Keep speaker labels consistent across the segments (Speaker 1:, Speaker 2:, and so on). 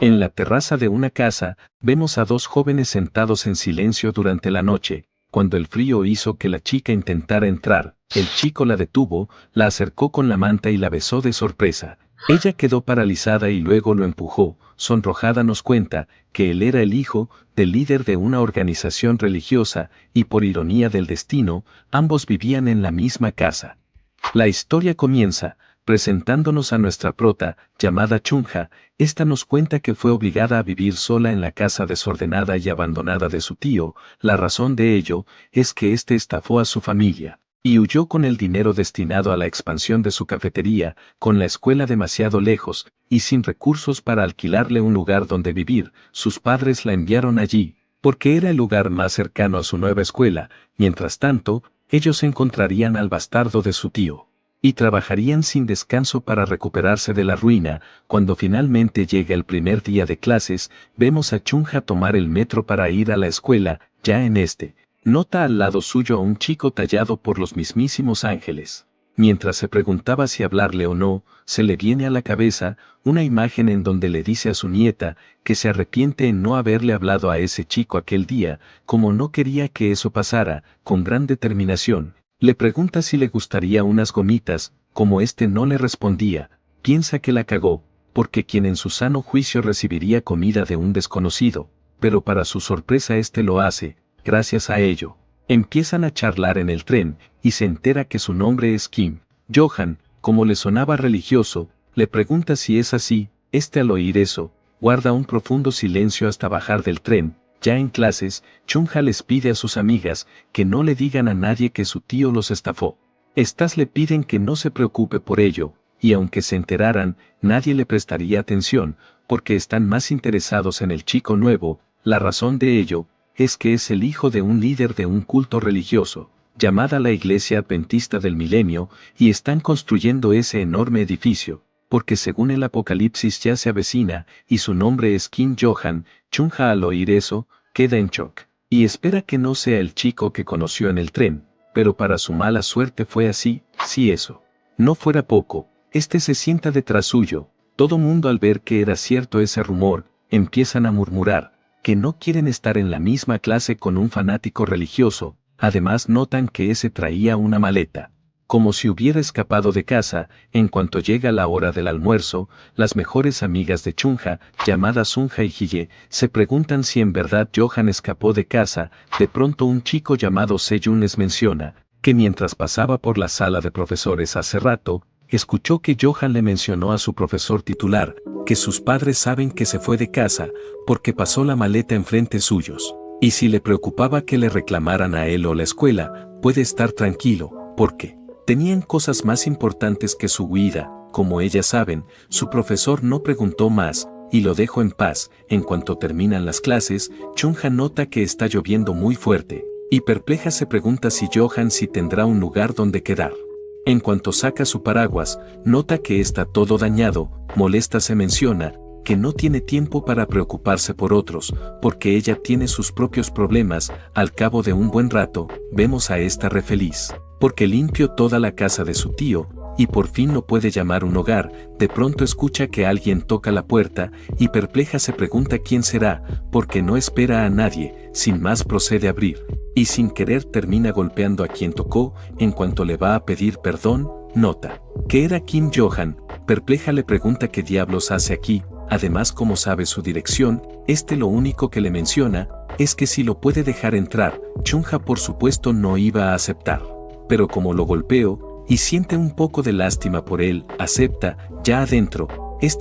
Speaker 1: En la terraza de una casa, vemos a dos jóvenes sentados en silencio durante la noche. Cuando el frío hizo que la chica intentara entrar, el chico la detuvo, la acercó con la manta y la besó de sorpresa. Ella quedó paralizada y luego lo empujó. Sonrojada nos cuenta que él era el hijo del líder de una organización religiosa y por ironía del destino, ambos vivían en la misma casa. La historia comienza presentándonos a nuestra prota, llamada Chunha. Esta nos cuenta que fue obligada a vivir sola en la casa desordenada y abandonada de su tío. La razón de ello es que éste estafó a su familia y huyó con el dinero destinado a la expansión de su cafetería, con la escuela demasiado lejos y sin recursos para alquilarle un lugar donde vivir. Sus padres la enviaron allí, porque era el lugar más cercano a su nueva escuela. Mientras tanto, ellos encontrarían al bastardo de su tío y trabajarían sin descanso para recuperarse de la ruina. Cuando finalmente llega el primer día de clases, vemos a Chunha tomar el metro para ir a la escuela. Ya en nota al lado suyo a un chico tallado por los mismísimos ángeles. Mientras se preguntaba si hablarle o no, se le viene a la cabeza una imagen en donde le dice a su nieta que se arrepiente en no haberle hablado a ese chico aquel día. Como no quería que eso pasara, con gran determinación, le pregunta si le gustaría unas gomitas. Como no le respondía, piensa que la cagó, porque quien en su sano juicio recibiría comida de un desconocido, pero para su sorpresa lo hace. Gracias a ello, empiezan a charlar en el tren, y se entera que su nombre es Kim. Johan, como le sonaba religioso, le pregunta si es así. Al oír eso, guarda un profundo silencio hasta bajar del tren. Ya en clases, Chunha les pide a sus amigas que no le digan a nadie que su tío los estafó. Estas le piden que no se preocupe por ello, y aunque se enteraran, nadie le prestaría atención, porque están más interesados en el chico nuevo. La razón de ello es que es el hijo de un líder de un culto religioso, llamada la Iglesia Adventista del Milenio, y están construyendo ese enorme edificio, porque según el Apocalipsis ya se avecina, y su nombre es Kim Johan. Chunha al oír eso, queda en shock, y espera que no sea el chico que conoció en el tren, pero para su mala suerte fue así. Si eso no fuera poco, se sienta detrás suyo. Todo mundo al ver que era cierto ese rumor, empiezan a murmurar que no quieren estar en la misma clase con un fanático religioso. Además notan que ese traía una maleta, como si hubiera escapado de casa. En cuanto llega la hora del almuerzo, las mejores amigas de Chunha, llamadas Sunja y Hye, se preguntan si en verdad Johan escapó de casa. De pronto un chico llamado Seyun les menciona que mientras pasaba por la sala de profesores hace rato, escuchó que Johan le mencionó a su profesor titular que sus padres saben que se fue de casa porque pasó la maleta enfrente suyos, y si le preocupaba que le reclamaran a él o la escuela, puede estar tranquilo, porque tenían cosas más importantes que su huida. Como ellas saben, su profesor no preguntó más y lo dejó en paz. En cuanto terminan las clases, Chunha nota que está lloviendo muy fuerte, y perpleja se pregunta si Johan tendrá un lugar donde quedar. En cuanto saca su paraguas, nota que está todo dañado. Molesta se menciona que no tiene tiempo para preocuparse por otros, porque ella tiene sus propios problemas. Al cabo de un buen rato, vemos a esta re feliz, porque limpió toda la casa de su tío, y por fin lo puede llamar un hogar. De pronto escucha que alguien toca la puerta, y perpleja se pregunta quién será, porque no espera a nadie. Sin más procede a abrir, y sin querer termina golpeando a quien tocó. En cuanto le va a pedir perdón, nota que era Kim Johan. Perpleja le pregunta qué diablos hace aquí. Además, como sabe su dirección, lo único que le menciona es que si lo puede dejar entrar. Chunha por supuesto no iba a aceptar, pero como lo golpeó y siente un poco de lástima por él, acepta. Ya adentro,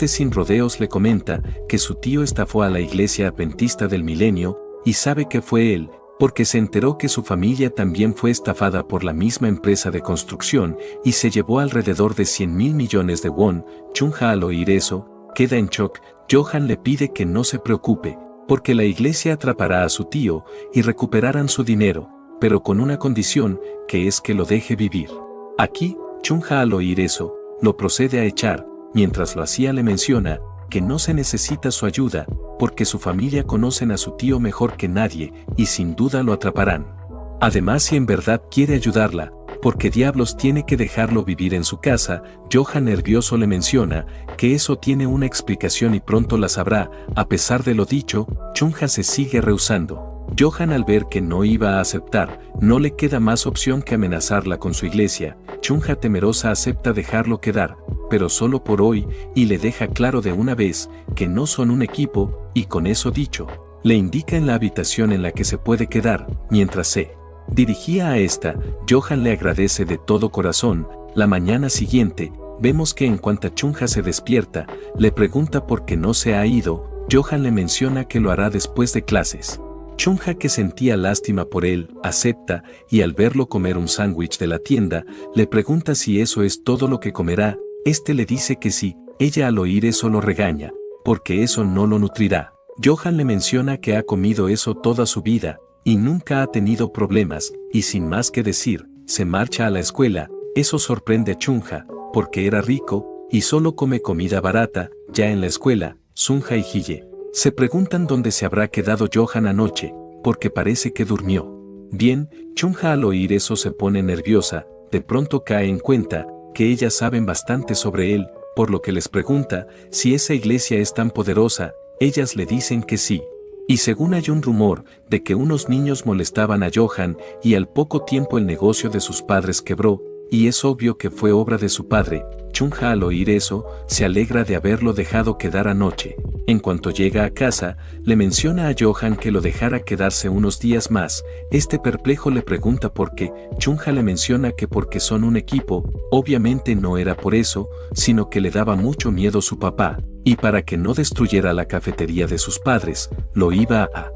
Speaker 1: sin rodeos le comenta que su tío estafó a la Iglesia Adventista del Milenio, y sabe que fue él, porque se enteró que su familia también fue estafada por la misma empresa de construcción, y se llevó alrededor de 100.000 millones de won. Chunha al oír eso, queda en shock. Johan le pide que no se preocupe, porque la iglesia atrapará a su tío y recuperarán su dinero, pero con una condición, que es que lo deje vivir. Aquí, Chunha al oír eso, lo procede a echar. Mientras lo hacía le menciona que no se necesita su ayuda, porque su familia conocen a su tío mejor que nadie, y sin duda lo atraparán. Además, si en verdad quiere ayudarla, ¿Por qué diablos tiene que dejarlo vivir en su casa? Johan nervioso le menciona que eso tiene una explicación y pronto la sabrá. A pesar de lo dicho, Chunha se sigue rehusando. Johan, al ver que no iba a aceptar, no le queda más opción que amenazarla con su iglesia. Chunha, temerosa, acepta dejarlo quedar, pero solo por hoy, y le deja claro de una vez que no son un equipo, y con eso dicho, le indica en la habitación en la que se puede quedar. Mientras se dirigía a esta, Johan le agradece de todo corazón. La mañana siguiente, vemos que en cuanto Chunha se despierta, le pregunta por qué no se ha ido. Johan le menciona que lo hará después de clases. Chunha, que sentía lástima por él, acepta, y al verlo comer un sándwich de la tienda, le pregunta si eso es todo lo que comerá. Este le dice que sí. Ella, al oír eso, lo regaña, porque eso no lo nutrirá. Johan le menciona que ha comido eso toda su vida, y nunca ha tenido problemas, y sin más que decir, se marcha a la escuela. Eso sorprende a Chunha, porque era rico, y solo come comida barata. Ya en la escuela, Sunja y Hye se preguntan dónde se habrá quedado Johan anoche, porque parece que durmió. Bien, Chunha, al oír eso, se pone nerviosa. De pronto cae en cuenta que ellas saben bastante sobre él, por lo que les pregunta si esa iglesia es tan poderosa. Ellas le dicen que sí. Y según hay un rumor de que unos niños molestaban a Johan, y al poco tiempo el negocio de sus padres quebró, y es obvio que fue obra de su padre. Chunha, al oír eso, se alegra de haberlo dejado quedar anoche. En cuanto llega a casa, le menciona a Johan que lo dejara quedarse unos días más. Este, perplejo, le pregunta por qué. Chunha le menciona que porque son un equipo. Obviamente no era por eso, sino que le daba mucho miedo su papá, y para que no destruyera la cafetería de sus padres, lo iba a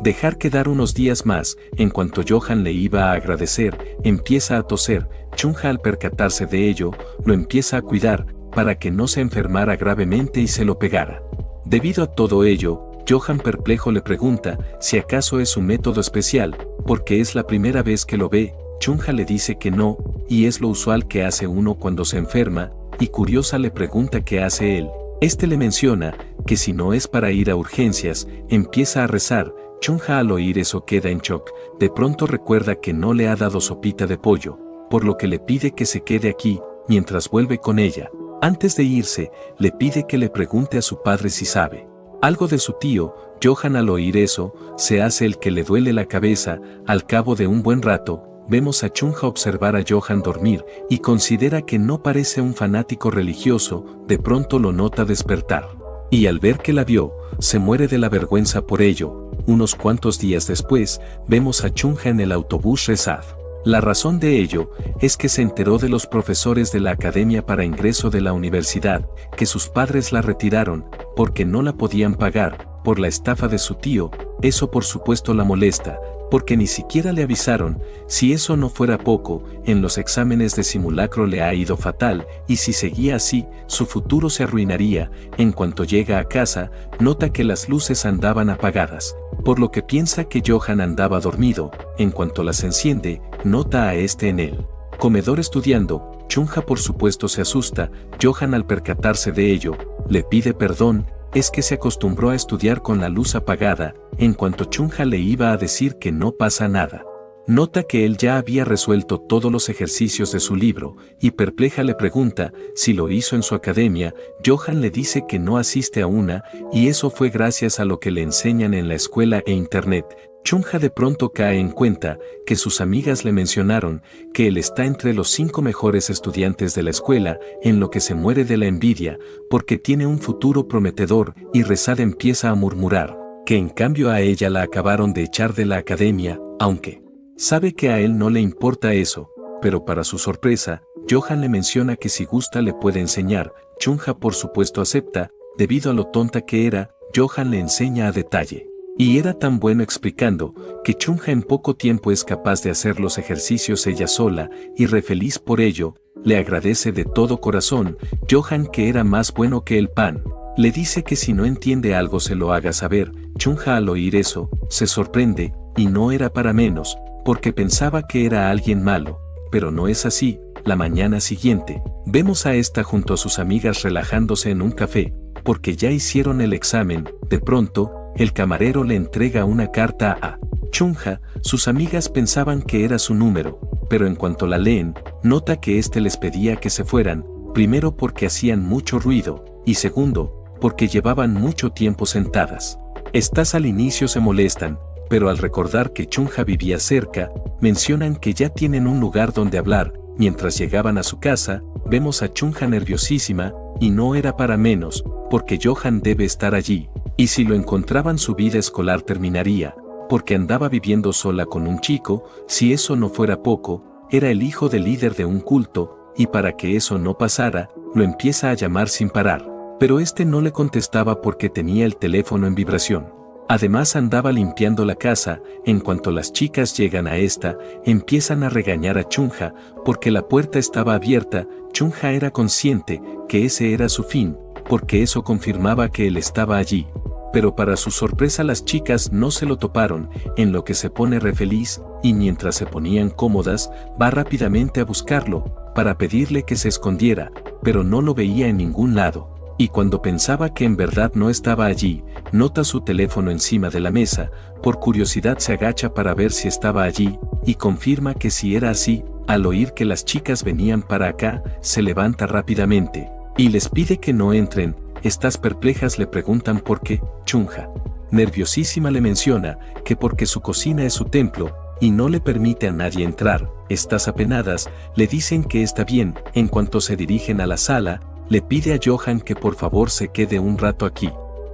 Speaker 1: dejar quedar unos días más. En cuanto Johan le iba a agradecer, empieza a toser. Chunha, al percatarse de ello, lo empieza a cuidar, para que no se enfermara gravemente y se lo pegara. Debido a todo ello, Johan, perplejo, le pregunta si acaso es un método especial, porque es la primera vez que lo ve. Chunha le dice que no, y es lo usual que hace uno cuando se enferma, y curiosa le pregunta qué hace él. Este le menciona que si no es para ir a urgencias, empieza a rezar. Chunha, al oír eso, queda en shock. De pronto recuerda que no le ha dado sopita de pollo, por lo que le pide que se quede aquí, mientras vuelve con ella. Antes de irse, le pide que le pregunte a su padre si sabe algo de su tío. Johan, al oír eso, se hace el que le duele la cabeza. Al cabo de un buen rato, vemos a Chunha observar a Johan dormir, y considera que no parece un fanático religioso. De pronto lo nota despertar, y al ver que la vio, se muere de la vergüenza por ello. Unos cuantos días después, vemos a Chunha en el autobús rezar. La razón de ello es que se enteró de los profesores de la academia para ingreso de la universidad, que sus padres la retiraron, porque no la podían pagar, por la estafa de su tío. Eso por supuesto la molesta, porque ni siquiera le avisaron. Si eso no fuera poco, en los exámenes de simulacro le ha ido fatal, y si seguía así, su futuro se arruinaría. En cuanto llega a casa, nota que las luces andaban apagadas, por lo que piensa que Johan andaba dormido. En cuanto las enciende, nota a este en el comedor estudiando. Chunha por supuesto se asusta. Johan, al percatarse de ello, le pide perdón. Es que se acostumbró a estudiar con la luz apagada. En cuanto Chunha le iba a decir que no pasa nada, nota que él ya había resuelto todos los ejercicios de su libro, y perpleja le pregunta si lo hizo en su academia. Johan le dice que no asiste a una, y eso fue gracias a lo que le enseñan en la escuela e internet. Chunha de pronto cae en cuenta que sus amigas le mencionaron que él está entre los 5 mejores estudiantes de la escuela, en lo que se muere de la envidia, porque tiene un futuro prometedor, y rezada empieza a murmurar que en cambio a ella la acabaron de echar de la academia, aunque sabe que a él no le importa eso. Pero para su sorpresa, Johan le menciona que si gusta le puede enseñar. Chunha por supuesto acepta. Debido a lo tonta que era, Johan le enseña a detalle. Y era tan bueno explicando, que Chunha en poco tiempo es capaz de hacer los ejercicios ella sola, y re feliz por ello, le agradece de todo corazón. Johan, que era más bueno que el pan, le dice que si no entiende algo se lo haga saber. Chunha, al oír eso, se sorprende, y no era para menos, porque pensaba que era alguien malo, pero no es así. La mañana siguiente, vemos a esta junto a sus amigas relajándose en un café, porque ya hicieron el examen. De pronto, el camarero le entrega una carta a Chunha. Sus amigas pensaban que era su número, pero en cuanto la leen, nota que éste les pedía que se fueran, primero porque hacían mucho ruido, y segundo, porque llevaban mucho tiempo sentadas. Estas al inicio se molestan, pero al recordar que Chunja vivía cerca, mencionan que ya tienen un lugar donde hablar. Mientras llegaban a su casa, vemos a Chunja nerviosísima, y no era para menos, porque Johan debe estar allí, y si lo encontraban su vida escolar terminaría, porque andaba viviendo sola con un chico. Si eso no fuera poco, era el hijo del líder de un culto, y para que eso no pasara, lo empieza a llamar sin parar. Pero este no le contestaba porque tenía el teléfono en vibración. Además andaba limpiando la casa. En cuanto las chicas llegan a esta, empiezan a regañar a Chunja, porque la puerta estaba abierta. Chunja era consciente que ese era su fin, porque eso confirmaba que él estaba allí. Pero para su sorpresa las chicas no se lo toparon, en lo que se pone re feliz, y mientras se ponían cómodas, va rápidamente a buscarlo, para pedirle que se escondiera, pero no lo veía en ningún lado. Y cuando pensaba que en verdad no estaba allí, nota su teléfono encima de la mesa. Por curiosidad se agacha para ver si estaba allí, y confirma que si era así. Al oír que las chicas venían para acá, se levanta rápidamente, y les pide que no entren. Estas perplejas le preguntan por qué. Chunja, nerviosísima, le menciona que porque su cocina es su templo, y no le permite a nadie entrar. Estas apenadas le dicen que está bien. En cuanto se dirigen a la sala, le pide a Johan que por favor se quede un rato aquí.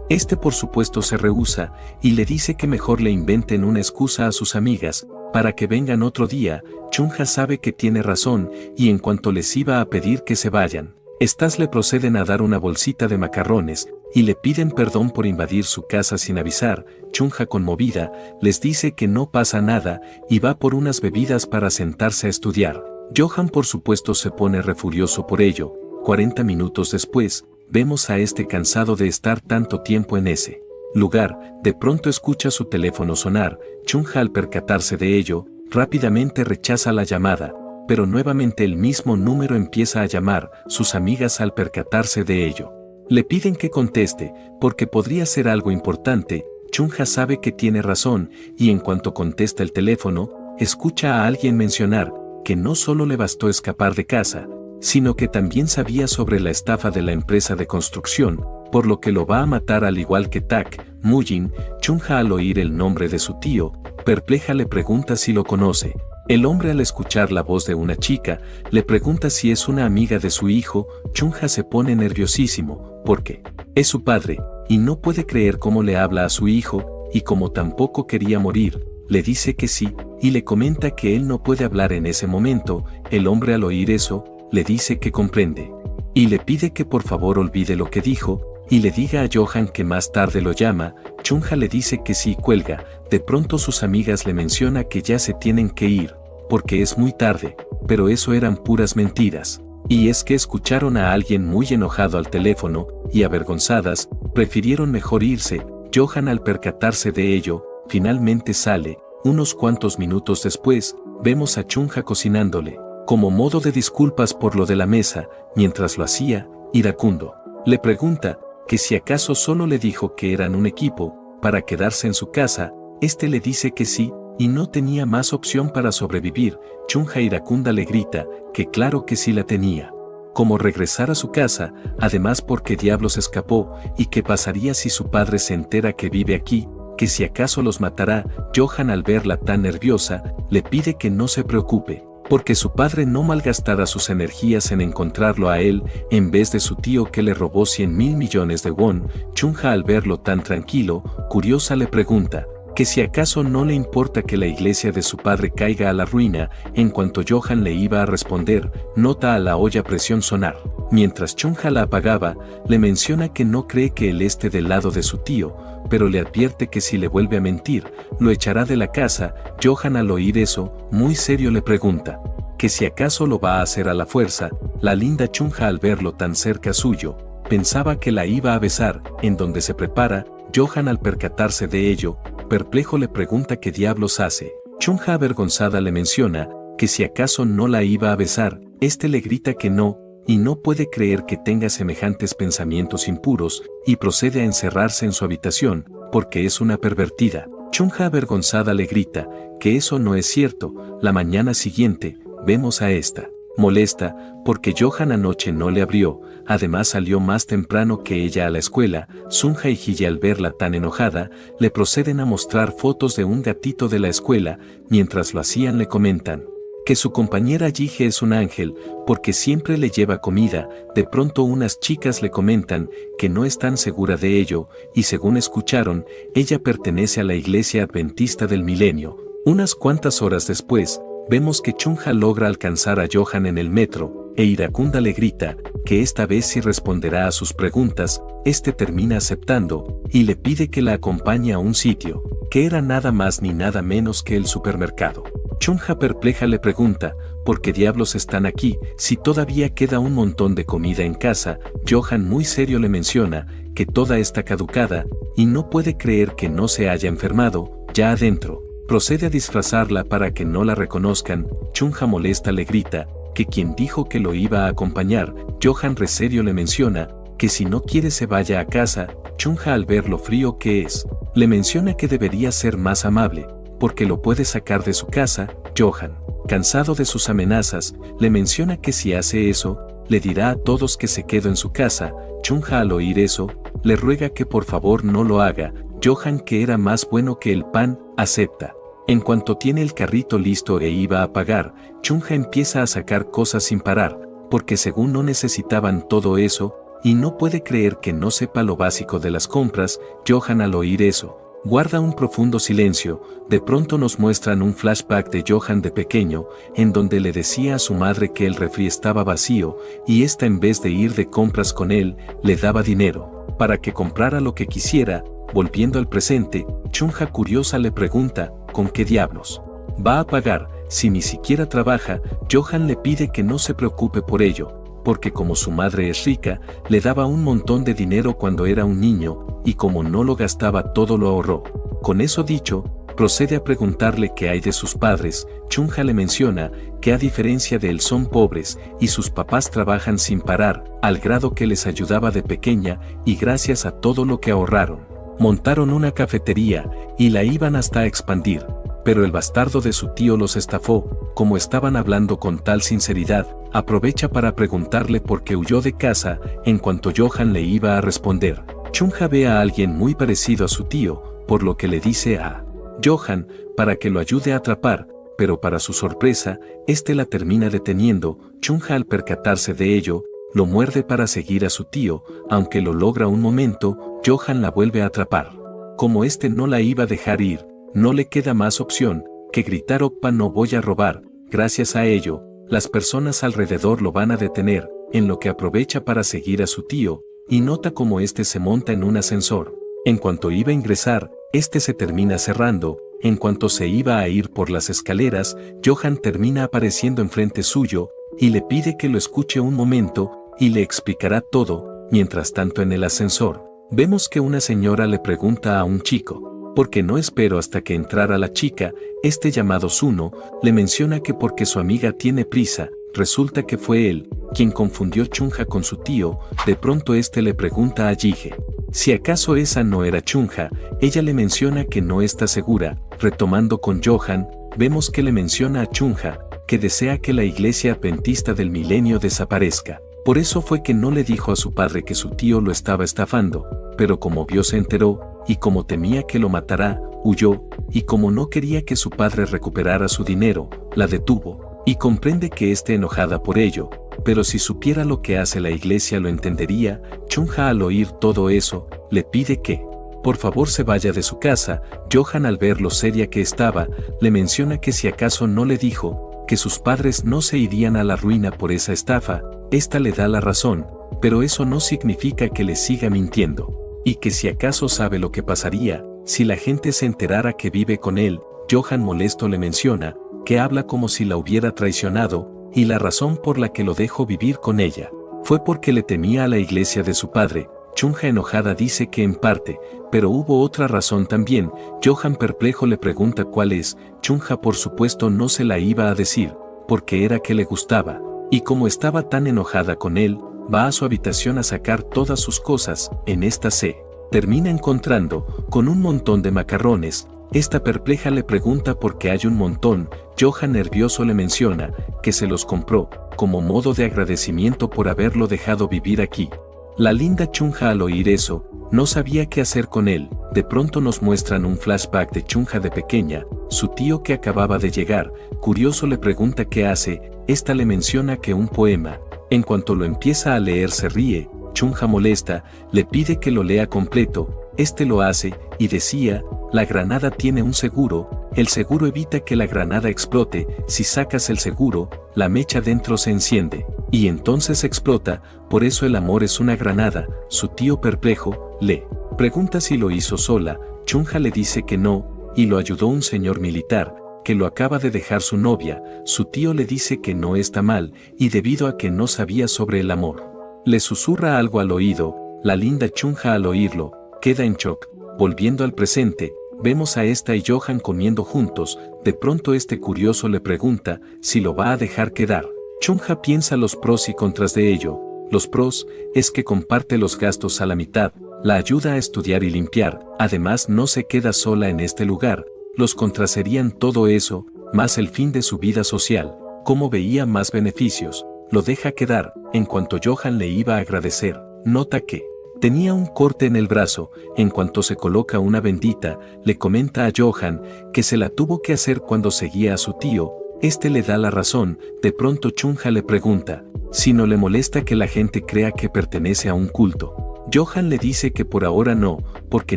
Speaker 1: Este por supuesto se rehúsa, y le dice que mejor le inventen una excusa a sus amigas, para que vengan otro día. Chunja sabe que tiene razón, y en cuanto les iba a pedir que se vayan, estas le proceden a dar una bolsita de macarrones, y le piden perdón por invadir su casa sin avisar. Chunja, conmovida, les dice que no pasa nada, y va por unas bebidas para sentarse a estudiar. Johan por supuesto se pone re furioso por ello. 40 minutos después, vemos a este cansado de estar tanto tiempo en ese lugar. De pronto escucha su teléfono sonar. Chunja, al percatarse de ello, rápidamente rechaza la llamada, pero nuevamente el mismo número empieza a llamar. Sus amigas, al percatarse de ello, le piden que conteste, porque podría ser algo importante. Chunja sabe que tiene razón, y en cuanto contesta el teléfono, escucha a alguien mencionar que no solo le bastó escapar de casa, sino que también sabía sobre la estafa de la empresa de construcción, por lo que lo va a matar al igual que Tak Mujin. Chunja, al oír el nombre de su tío, perpleja le pregunta si lo conoce. El hombre, al escuchar la voz de una chica, le pregunta si es una amiga de su hijo. Chunja se pone nerviosísimo, porque es su padre, y no puede creer cómo le habla a su hijo, y como tampoco quería morir, le dice que sí, y le comenta que él no puede hablar en ese momento. El hombre, al oír eso, le dice que comprende, y le pide que por favor olvide lo que dijo, y le diga a Johan que más tarde lo llama. Chunja le dice que sí y cuelga. De pronto sus amigas le mencionan que ya se tienen que ir, porque es muy tarde, pero eso eran puras mentiras. Y es que escucharon a alguien muy enojado al teléfono, y avergonzadas, prefirieron mejor irse. Johan, al percatarse de ello, finalmente sale. Unos cuantos minutos después, vemos a Chunja cocinándole, como modo de disculpas por lo de la mesa. Mientras lo hacía, iracundo, le pregunta que si acaso solo le dijo que eran un equipo, para quedarse en su casa. Este le dice que sí, y no tenía más opción para sobrevivir. Chunja iracunda le grita que claro que sí la tenía. Cómo regresar a su casa, además porque diablos escapó, y qué pasaría si su padre se entera que vive aquí, que si acaso los matará. Johan, al verla tan nerviosa, le pide que no se preocupe, porque su padre no malgastara sus energías en encontrarlo a él, en vez de su tío que le robó 100.000 millones de won. Chunja, al verlo tan tranquilo, curiosa, le pregunta que si acaso no le importa que la iglesia de su padre caiga a la ruina. En cuanto Johan le iba a responder, nota a la olla a presión sonar. Mientras Chunja la apagaba, le menciona que no cree que él esté del lado de su tío, pero le advierte que si le vuelve a mentir, lo echará de la casa. Johan, al oír eso, muy serio le pregunta que si acaso lo va a hacer a la fuerza. La linda Chunja, al verlo tan cerca suyo, pensaba que la iba a besar. En donde se prepara, Johan, al percatarse de ello, perplejo le pregunta qué diablos hace. Chunja, avergonzada, le menciona que si acaso no la iba a besar. Este le grita que no, y no puede creer que tenga semejantes pensamientos impuros, y procede a encerrarse en su habitación, porque es una pervertida. Chunja, avergonzada, le grita que eso no es cierto. La mañana siguiente, vemos a esta, molesta, porque Johan anoche no le abrió, además salió más temprano que ella a la escuela. Sunja y Hye al verla tan enojada, le proceden a mostrar fotos de un gatito de la escuela, mientras lo hacían le comentan que su compañera Jige es un ángel, porque siempre le lleva comida. De pronto unas chicas le comentan que no están seguras de ello, y según escucharon, ella pertenece a la iglesia adventista del milenio. Unas cuantas horas después, vemos que Chunja logra alcanzar a Johan en el metro, e Iracunda le grita que esta vez sí responderá a sus preguntas. Este termina aceptando, y le pide que la acompañe a un sitio, que era nada más ni nada menos que el supermercado. Chunja perpleja le pregunta, ¿por qué diablos están aquí si todavía queda un montón de comida en casa? Johan muy serio le menciona que toda está caducada, y no puede creer que no se haya enfermado. Ya adentro, procede a disfrazarla para que no la reconozcan. Chunja molesta le grita que quien dijo que lo iba a acompañar. Johan reserio le menciona que si no quiere se vaya a casa. Chunja, al ver lo frío que es, le menciona que debería ser más amable, porque lo puede sacar de su casa. Johan, cansado de sus amenazas, le menciona que si hace eso, le dirá a todos que se quedó en su casa. Chunja, al oír eso, le ruega que por favor no lo haga. Johan, que era más bueno que el pan, acepta. En cuanto tiene el carrito listo e iba a pagar, Chunja empieza a sacar cosas sin parar, porque según no necesitaban todo eso, y no puede creer que no sepa lo básico de las compras. Johan, al oír eso, guarda un profundo silencio. De pronto nos muestran un flashback de Johan de pequeño, en donde le decía a su madre que el refri estaba vacío, y esta, en vez de ir de compras con él, le daba dinero para que comprara lo que quisiera. Volviendo al presente, Chunja curiosa le pregunta, ¿con qué diablos va a pagar si ni siquiera trabaja? Johan le pide que no se preocupe por ello, porque como su madre es rica, le daba un montón de dinero cuando era un niño, y como no lo gastaba todo lo ahorró. Con eso dicho, procede a preguntarle qué hay de sus padres. Chunja le menciona que a diferencia de él son pobres, y sus papás trabajan sin parar, al grado que les ayudaba de pequeña, y gracias a todo lo que ahorraron, montaron una cafetería, y la iban hasta a expandir. Pero el bastardo de su tío los estafó. Como estaban hablando con tal sinceridad, aprovecha para preguntarle por qué huyó de casa. En cuanto Johan le iba a responder, Chunja ve a alguien muy parecido a su tío, por lo que le dice a Johan para que lo ayude a atrapar, pero para su sorpresa, este la termina deteniendo. Chunja, al percatarse de ello, lo muerde para seguir a su tío. Aunque lo logra un momento, Johan la vuelve a atrapar. Como este no la iba a dejar ir, no le queda más opción que gritar: «Oppa, no voy a robar». Gracias a ello, las personas alrededor lo van a detener, en lo que aprovecha para seguir a su tío, y nota como este se monta en un ascensor. En cuanto iba a ingresar, este se termina cerrando. En cuanto se iba a ir por las escaleras, Johan termina apareciendo enfrente suyo, y le pide que lo escuche un momento, y le explicará todo. Mientras tanto, en el ascensor, vemos que una señora le pregunta a un chico, ¿por qué no esperó hasta que entrara la chica? Este, llamado Suno, le menciona que porque su amiga tiene prisa. Resulta que fue él quien confundió Chunja con su tío. De pronto este le pregunta a Jige si acaso esa no era Chunja. Ella le menciona que no está segura. Retomando con Johan, vemos que le menciona a Chunja que desea que la iglesia adventista del milenio desaparezca. Por eso fue que no le dijo a su padre que su tío lo estaba estafando, pero como vio se enteró, y como temía que lo matara, huyó, y como no quería que su padre recuperara su dinero, la detuvo, y comprende que esté enojada por ello, pero si supiera lo que hace la iglesia lo entendería. Chunja, al oír todo eso, le pide que, por favor, se vaya de su casa. Johan, al ver lo seria que estaba, le menciona que si acaso no le dijo que sus padres no se irían a la ruina por esa estafa. Esta le da la razón, pero eso no significa que le siga mintiendo, y que si acaso sabe lo que pasaría si la gente se enterara que vive con él. Johan, molesto, le menciona que habla como si la hubiera traicionado, y la razón por la que lo dejó vivir con ella fue porque le temía a la iglesia de su padre. Chunja, enojada, dice que en parte, pero hubo otra razón también. Johan, perplejo, le pregunta cuál es. Chunja, por supuesto, no se la iba a decir, porque era que le gustaba, y como estaba tan enojada con él, va a su habitación a sacar todas sus cosas. En esta se termina encontrando con un montón de macarrones, Esta perpleja le pregunta por qué hay un montón. Johan nervioso le menciona que se los compró, como modo de agradecimiento por haberlo dejado vivir aquí. La linda Chunja al oír eso, no sabía qué hacer con él. De pronto nos muestran un flashback de Chunja de pequeña, su tío que acababa de llegar, curioso le pregunta qué hace, esta le menciona que un poema. En cuanto lo empieza a leer se ríe, Chunja molesta, le pide que lo lea completo, este lo hace, y decía, la granada tiene un seguro, el seguro evita que la granada explote, si sacas el seguro, la mecha dentro se enciende, y entonces explota, por eso el amor es una granada. Su tío perplejo, le pregunta si lo hizo sola, Chunja le dice que no, y lo ayudó un señor militar, que lo acaba de dejar su novia, su tío le dice que no está mal, y debido a que no sabía sobre el amor, le susurra algo al oído, la linda Chunja al oírlo, queda en shock. Volviendo al presente, vemos a esta y Johan comiendo juntos, de pronto este curioso le pregunta si lo va a dejar quedar. Chunja piensa los pros y contras de ello. Los pros es que comparte los gastos a la mitad, la ayuda a estudiar y limpiar, además no se queda sola en este lugar. Los contras serían todo eso, más el fin de su vida social, como veía más beneficios, lo deja quedar. En cuanto Johan le iba a agradecer, nota que tenía un corte en el brazo. En cuanto se coloca una bendita, le comenta a Johan que se la tuvo que hacer cuando seguía a su tío. Este le da la razón. De pronto Chunja le pregunta si no le molesta que la gente crea que pertenece a un culto. Johan le dice que por ahora no, porque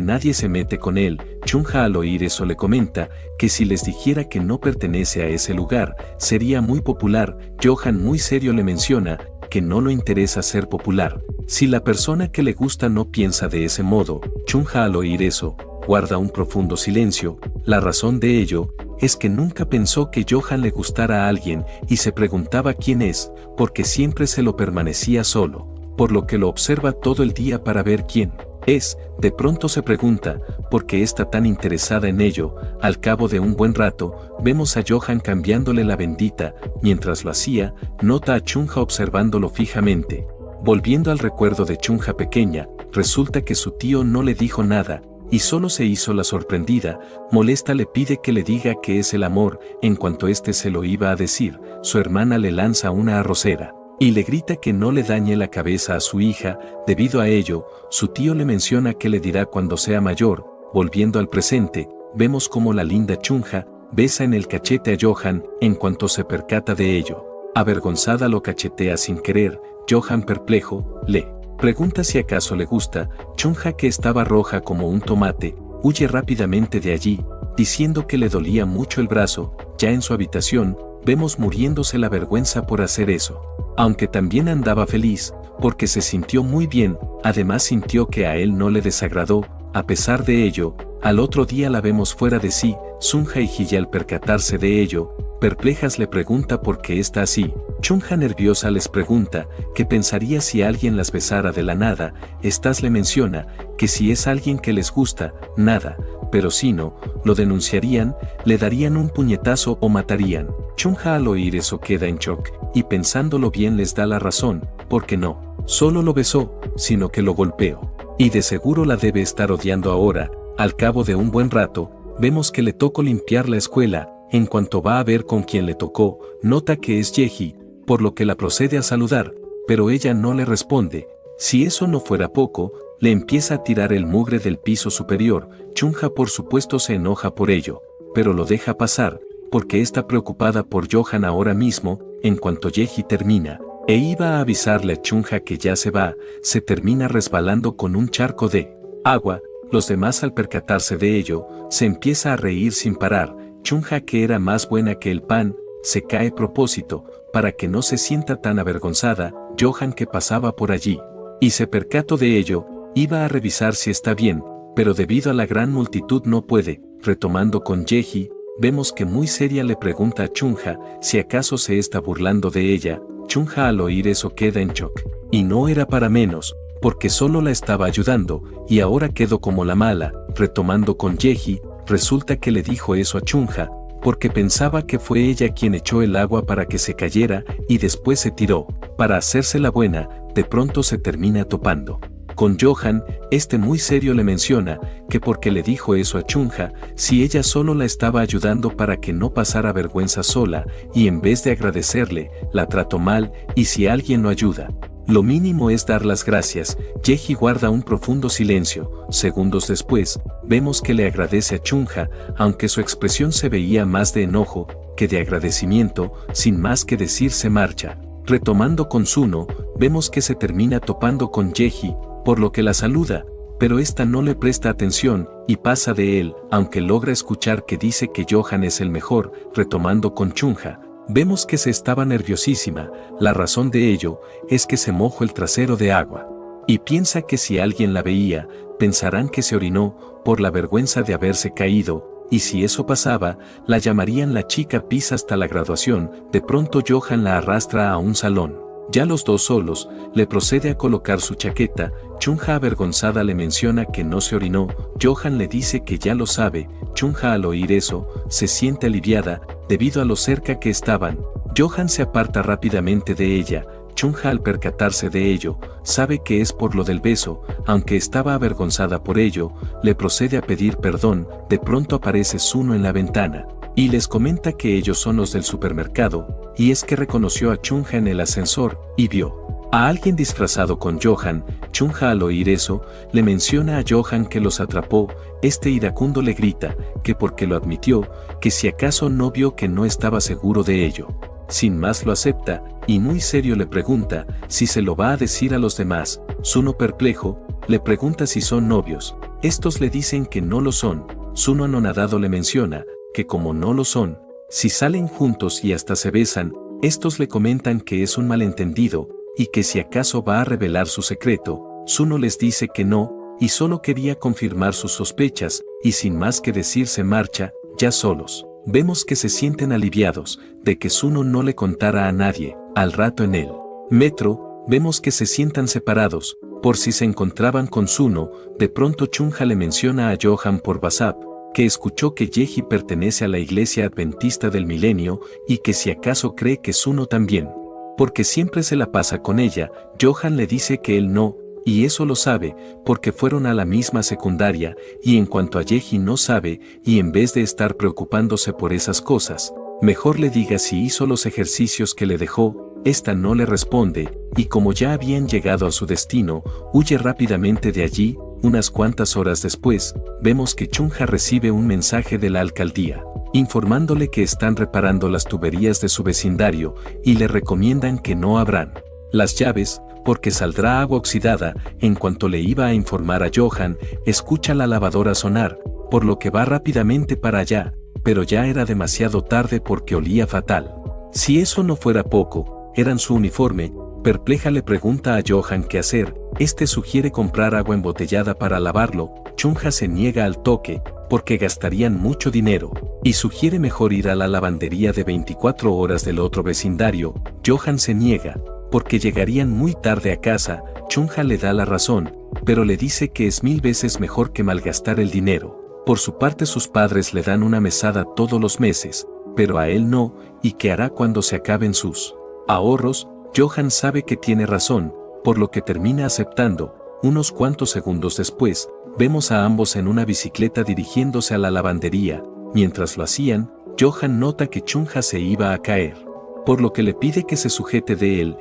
Speaker 1: nadie se mete con él. Chunja al oír eso le comenta que si les dijera que no pertenece a ese lugar, sería muy popular. Johan muy serio le menciona que no le interesa ser popular. Si la persona que le gusta no piensa de ese modo. Chunja al oír eso, guarda un profundo silencio. La razón de ello es que nunca pensó que Johan le gustara a alguien y se preguntaba quién es, porque siempre se lo permanecía solo, por lo que lo observa todo el día para ver quién es. De pronto se pregunta por qué está tan interesada en ello. Al cabo de un buen rato, vemos a Johan cambiándole la bendita. Mientras lo hacía, nota a Chunja observándolo fijamente. Volviendo al recuerdo de Chunja pequeña, resulta que su tío no le dijo nada, y solo se hizo la sorprendida. Molesta le pide que le diga qué es el amor. En cuanto este se lo iba a decir, su hermana le lanza una arrocera y le grita que no le dañe la cabeza a su hija. Debido a ello, su tío le menciona que le dirá cuando sea mayor. Volviendo al presente, vemos como la linda Chunja besa en el cachete a Johan. En cuanto se percata de ello, avergonzada lo cachetea sin querer. Johan perplejo, le pregunta si acaso le gusta. Chunja, que estaba roja como un tomate, huye rápidamente de allí, diciendo que le dolía mucho el brazo. Ya en su habitación, vemos muriéndose la vergüenza por hacer eso. Aunque también andaba feliz, porque se sintió muy bien, además sintió que a él no le desagradó. A pesar de ello, al otro día la vemos fuera de sí. Chunja y Ji al percatarse de ello, perplejas le pregunta por qué está así. Chunja nerviosa les pregunta qué pensaría si alguien las besara de la nada. Estas le menciona que si es alguien que les gusta, nada, pero si no, lo denunciarían, le darían un puñetazo o matarían. Chunja al oír eso queda en shock, y pensándolo bien les da la razón, porque no solo lo besó, sino que lo golpeó. Y de seguro la debe estar odiando ahora. Al cabo de un buen rato, vemos que le tocó limpiar la escuela. En cuanto va a ver con quién le tocó, nota que es Yeji, por lo que la procede a saludar, pero ella no le responde. Si eso no fuera poco, le empieza a tirar el mugre del piso superior. Chunja por supuesto se enoja por ello, pero lo deja pasar, porque está preocupada por Johan ahora mismo. En cuanto Yeji termina, e iba a avisarle a Chunja que ya se va, se termina resbalando con un charco de agua. Los demás, al percatarse de ello, se empieza a reír sin parar. Chunja, que era más buena que el pan, se cae a propósito, para que no se sienta tan avergonzada. Johan, que pasaba por allí y se percató de ello, iba a revisar si está bien, pero debido a la gran multitud no puede. Retomando con Yeji, vemos que muy seria le pregunta a Chunja si acaso se está burlando de ella. Chunja al oír eso queda en shock, y no era para menos, porque solo la estaba ayudando, y ahora quedó como la mala. Retomando con Yeji, resulta que le dijo eso a Chunja, porque pensaba que fue ella quien echó el agua para que se cayera, y después se tiró, para hacerse la buena. De pronto se termina topando Con Johan, muy serio le menciona que porque le dijo eso a Chunja, si ella solo la estaba ayudando para que no pasara vergüenza sola, y en vez de agradecerle, la trató mal, y si alguien lo ayuda, lo mínimo es dar las gracias. Yeji guarda un profundo silencio. Segundos después, vemos que le agradece a Chunja, aunque su expresión se veía más de enojo que de agradecimiento. Sin más que decir se marcha. Retomando con Suno, vemos que se termina topando con Yeji, por lo que la saluda, pero esta no le presta atención y pasa de él, aunque logra escuchar que dice que Johan es el mejor. Retomando con Chunja, vemos que se estaba nerviosísima. La razón de ello es que se mojó el trasero de agua, y piensa que si alguien la veía, pensarán que se orinó por la vergüenza de haberse caído, y si eso pasaba, la llamarían la chica pis hasta la graduación. De pronto Johan la arrastra a un salón. Ya los dos solos, le procede a colocar su chaqueta. Chunja avergonzada le menciona que no se orinó. Johan le dice que ya lo sabe. Chunja al oír eso, se siente aliviada, debido a lo cerca que estaban. Johan se aparta rápidamente de ella. Chunja al percatarse de ello, sabe que es por lo del beso, aunque estaba avergonzada por ello, le procede a pedir perdón. De pronto aparece Suno en la ventana, y les comenta que ellos son los del supermercado, y es que reconoció a Chunja en el ascensor, y vio a alguien disfrazado con Johan. Chunja al oír eso, le menciona a Johan que los atrapó. Iracundo le grita, que porque lo admitió, que si acaso no vio que no estaba seguro de ello. Sin más lo acepta, y muy serio le pregunta si se lo va a decir a los demás. Suno perplejo, le pregunta si son novios. Estos le dicen que no lo son. Suno anonadado le menciona que como no lo son, si salen juntos y hasta se besan, estos le comentan que es un malentendido, y que si acaso va a revelar su secreto. Suno les dice que no, y solo quería confirmar sus sospechas, y sin más que decir se marcha. Ya solos, vemos que se sienten aliviados de que Suno no le contara a nadie. Al rato en el metro, vemos que se sientan separados, por si se encontraban con Suno. De pronto Chunja le menciona a Johan por WhatsApp que escuchó que Yeji pertenece a la iglesia adventista del milenio, y que si acaso cree que Suno también, porque siempre se la pasa con ella. Johan le dice que él no, y eso lo sabe, porque fueron a la misma secundaria, y en cuanto a Yeji no sabe, y en vez de estar preocupándose por esas cosas, mejor le diga si hizo los ejercicios que le dejó. Esta no le responde, y como ya habían llegado a su destino, huye rápidamente de allí. Unas cuantas horas después, vemos que Chunja recibe un mensaje de la alcaldía, informándole que están reparando las tuberías de su vecindario, y le recomiendan que no abran las llaves, porque saldrá agua oxidada. En cuanto le iba a informar a Johan, escucha la lavadora sonar, por lo que va rápidamente para allá, pero ya era demasiado tarde porque olía fatal. Si eso no fuera poco, eran su uniforme. Perpleja le pregunta a Johan qué hacer. Sugiere comprar agua embotellada para lavarlo. Chunja se niega al toque, porque gastarían mucho dinero, y sugiere mejor ir a la lavandería de 24 horas del otro vecindario. Johan se niega, porque llegarían muy tarde a casa. Chunja le da la razón, pero le dice que es 1000 veces mejor que malgastar el dinero. Por su parte sus padres le dan una mesada todos los meses, pero a él no, y que hará cuando se acaben sus ahorros. Johan sabe que tiene razón, por lo que termina aceptando. Unos cuantos segundos después, vemos a ambos en una bicicleta dirigiéndose a la lavandería. Mientras lo hacían, Johan nota que Chunja se iba a caer, por lo que le pide que se sujete de él.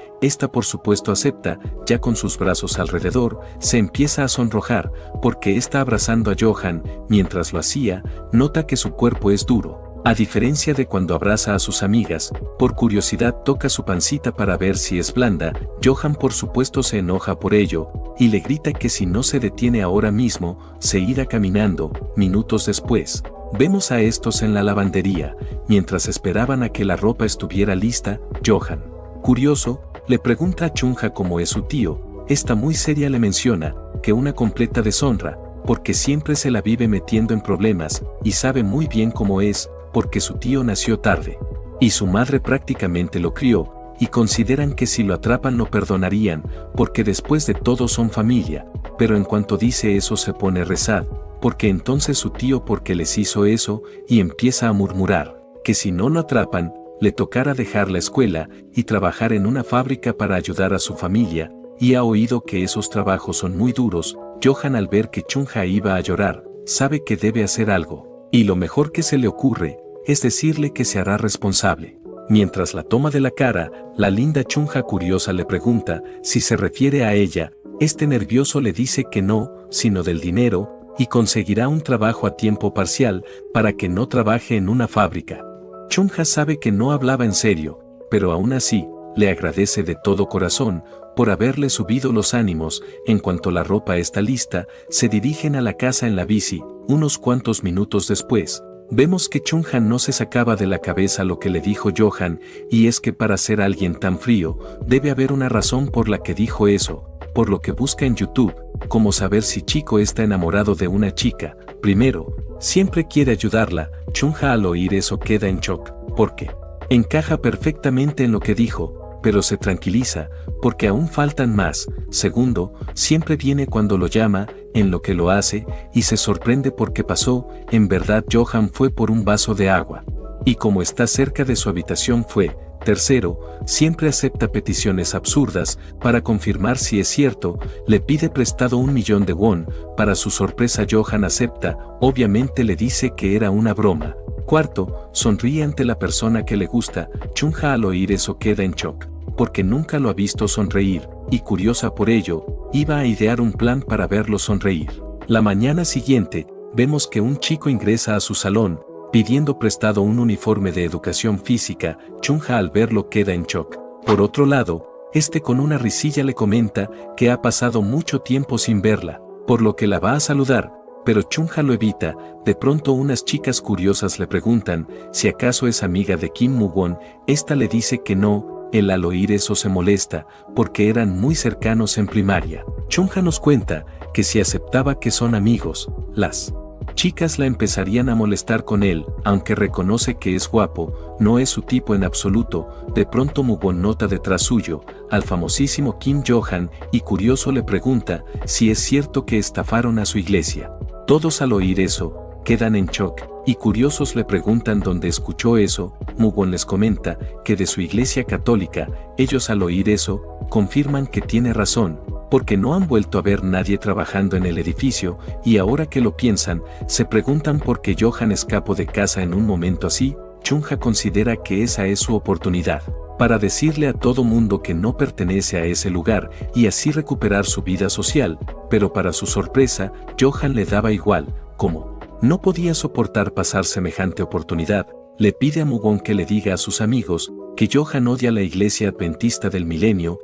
Speaker 1: Por supuesto acepta. Ya con sus brazos alrededor, se empieza a sonrojar, porque está abrazando a Johan. Mientras lo hacía, nota que su cuerpo es duro, a diferencia de cuando abraza a sus amigas. Por curiosidad toca su pancita para ver si es blanda. Johan por supuesto se enoja por ello, y le grita que si no se detiene ahora mismo, se irá caminando. Minutos después, vemos a estos en la lavandería, mientras esperaban a que la ropa estuviera lista. Johan, curioso, le pregunta a Chunja cómo es su tío. Muy seria le menciona que una completa deshonra, porque siempre se la vive metiendo en problemas, y sabe muy bien cómo es, porque su tío nació tarde, y su madre prácticamente lo crió, y consideran que si lo atrapan no perdonarían, porque después de todo son familia. Pero en cuanto dice eso se pone a rezar, porque entonces su tío por qué les hizo eso, y empieza a murmurar que si no lo atrapan, le tocará dejar la escuela y trabajar en una fábrica para ayudar a su familia, y ha oído que esos trabajos son muy duros. Johan, al ver que Chungha iba a llorar, sabe que debe hacer algo, y lo mejor que se le ocurre es decirle que se hará responsable. Mientras la toma de la cara, la linda Chungha curiosa le pregunta si se refiere a ella. Este nervioso le dice que no, sino del dinero, y conseguirá un trabajo a tiempo parcial para que no trabaje en una fábrica. Chungha sabe que no hablaba en serio, pero aún así, le agradece de todo corazón por haberle subido los ánimos. En cuanto la ropa está lista, se dirigen a la casa en la bici. Unos cuantos minutos después, vemos que Chungha no se sacaba de la cabeza lo que le dijo Johan, y es que para ser alguien tan frío, debe haber una razón por la que dijo eso, por lo que busca en YouTube, como saber si Chico está enamorado de una chica. Primero, siempre quiere ayudarla. Chungha al oír eso queda en shock, porque encaja perfectamente en lo que dijo, pero se tranquiliza, porque aún faltan más. Segundo, siempre viene cuando lo llama, en lo que lo hace, y se sorprende porque pasó. En verdad Johan fue por un vaso de agua, y como está cerca de su habitación fue. Tercero, siempre acepta peticiones absurdas. Para confirmar si es cierto, le pide prestado 1.000.000 de won. Para su sorpresa Johan acepta, obviamente le dice que era una broma. Cuarto, sonríe ante la persona que le gusta. Chungha al oír eso queda en shock, porque nunca lo ha visto sonreír, y curiosa por ello, iba a idear un plan para verlo sonreír. La mañana siguiente, vemos que un chico ingresa a su salón, pidiendo prestado un uniforme de educación física. Chungha al verlo queda en shock. Por otro lado, con una risilla le comenta que ha pasado mucho tiempo sin verla, por lo que la va a saludar, pero Chungha lo evita. De pronto unas chicas curiosas le preguntan si acaso es amiga de Kim Moo-won. Esta le dice que no. Él al oír eso se molesta, porque eran muy cercanos en primaria. Chungha nos cuenta que si aceptaba que son amigos, las chicas la empezarían a molestar con él. Aunque reconoce que es guapo, no es su tipo en absoluto. De pronto Moo-won nota detrás suyo al famosísimo Kim Johan, y curioso le pregunta si es cierto que estafaron a su iglesia. Todos al oír eso, quedan en shock, y curiosos le preguntan dónde escuchó eso. Moo-won les comenta que de su iglesia católica. Ellos al oír eso, confirman que tiene razón, porque no han vuelto a ver nadie trabajando en el edificio, y ahora que lo piensan, se preguntan por qué Johan escapó de casa en un momento así. Chungha considera que esa es su oportunidad para decirle a todo mundo que no pertenece a ese lugar y así recuperar su vida social, pero para su sorpresa, Johan le daba igual. Como no podía soportar pasar semejante oportunidad, le pide a Moo-won que le diga a sus amigos que Johan odia la iglesia adventista del milenio.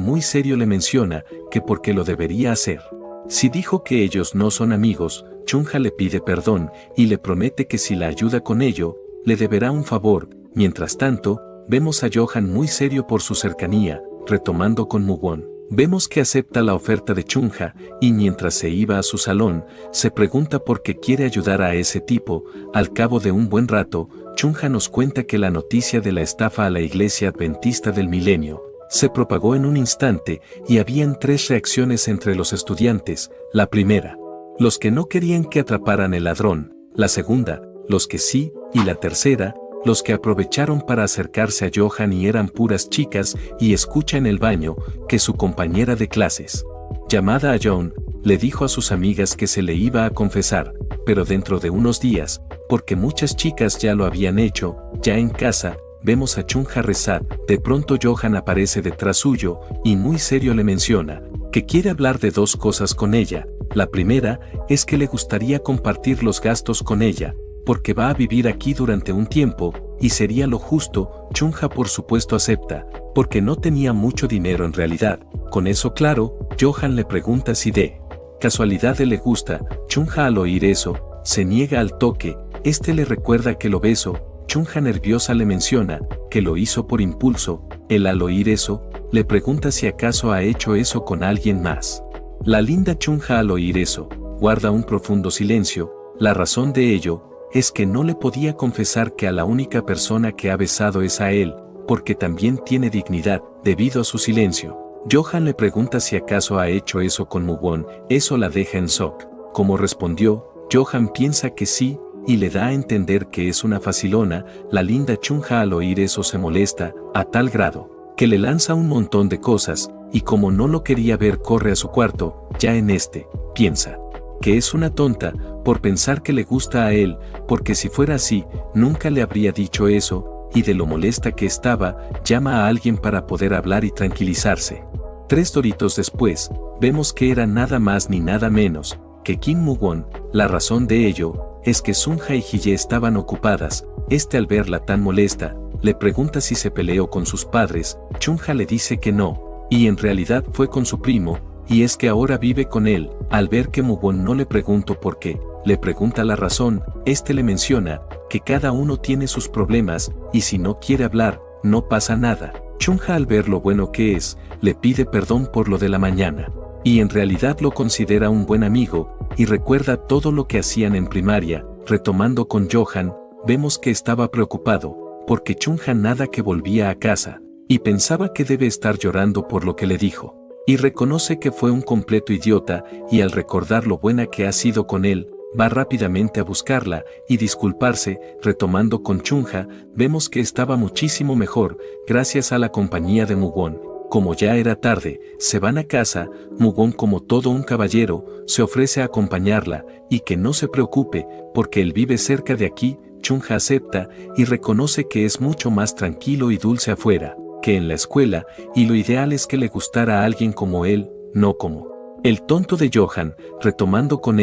Speaker 1: Muy serio le menciona que por qué lo debería hacer. Si dijo que ellos no son amigos, Chungha le pide perdón y le promete que si la ayuda con ello, le deberá un favor. Mientras tanto, vemos a Johan muy serio por su cercanía. Retomando con Moo-won, vemos que acepta la oferta de Chungha, y mientras se iba a su salón, se pregunta por qué quiere ayudar a ese tipo. Al cabo de un buen rato, Chungha nos cuenta que la noticia de la estafa a la iglesia adventista del milenio se propagó en un instante, y habían 3 reacciones entre los estudiantes. La primera, los que no querían que atraparan el ladrón. La segunda, los que sí, y la tercera, los que aprovecharon para acercarse a Johan y eran puras chicas. Y escucha en el baño que su compañera de clases, llamada a John, le dijo a sus amigas que se le iba a confesar, pero dentro de unos días, porque muchas chicas ya lo habían hecho. Ya en casa, vemos a Chungha rezar. De pronto Johan aparece detrás suyo, y muy serio le menciona que quiere hablar de 2 cosas con ella. La primera es que le gustaría compartir los gastos con ella, porque va a vivir aquí durante un tiempo, y sería lo justo. Chungha por supuesto acepta, porque no tenía mucho dinero en realidad. Con eso claro, Johan le pregunta si de casualidad le gusta. Chungha al oír eso, se niega al toque. Le recuerda que lo besó. Chungha nerviosa le menciona que lo hizo por impulso. Él al oír eso, le pregunta si acaso ha hecho eso con alguien más. La linda Chungha al oír eso, guarda un profundo silencio. La razón de ello es que no le podía confesar que a la única persona que ha besado es a él, porque también tiene dignidad. Debido a su silencio, Johan le pregunta si acaso ha hecho eso con Moo-won. Eso la deja en shock. Como respondió, Johan piensa que sí, y le da a entender que es una facilona. La linda Chungha al oír eso se molesta, a tal grado que le lanza un montón de cosas. y como no lo quería ver corre a su cuarto, ya en este, piensa que es una tonta, por pensar que le gusta a él, porque si fuera así, nunca le habría dicho eso, y de lo molesta que estaba, llama a alguien para poder hablar y tranquilizarse. 3 doritos después, vemos que era nada más ni nada menos que Kim Moo-won. La razón de ello es que Sun-ha y Hye estaban ocupadas. Al verla tan molesta, le pregunta si se peleó con sus padres. Chun-ha le dice que no, y en realidad fue con su primo, y es que ahora vive con él. Al ver que Moo-won no le preguntó por qué, le pregunta la razón, le menciona que cada uno tiene sus problemas, y si no quiere hablar, no pasa nada. Chun-ha al ver lo bueno que es, le pide perdón por lo de la mañana, y en realidad lo considera un buen amigo, y recuerda todo lo que hacían en primaria. Retomando con Johan, vemos que estaba preocupado, porque Chun-ha nada que volvía a casa, y pensaba que debe estar llorando por lo que le dijo. Y reconoce que fue un completo idiota, y al recordar lo buena que ha sido con él, va rápidamente a buscarla y disculparse. Retomando con Chun-ha, vemos que estaba muchísimo mejor, gracias a la compañía de Moo-won. Como ya era tarde, se van a casa. Moo-won, como todo un caballero, se ofrece a acompañarla, y que no se preocupe, porque él vive cerca de aquí. Chun-ha acepta, y reconoce que es mucho más tranquilo y dulce afuera que en la escuela, y lo ideal es que le gustara a alguien como él, no como el tonto de Johan. Retomando con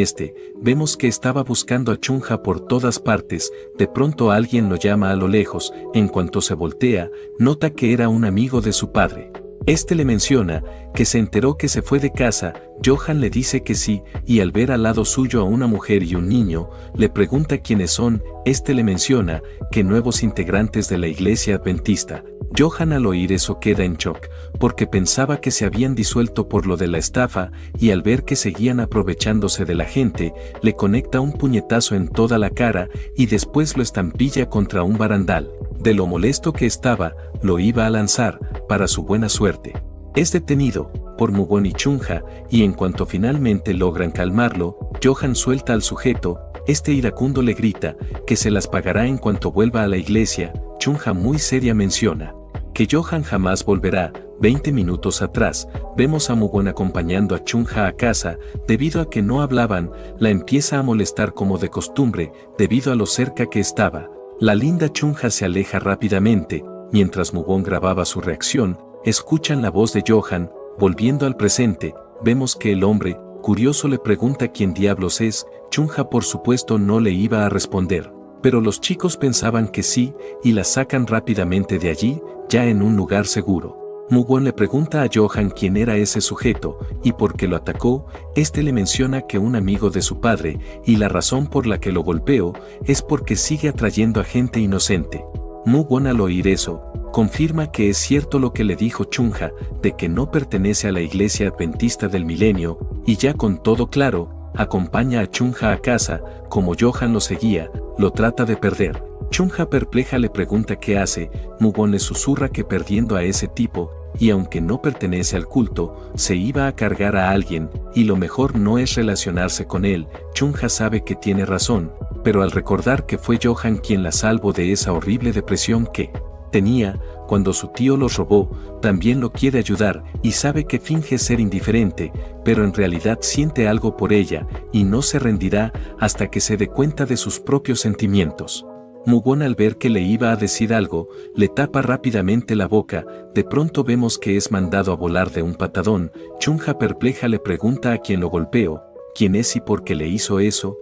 Speaker 1: vemos que estaba buscando a Chun-ha por todas partes. De pronto alguien lo llama a lo lejos. En cuanto se voltea, nota que era un amigo de su padre. Le menciona que se enteró que se fue de casa. Johan le dice que sí, y al ver al lado suyo a una mujer y un niño, le pregunta quiénes son. Le menciona que nuevos integrantes de la iglesia adventista. Johan al oír eso queda en shock, porque pensaba que se habían disuelto por lo de la estafa, y al ver que seguían aprovechándose de la gente, le conecta un puñetazo en toda la cara, y después lo estampilla contra un barandal. De lo molesto que estaba, lo iba a lanzar. Para su buena suerte, es detenido por Moo-won y Chun-ha, y en cuanto finalmente logran calmarlo, Johan suelta al sujeto. Iracundo le grita que se las pagará en cuanto vuelva a la iglesia. Chun-ha muy seria menciona que Johan jamás volverá. 20 minutos atrás, vemos a Moo-won acompañando a Chun-ha a casa. Debido a que no hablaban, la empieza a molestar como de costumbre, debido a lo cerca que estaba. La linda Chun-ha se aleja rápidamente. Mientras Moo-won grababa su reacción, escuchan la voz de Johan. Volviendo al presente, vemos que el hombre, curioso, le pregunta quién diablos es. Chun-ha por supuesto no le iba a responder, pero los chicos pensaban que sí, y la sacan rápidamente de allí, ya en un lugar seguro. Moo-won le pregunta a Johan quién era ese sujeto, y por qué lo atacó. Le menciona que un amigo de su padre, y la razón por la que lo golpeó, es porque sigue atrayendo a gente inocente. Moo-won al oír eso, confirma que es cierto lo que le dijo Chun-ha, de que no pertenece a la iglesia adventista del milenio, y ya con todo claro, acompaña a Chun-ha a casa. Como Johan lo seguía, lo trata de perder. Chun-ha perpleja le pregunta qué hace. Moo-won le susurra que perdiendo a ese tipo, y aunque no pertenece al culto, se iba a cargar a alguien, y lo mejor no es relacionarse con él. Chun-ha sabe que tiene razón, pero al recordar que fue Johan quien la salvó de esa horrible depresión que tenía cuando su tío los robó, también lo quiere ayudar, y sabe que finge ser indiferente, pero en realidad siente algo por ella, y no se rendirá hasta que se dé cuenta de sus propios sentimientos. Moo-won al ver que le iba a decir algo, le tapa rápidamente la boca. De pronto vemos que es mandado a volar de un patadón. Chun-ha perpleja le pregunta a quién lo golpeó, quién es y por qué le hizo eso.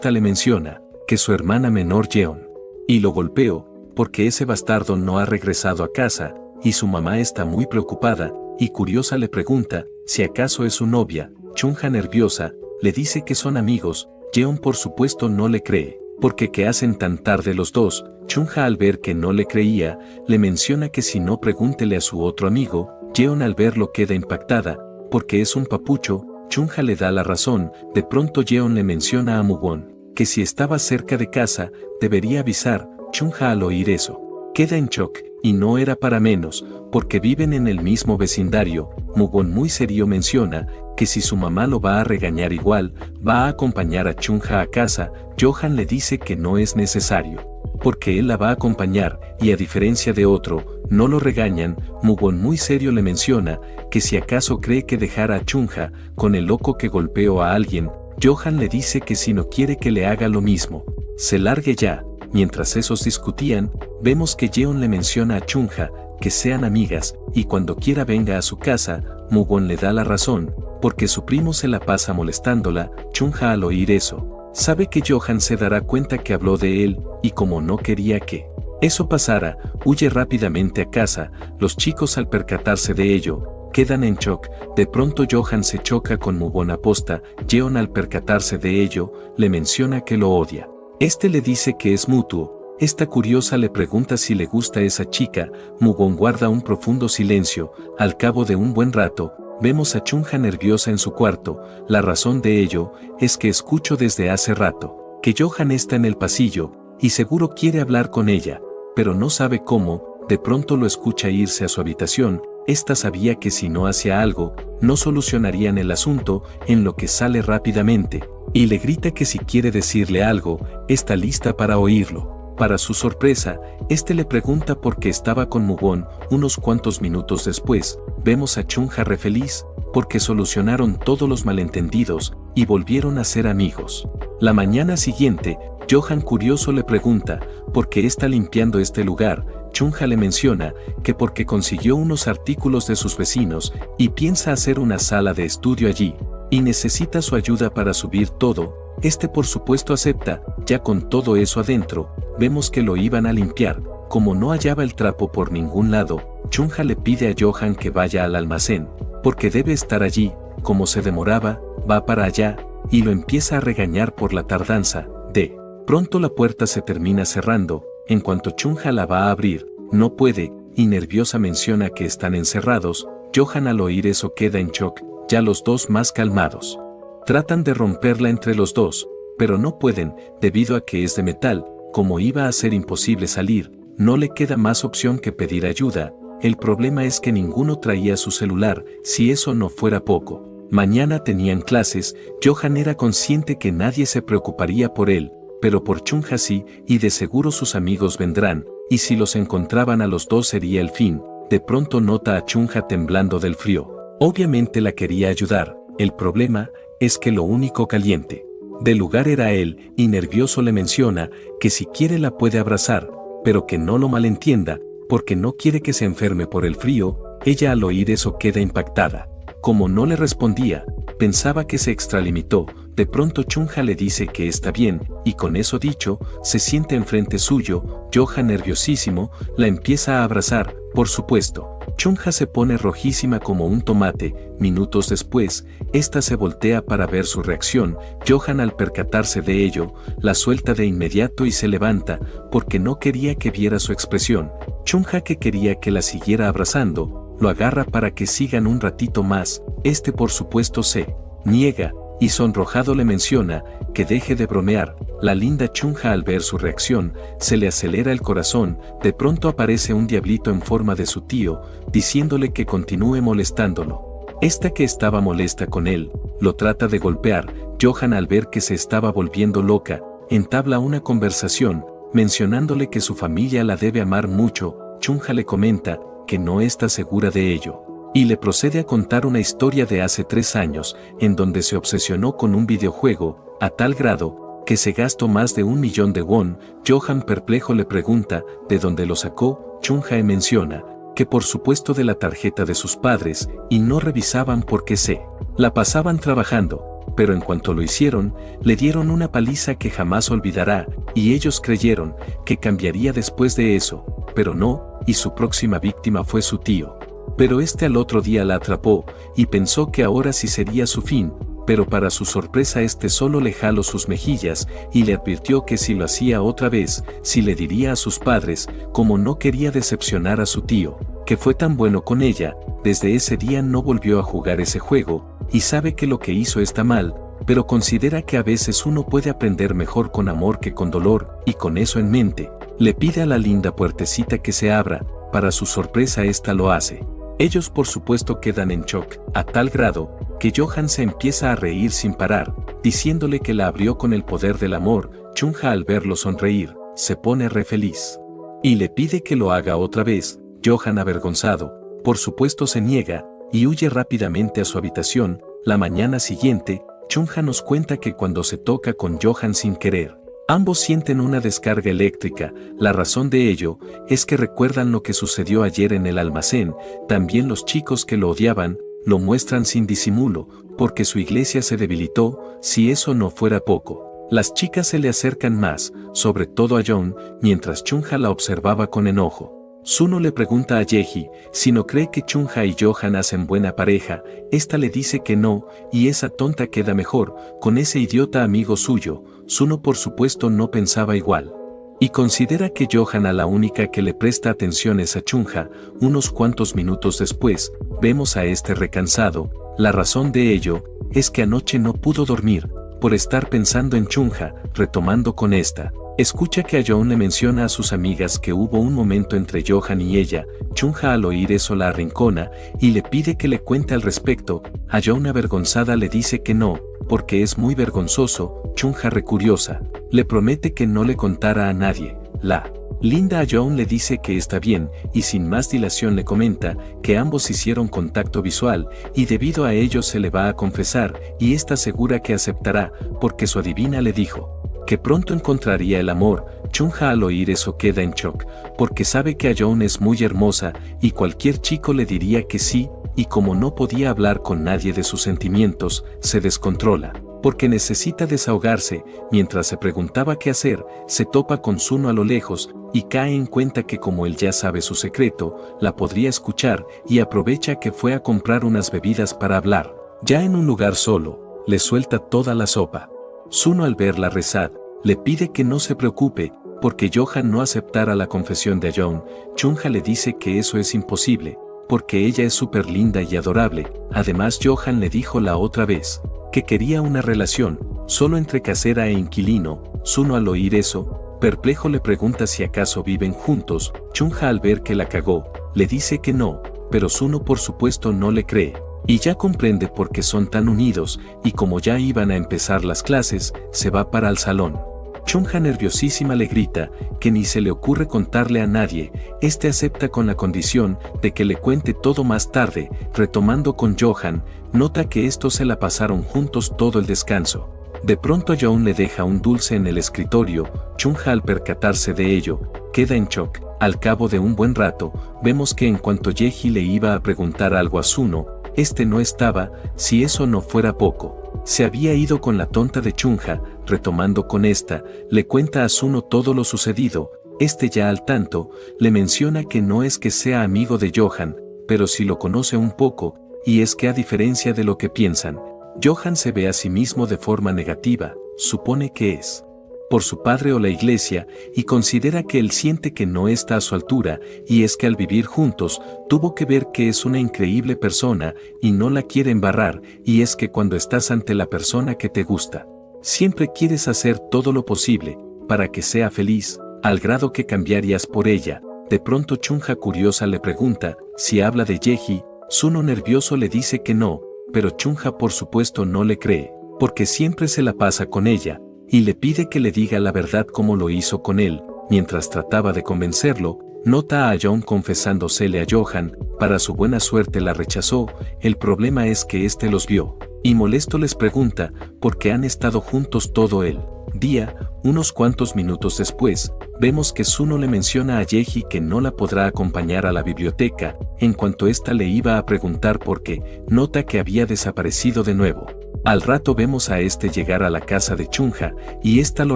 Speaker 1: Le menciona que su hermana menor Jeon, y lo golpeó porque ese bastardo no ha regresado a casa, y su mamá está muy preocupada, y curiosa le pregunta si acaso es su novia. Chun-ha nerviosa, le dice que son amigos. Jeon por supuesto no le cree, porque ¿qué hacen tan tarde los dos? Chun-ha al ver que no le creía, le menciona que si no pregúntele a su otro amigo. Jeon al verlo queda impactada, porque es un papucho. Chun-ha le da la razón. De pronto Jeon le menciona a Moo-won que si estaba cerca de casa, debería avisar. Chun-ha al oír eso, queda en shock, y no era para menos, porque viven en el mismo vecindario. Moo-won muy serio menciona que si su mamá lo va a regañar igual, va a acompañar a Chun-ha a casa. Johan le dice que no es necesario, porque él la va a acompañar, y a diferencia de otro, no lo regañan. Mugon muy serio le menciona que si acaso cree que dejara a Chunha con el loco que golpeó a alguien, Johan le dice que si no quiere que le haga lo mismo, se largue ya. Mientras esos discutían, vemos que Jeon le menciona a Chunha que sean amigas, y cuando quiera venga a su casa. Mugon le da la razón, porque su primo se la pasa molestándola. Chunha al oír eso, sabe que Johan se dará cuenta que habló de él, y como no quería que eso pasara, huye rápidamente a casa. Los chicos al percatarse de ello, quedan en shock. De pronto Johan se choca con Mugon aposta. Jeon al percatarse de ello, le menciona que lo odia. Este le dice que es mutuo. Esta curiosa le pregunta si le gusta esa chica. Mugon guarda un profundo silencio. Al cabo de un buen rato, vemos a Chunha nerviosa en su cuarto. La razón de ello es que escucho desde hace rato que Johan está en el pasillo, y seguro quiere hablar con ella, pero no sabe cómo. De pronto lo escucha irse a su habitación. Esta sabía que si no hacía algo, no solucionarían el asunto, en lo que sale rápidamente, y le grita que si quiere decirle algo, está lista para oírlo. Para su sorpresa, este le pregunta por qué estaba con Mugon. Unos cuantos minutos después, vemos a Chunha re feliz, porque solucionaron todos los malentendidos, y volvieron a ser amigos. La mañana siguiente, Johan curioso le pregunta por qué está limpiando este lugar. Chunha le menciona que porque consiguió unos artículos de sus vecinos, y piensa hacer una sala de estudio allí, y necesita su ayuda para subir todo. Este por supuesto acepta. Ya con todo eso adentro, vemos que lo iban a limpiar. Como no hallaba el trapo por ningún lado, Chunha le pide a Johan que vaya al almacén, porque debe estar allí. Como se demoraba, va para allá, y lo empieza a regañar por la tardanza. De pronto la puerta se termina cerrando. En cuanto Chunha la va a abrir, no puede, y nerviosa menciona que están encerrados. Johan al oír eso queda en shock. Ya los dos más calmados tratan de romperla entre los dos, pero no pueden, debido a que es de metal. Como iba a ser imposible salir, no le queda más opción que pedir ayuda. El problema es que ninguno traía su celular. Si eso no fuera poco, mañana tenían clases. Johan era consciente que nadie se preocuparía por él, pero por Chunha sí, y de seguro sus amigos vendrán, y si los encontraban a los dos sería el fin. De pronto nota a Chunha temblando del frío. Obviamente la quería ayudar. El problema es que lo único caliente del lugar era él, y nervioso le menciona que si quiere la puede abrazar, pero que no lo malentienda, porque no quiere que se enferme por el frío. Ella al oír eso queda impactada. Como no le respondía, pensaba que se extralimitó. De pronto Chunha le dice que está bien, y con eso dicho, se siente enfrente suyo. Johan nerviosísimo, la empieza a abrazar. Por supuesto, Chunha se pone rojísima como un tomate. Minutos después, esta se voltea para ver su reacción. Johan al percatarse de ello, la suelta de inmediato y se levanta, porque no quería que viera su expresión. Chunha, que quería que la siguiera abrazando, lo agarra para que sigan un ratito más. Este por supuesto se niega, y sonrojado le menciona que deje de bromear. La linda Chunha al ver su reacción, se le acelera el corazón. De pronto aparece un diablito en forma de su tío, diciéndole que continúe molestándolo. Esta, que estaba molesta con él, lo trata de golpear. Johan al ver que se estaba volviendo loca, entabla una conversación, mencionándole que su familia la debe amar mucho. Chunha le comenta que no está segura de ello, y le procede a contar una historia de hace 3 años, en donde se obsesionó con un videojuego, a tal grado que se gastó más de 1 millón de won. Johan perplejo le pregunta de dónde lo sacó. Chunha menciona que por supuesto de la tarjeta de sus padres, y no revisaban porque se la pasaban trabajando, pero en cuanto lo hicieron, le dieron una paliza que jamás olvidará, y ellos creyeron que cambiaría después de eso, pero no, y su próxima víctima fue su tío. Pero este al otro día la atrapó, y pensó que ahora sí sería su fin, pero para su sorpresa este solo le jaló sus mejillas, y le advirtió que si lo hacía otra vez, sí le diría a sus padres. Como no quería decepcionar a su tío, que fue tan bueno con ella, desde ese día no volvió a jugar ese juego, y sabe que lo que hizo está mal, pero considera que a veces uno puede aprender mejor con amor que con dolor, y con eso en mente, le pide a la linda puertecita que se abra. Para su sorpresa esta lo hace. Ellos por supuesto quedan en shock, a tal grado que Johan se empieza a reír sin parar, diciéndole que la abrió con el poder del amor. Chunha al verlo sonreír, se pone re feliz. Y le pide que lo haga otra vez. Johan, avergonzado, por supuesto se niega, y huye rápidamente a su habitación. La mañana siguiente, Chunha nos cuenta que cuando se toca con Johan sin querer, ambos sienten una descarga eléctrica. La razón de ello es que recuerdan lo que sucedió ayer en el almacén. También los chicos que lo odiaban lo muestran sin disimulo, porque su iglesia se debilitó. Si eso no fuera poco, las chicas se le acercan más, sobre todo a John, mientras Chunha la observaba con enojo. Suno le pregunta a Yeji si no cree que Chunha y Johan hacen buena pareja. Esta le dice que no, y esa tonta queda mejor con ese idiota amigo suyo. Suno por supuesto no pensaba igual, y considera que Johan a la única que le presta atención es a Chunha. Unos cuantos minutos después, vemos a este recansado. La razón de ello es que anoche no pudo dormir, por estar pensando en Chunha. Retomando con esta, escucha que a John le menciona a sus amigas que hubo un momento entre Johan y ella. Chunha al oír eso la arrincona y le pide que le cuente al respecto. A John, avergonzada, le dice que no, porque es muy vergonzoso. Chunha, recuriosa, le promete que no le contará a nadie. La linda a John le dice que está bien, y sin más dilación le comenta que ambos hicieron contacto visual, y debido a ello se le va a confesar, y está segura que aceptará, porque su adivina le dijo que pronto encontraría el amor. Chunha al oír eso queda en shock, porque sabe que a John es muy hermosa, y cualquier chico le diría que sí, y como no podía hablar con nadie de sus sentimientos, se descontrola, porque necesita desahogarse. Mientras se preguntaba qué hacer, se topa con Suno a lo lejos, y cae en cuenta que como él ya sabe su secreto, la podría escuchar, y aprovecha que fue a comprar unas bebidas para hablar. Ya en un lugar solo, le suelta toda la sopa. Suno, al verla rezar, le pide que no se preocupe, porque Johan no aceptara la confesión de John. Chunha le dice que eso es imposible, porque ella es súper linda y adorable. Además, Johan le dijo la otra vez que quería una relación solo entre casera e inquilino. Suno al oír eso, perplejo, le pregunta si acaso viven juntos. Chunha, al ver que la cagó, le dice que no, pero Suno por supuesto no le cree, y ya comprende por qué son tan unidos, y como ya iban a empezar las clases, se va para el salón. Chunha, nerviosísima, le grita que ni se le ocurre contarle a nadie. Este acepta con la condición de que le cuente todo más tarde. Retomando con Johan, nota que estos se la pasaron juntos todo el descanso. De pronto John le deja un dulce en el escritorio. Chunha, al percatarse de ello, queda en shock. Al cabo de un buen rato, vemos que en cuanto Yeji le iba a preguntar algo a Suno, este no estaba. Si eso no fuera poco, se había ido con la tonta de Chunha. Retomando con esta, le cuenta a Suno todo lo sucedido. Este, ya al tanto, le menciona que no es que sea amigo de Johan, pero sí lo conoce un poco, y es que a diferencia de lo que piensan, Johan se ve a sí mismo de forma negativa. Supone que es por su padre o la iglesia, y considera que él siente que no está a su altura, y es que al vivir juntos, tuvo que ver que es una increíble persona, y no la quiere embarrar. Y es que cuando estás ante la persona que te gusta, siempre quieres hacer todo lo posible para que sea feliz, al grado que cambiarías por ella. De pronto Chunha, curiosa, le pregunta si habla de Yeji. Suno, nervioso, le dice que no, pero Chunha por supuesto no le cree, porque siempre se la pasa con ella, y le pide que le diga la verdad como lo hizo con él. Mientras trataba de convencerlo, nota a John confesándosele a Johan. Para su buena suerte la rechazó. El problema es que este los vio, y molesto les pregunta por qué han estado juntos todo el día. Unos cuantos minutos después, vemos que Suno le menciona a Yeji que no la podrá acompañar a la biblioteca. En cuanto ésta le iba a preguntar por qué, nota que había desaparecido de nuevo. Al rato vemos a este llegar a la casa de Chunha, y ésta lo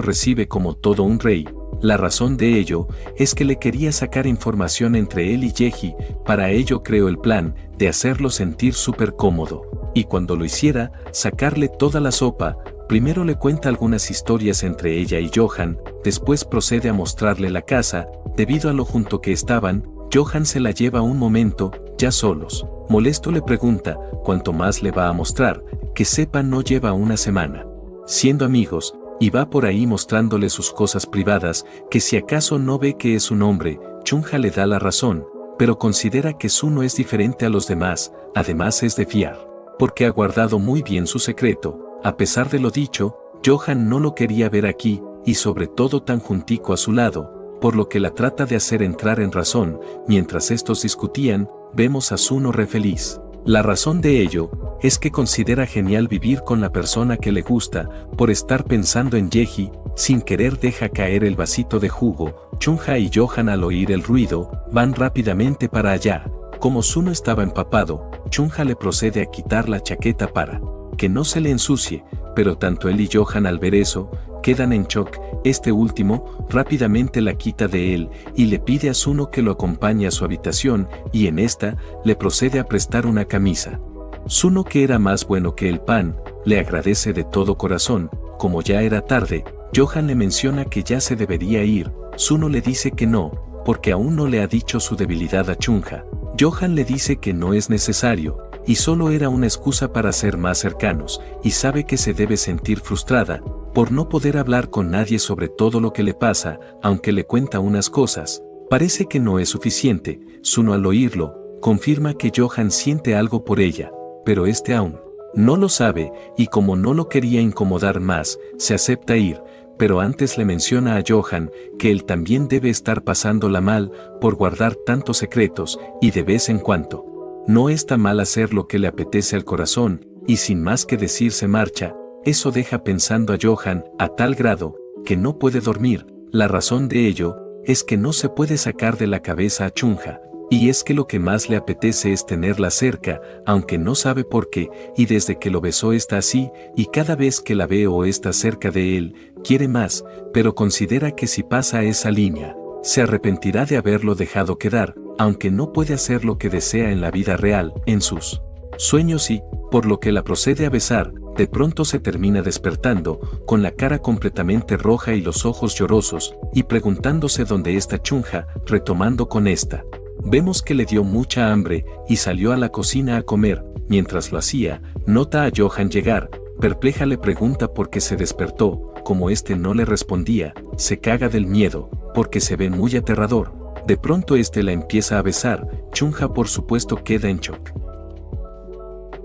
Speaker 1: recibe como todo un rey. La razón de ello es que le quería sacar información entre él y Yeji. Para ello creó el plan de hacerlo sentir súper cómodo, y cuando lo hiciera, sacarle toda la sopa. Primero le cuenta algunas historias entre ella y Johan, después procede a mostrarle la casa. Debido a lo junto que estaban, Johan se la lleva un momento, ya solos. Molesto le pregunta cuánto más le va a mostrar. Que sepa, no lleva una semana siendo amigos, y va por ahí mostrándole sus cosas privadas, que si acaso no ve que es un hombre. Chunha le da la razón, pero considera que Suno es diferente a los demás. Además es de fiar, porque ha guardado muy bien su secreto. A pesar de lo dicho, Johan no lo quería ver aquí, y sobre todo tan juntico a su lado, por lo que la trata de hacer entrar en razón. Mientras estos discutían, vemos a Suno re feliz. La razón de ello es que considera genial vivir con la persona que le gusta. Por estar pensando en Yeji, sin querer deja caer el vasito de jugo. Chunha y Johan, al oír el ruido, van rápidamente para allá. Como Suno estaba empapado, Chunha le procede a quitar la chaqueta para que no se le ensucie, pero tanto él y Johan, al ver eso, quedan en shock. Este último rápidamente la quita de él y le pide a Suno que lo acompañe a su habitación, y en esta le procede a prestar una camisa. Suno, que era más bueno que el pan, le agradece de todo corazón. Como ya era tarde, Johan le menciona que ya se debería ir. Suno le dice que no, porque aún no le ha dicho su debilidad a Chunha. Johan le dice que no es necesario, y solo era una excusa para ser más cercanos, y sabe que se debe sentir frustrada por no poder hablar con nadie sobre todo lo que le pasa. Aunque le cuenta unas cosas, parece que no es suficiente. Suno, al oírlo, confirma que Johan siente algo por ella, pero este aún no lo sabe, y como no lo quería incomodar más, se acepta ir. Pero antes le menciona a Johan que él también debe estar pasándola mal por guardar tantos secretos, y de vez en cuando no está mal hacer lo que le apetece al corazón, y sin más que decir se marcha. Eso deja pensando a Johan a tal grado que no puede dormir. La razón de ello es que no se puede sacar de la cabeza a Chunha, y es que lo que más le apetece es tenerla cerca, aunque no sabe por qué, y desde que lo besó está así, y cada vez que la ve o está cerca de él, quiere más, pero considera que si pasa esa línea, se arrepentirá de haberlo dejado quedar, aunque no puede hacer lo que desea en la vida real, en sus sueños sí, por lo que la procede a besar. De pronto se termina despertando, con la cara completamente roja y los ojos llorosos, y preguntándose dónde está Chunha. Retomando con esta, vemos que le dio mucha hambre, y salió a la cocina a comer. Mientras lo hacía, nota a Johan llegar. Perpleja le pregunta por qué se despertó. Como este no le respondía, se caga del miedo, porque se ve muy aterrador. De pronto este la empieza a besar. Chunha por supuesto queda en shock.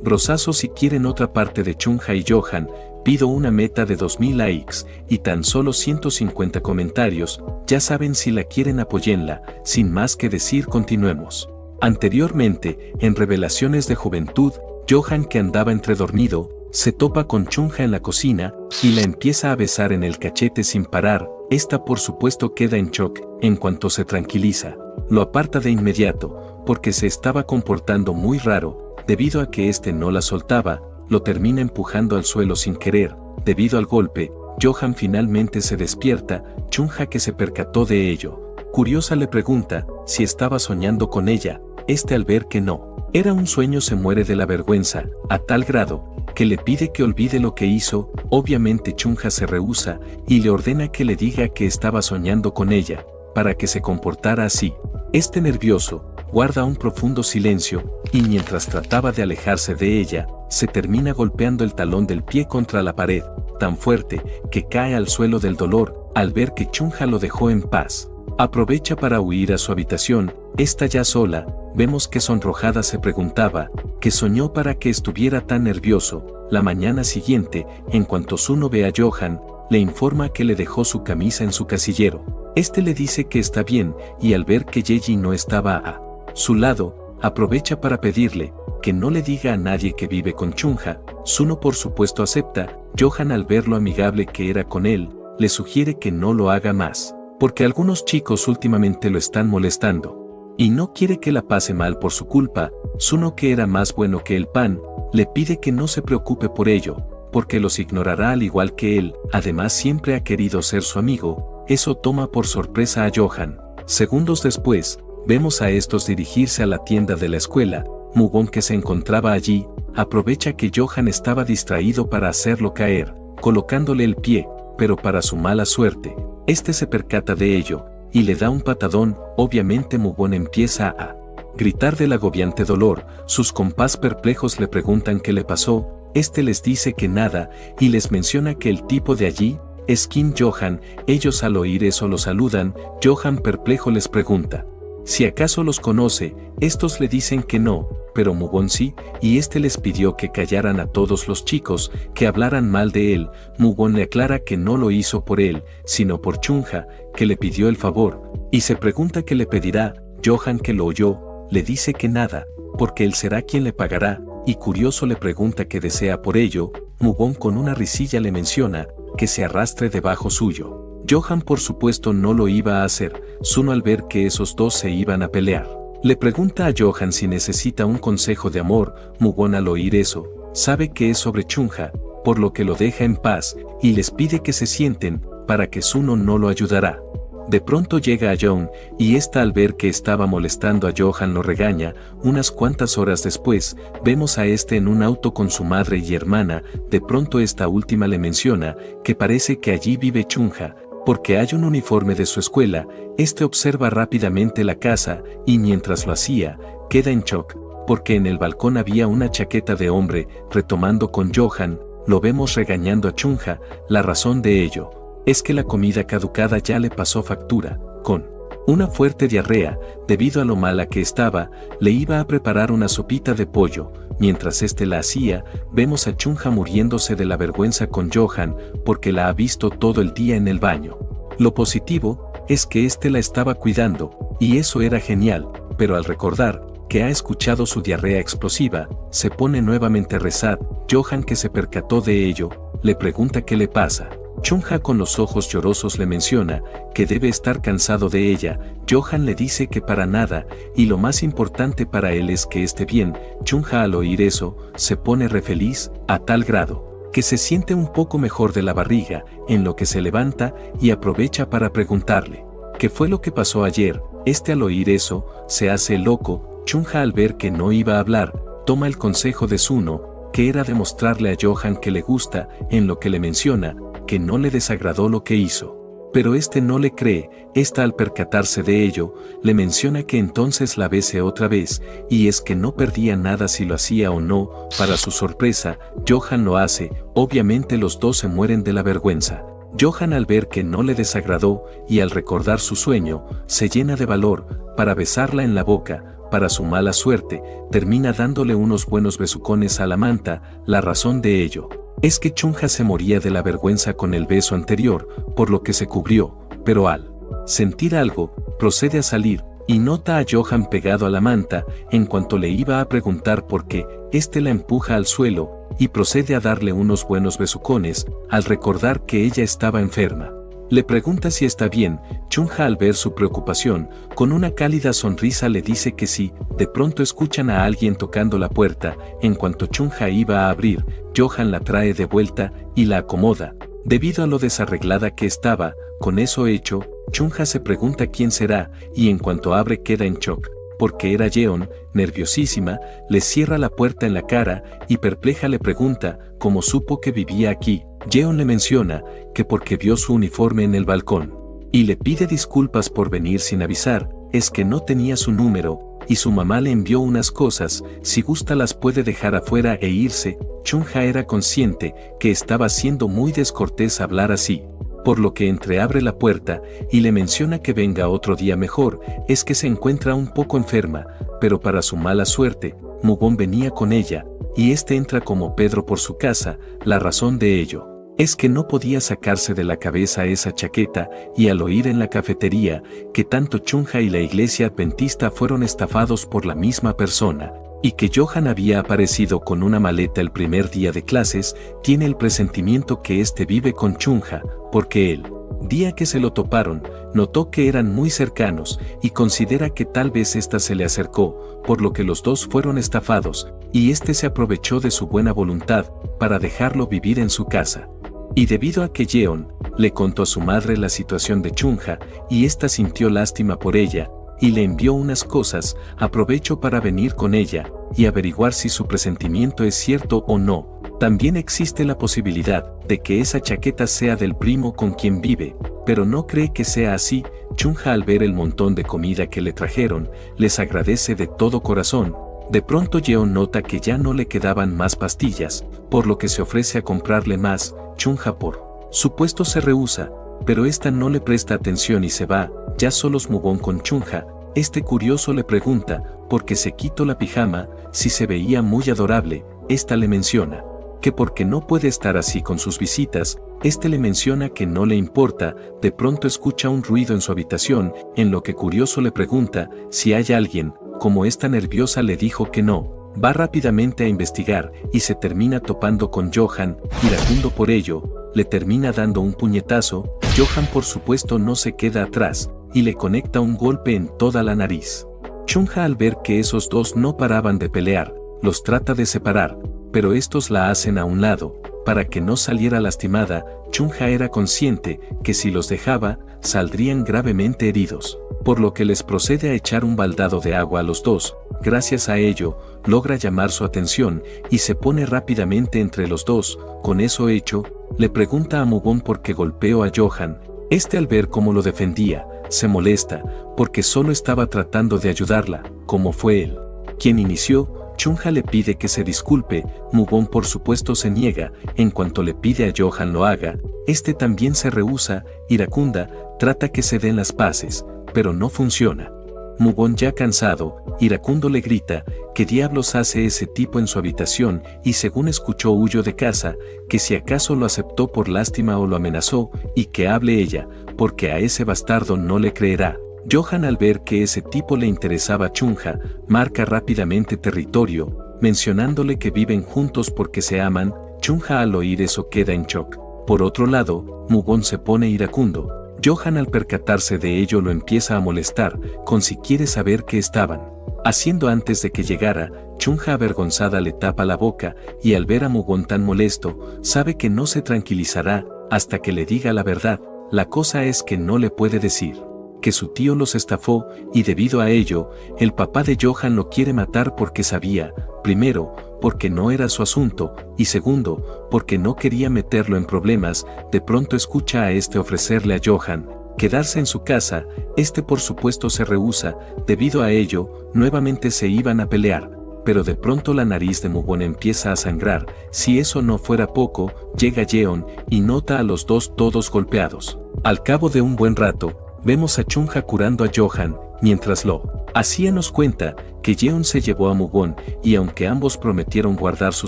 Speaker 1: Rosazo, si quieren otra parte de Chunha y Johan, pido una meta de 2000 likes y tan solo 150 comentarios. Ya saben, si la quieren apóyenla. Sin más que decir, continuemos. Anteriormente, en Revelaciones de Juventud, Johan, que andaba entredormido, se topa con Chunha en la cocina y la empieza a besar en el cachete sin parar. Esta por supuesto queda en shock. En cuanto se tranquiliza, lo aparta de inmediato, porque se estaba comportando muy raro. Debido a que este no la soltaba, lo termina empujando al suelo sin querer. Debido al golpe, Johan finalmente se despierta. Chunha, que se percató de ello, curiosa, le pregunta si estaba soñando con ella. Este, al ver que no era un sueño, se muere de la vergüenza, a tal grado que le pide que olvide lo que hizo. Obviamente Chunha se rehúsa y le ordena que le diga que estaba soñando con ella, para que se comportara así. Este, nervioso, guarda un profundo silencio, y mientras trataba de alejarse de ella, se termina golpeando el talón del pie contra la pared, tan fuerte que cae al suelo del dolor. Al ver que Chunha lo dejó en paz, aprovecha para huir a su habitación. Esta, ya sola, vemos que sonrojada se preguntaba qué soñó para que estuviera tan nervioso. La mañana siguiente, en cuanto Suno ve a Johan, le informa que le dejó su camisa en su casillero. Este le dice que está bien, y al ver que Yeji no estaba a su lado, aprovecha para pedirle que no le diga a nadie que vive con Chunha. Suno por supuesto acepta. Johan, al ver lo amigable que era con él, le sugiere que no lo haga más, porque algunos chicos últimamente lo están molestando, y no quiere que la pase mal por su culpa. Suno, que era más bueno que el pan, le pide que no se preocupe por ello, porque los ignorará al igual que él. Además, siempre ha querido ser su amigo. Eso toma por sorpresa a Johan. Segundos después, vemos a estos dirigirse a la tienda de la escuela. Mugon, que se encontraba allí, aprovecha que Johan estaba distraído para hacerlo caer, colocándole el pie, pero para su mala suerte, este se percata de ello, y le da un patadón. Obviamente Mugon empieza a gritar del agobiante dolor. Sus compás perplejos le preguntan qué le pasó. Este les dice que nada, y les menciona que el tipo de allí es Kim Johan. Ellos al oír eso lo saludan. Johan perplejo les pregunta Si acaso los conoce, estos le dicen que no, pero Mugon sí, y este les pidió que callaran a todos los chicos, que hablaran mal de él. Mugon le aclara que no lo hizo por él, sino por Chunja, que le pidió el favor, y se pregunta qué le pedirá. Johan, que lo oyó, le dice que nada, porque él será quien le pagará, y curioso le pregunta qué desea por ello. Mugon con una risilla le menciona que se arrastre debajo suyo. Johan por supuesto no lo iba a hacer, Suno al ver que esos dos se iban a pelear, le pregunta a Johan si necesita un consejo de amor. Mugon al oír eso, sabe que es sobre Chunja, por lo que lo deja en paz, y les pide que se sienten, para que Suno no lo ayudará. De pronto llega a Young, y ésta al ver que estaba molestando a Johan lo regaña. Unas cuantas horas después, vemos a este en un auto con su madre y hermana. De pronto esta última le menciona que parece que allí vive Chunja, porque hay un uniforme de su escuela. Este observa rápidamente la casa, y mientras lo hacía, queda en shock, porque en el balcón había una chaqueta de hombre. Retomando con Johan, lo vemos regañando a Chunja. La razón de ello es que la comida caducada ya le pasó factura. Con una fuerte diarrea, debido a lo mala que estaba, le iba a preparar una sopita de pollo. Mientras este la hacía, vemos a Chunja muriéndose de la vergüenza con Johan, porque la ha visto todo el día en el baño. Lo positivo es que este la estaba cuidando, y eso era genial, pero al recordar que ha escuchado su diarrea explosiva, se pone nuevamente rezad. Johan, que se percató de ello, le pregunta qué le pasa. Chunja con los ojos llorosos le menciona que debe estar cansado de ella. Johan le dice que para nada, y lo más importante para él es que esté bien. Chunja al oír eso, se pone re feliz, a tal grado que se siente un poco mejor de la barriga, en lo que se levanta y aprovecha para preguntarle qué fue lo que pasó ayer. Este al oír eso, se hace loco. Chunja al ver que no iba a hablar, toma el consejo de Suno, que era demostrarle a Johan que le gusta, en lo que le menciona que no le desagradó lo que hizo. Pero este no le cree. Esta al percatarse de ello, le menciona que entonces la bese otra vez, y es que no perdía nada si lo hacía o no. Para su sorpresa, Johan lo hace. Obviamente los dos se mueren de la vergüenza. Johan al ver que no le desagradó, y al recordar su sueño, se llena de valor para besarla en la boca. Para su mala suerte, termina dándole unos buenos besucones a la manta. La razón de ello es que Chunja se moría de la vergüenza con el beso anterior, por lo que se cubrió, pero al sentir algo, procede a salir, y nota a Johan pegado a la manta. En cuanto le iba a preguntar por qué, este la empuja al suelo, y procede a darle unos buenos besucones. Al recordar que ella estaba enferma, le pregunta si está bien. Chunja al ver su preocupación, con una cálida sonrisa le dice que sí. De pronto escuchan a alguien tocando la puerta. En cuanto Chunja iba a abrir, Johan la trae de vuelta y la acomoda, debido a lo desarreglada que estaba. Con eso hecho, Chunja se pregunta quién será, y en cuanto abre queda en shock, porque era Yeon. Nerviosísima, le cierra la puerta en la cara, y perpleja le pregunta cómo supo que vivía aquí. Yeon le menciona que porque vio su uniforme en el balcón, y le pide disculpas por venir sin avisar. Es que no tenía su número, y su mamá le envió unas cosas. Si gusta las puede dejar afuera e irse. Chunja era consciente que estaba siendo muy descortés hablar así, por lo que entreabre la puerta y le menciona que venga otro día mejor. Es que se encuentra un poco enferma, pero para su mala suerte, Mugon venía con ella, y este entra como Pedro por su casa. La razón de ello es que no podía sacarse de la cabeza esa chaqueta, y al oír en la cafetería que tanto Chunja y la iglesia adventista fueron estafados por la misma persona, y que Johan había aparecido con una maleta el primer día de clases, tiene el presentimiento que este vive con Chunja, porque el día que se lo toparon, notó que eran muy cercanos, y considera que tal vez ésta se le acercó, por lo que los dos fueron estafados, y este se aprovechó de su buena voluntad para dejarlo vivir en su casa. Y debido a que Yeon le contó a su madre la situación de Chunja, y ésta sintió lástima por ella, y le envió unas cosas, aprovechó para venir con ella, y averiguar si su presentimiento es cierto o no. También existe la posibilidad de que esa chaqueta sea del primo con quien vive, pero no cree que sea así. Chunja al ver el montón de comida que le trajeron, les agradece de todo corazón. De pronto Yeon nota que ya no le quedaban más pastillas, por lo que se ofrece a comprarle más. Chunja por supuesto se rehúsa, pero esta no le presta atención y se va. Ya solos Mugon con Chunja, Este curioso le pregunta, porque se quitó la pijama, si se veía muy adorable. Esta le menciona que porque no puede estar así con sus visitas. Este le menciona que no le importa. De pronto escucha un ruido en su habitación, en lo que curioso le pregunta si hay alguien. Como esta nerviosa le dijo que no, va rápidamente a investigar y se termina topando con Johan. Iracundo por ello, le termina dando un puñetazo. Johan por supuesto no se queda atrás y le conecta un golpe en toda la nariz. Chunha, al ver que esos dos no paraban de pelear, los trata de separar, pero estos la hacen a un lado. Para que no saliera lastimada, Chunha era consciente que si los dejaba, saldrían gravemente heridos, por lo que les procede a echar un baldado de agua a los dos. Gracias a ello, logra llamar su atención y se pone rápidamente entre los dos. Con eso hecho, le pregunta a Mugon por qué golpeó a Johan. Este, al ver cómo lo defendía, se molesta, porque solo estaba tratando de ayudarla, como fue él quien inició. Chunha le pide que se disculpe. Mugon por supuesto se niega. En cuanto le pide a Johan lo haga, este también se rehúsa. Iracunda trata que se den las paces, pero no funciona. Mugon, ya cansado, iracundo le grita, ¿qué diablos hace ese tipo en su habitación? Y según escuchó huyó de casa, que si acaso lo aceptó por lástima o lo amenazó, y que hable ella, porque a ese bastardo no le creerá. Johan, al ver que ese tipo le interesaba a Chunha, marca rápidamente territorio, mencionándole que viven juntos porque se aman. Chunha, al oír eso, queda en shock. Por otro lado, Mugon se pone iracundo. Johan, al percatarse de ello, lo empieza a molestar, con si quiere saber qué estaban haciendo antes de que llegara. Chunha, avergonzada, le tapa la boca, y al ver a Mugon tan molesto, sabe que no se tranquilizará hasta que le diga la verdad. La cosa es que no le puede decir que su tío los estafó, y debido a ello, el papá de Johan lo quiere matar porque sabía, primero, porque no era su asunto, y segundo, porque no quería meterlo en problemas. De pronto escucha a este ofrecerle a Johan quedarse en su casa. Este por supuesto se rehúsa. Debido a ello, nuevamente se iban a pelear, pero de pronto la nariz de Mugon empieza a sangrar. Si eso no fuera poco, llega Yeon y nota a los dos todos golpeados. Al cabo de un buen rato, vemos a Chunha curando a Johan. Mientras lo hacía, nos cuenta que Yeon se llevó a Mugon, y aunque ambos prometieron guardar su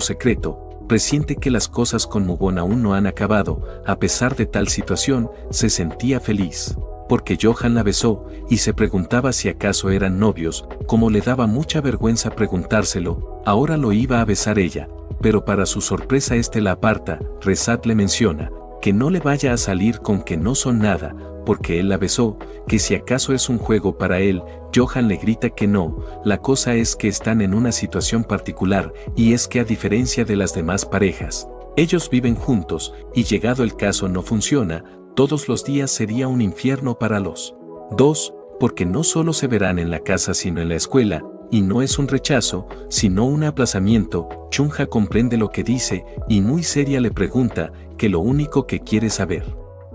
Speaker 1: secreto, presiente que las cosas con Mugon aún no han acabado. A pesar de tal situación, se sentía feliz, porque Johan la besó, y se preguntaba si acaso eran novios. Como le daba mucha vergüenza preguntárselo, ahora lo iba a besar ella, pero para su sorpresa este la aparta. Rezat le menciona que no le vaya a salir con que no son nada, porque él la besó, que si acaso es un juego para él. Johan le grita que no. La cosa es que están en una situación particular, y es que a diferencia de las demás parejas, ellos viven juntos, y llegado el caso no funciona, todos los días sería un infierno para los dos, porque no solo se verán en la casa sino en la escuela, y no es un rechazo, sino un aplazamiento. Chunha comprende lo que dice, y muy seria le pregunta que lo único que quiere saber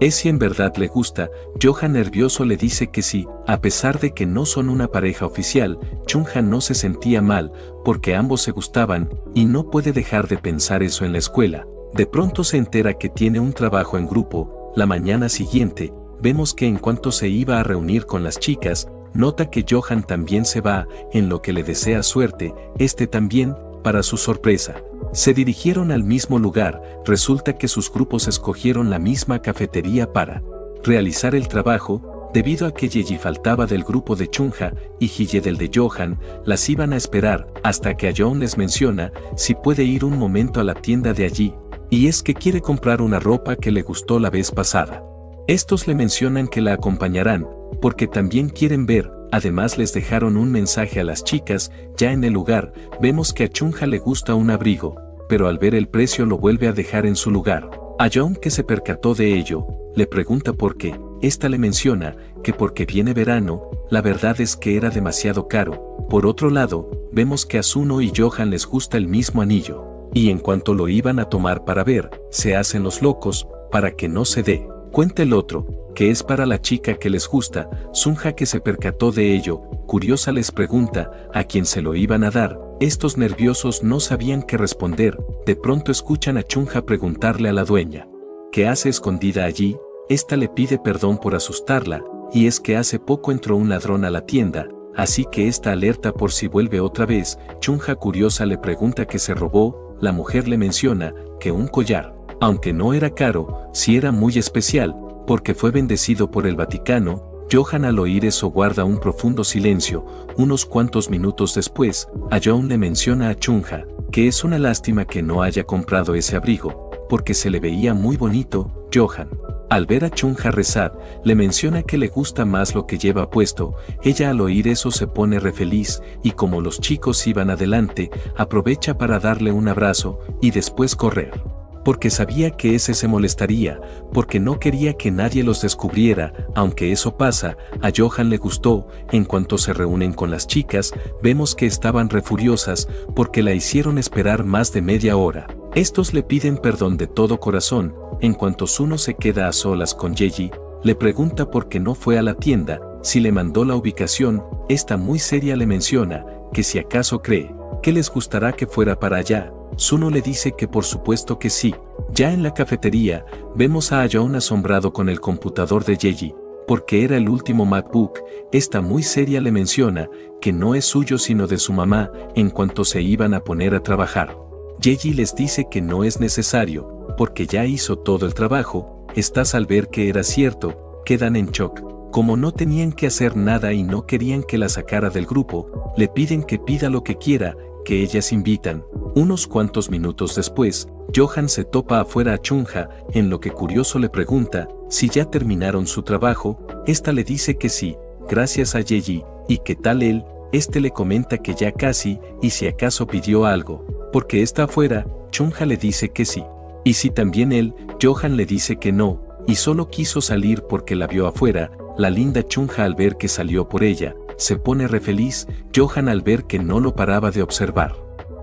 Speaker 1: es si en verdad le gusta. Johan, nervioso, le dice que sí. A pesar de que no son una pareja oficial, Chunha no se sentía mal, porque ambos se gustaban, y no puede dejar de pensar eso en la escuela. De pronto se entera que tiene un trabajo en grupo. La mañana siguiente, vemos que en cuanto se iba a reunir con las chicas, nota que Johan también se va, en lo que le desea suerte. Este también, para su sorpresa, se dirigieron al mismo lugar. Resulta que sus grupos escogieron la misma cafetería para realizar el trabajo. Debido a que Yeji faltaba del grupo de Chunha y Hye del de Johan, las iban a esperar, hasta que a Yeon les menciona si puede ir un momento a la tienda de allí, y es que quiere comprar una ropa que le gustó la vez pasada. Estos le mencionan que la acompañarán, porque también quieren ver. Además les dejaron un mensaje a las chicas. Ya en el lugar, vemos que a Chunha le gusta un abrigo, pero al ver el precio lo vuelve a dejar en su lugar. A Yeon, que se percató de ello, le pregunta por qué. Esta le menciona que porque viene verano. La verdad es que era demasiado caro. Por otro lado, vemos que a Suno y Johan les gusta el mismo anillo, y en cuanto lo iban a tomar para ver, se hacen los locos, para que no se dé cuenta el otro, que es para la chica que les gusta. Sunja, que se percató de ello, curiosa, les pregunta a quién se lo iban a dar. Estos nerviosos no sabían qué responder. De pronto escuchan a Chunha preguntarle a la dueña ¿qué hace escondida allí? Esta le pide perdón por asustarla, y es que hace poco entró un ladrón a la tienda, así que está alerta por si vuelve otra vez. Chunja curiosa le pregunta qué se robó, la mujer le menciona que un collar, aunque no era caro, sí era muy especial, porque fue bendecido por el Vaticano. Johan al oír eso guarda un profundo silencio. Unos cuantos minutos después, Ayeon le menciona a Chunja que es una lástima que no haya comprado ese abrigo, porque se le veía muy bonito. Johan, al ver a Chunja rezar, le menciona que le gusta más lo que lleva puesto. Ella al oír eso se pone re feliz, y como los chicos iban adelante, aprovecha para darle un abrazo y después correr. Porque sabía que ese se molestaría, porque no quería que nadie los descubriera. Aunque eso pasa, a Johan le gustó. En cuanto se reúnen con las chicas, vemos que estaban re furiosas porque la hicieron esperar más de media hora. Estos le piden perdón de todo corazón. En cuanto Suno se queda a solas con Yeji, le pregunta por qué no fue a la tienda, si le mandó la ubicación. Esta muy seria le menciona que si acaso cree que les gustará que fuera para allá. Suno le dice que por supuesto que sí. Ya en la cafetería, vemos a Ayeon asombrado con el computador de Yeji, porque era el último MacBook. Esta muy seria le menciona que no es suyo sino de su mamá. En cuanto se iban a poner a trabajar, Yeji les dice que no es necesario, porque ya hizo todo el trabajo. Estas al ver que era cierto, quedan en shock. Como no tenían que hacer nada y no querían que la sacara del grupo, le piden que pida lo que quiera, que ellas invitan. Unos cuantos minutos después, Johan se topa afuera a Chunja, en lo que curioso le pregunta si ya terminaron su trabajo. Esta le dice que sí, gracias a Yeji. ¿Y qué tal él? Este le comenta que ya casi, y si acaso pidió algo, porque está afuera. Chunja le dice que sí. Y si también él, Johan le dice que no, y solo quiso salir porque la vio afuera. La linda Chunja al ver que salió por ella, se pone re feliz. Johan al ver que no lo paraba de observar,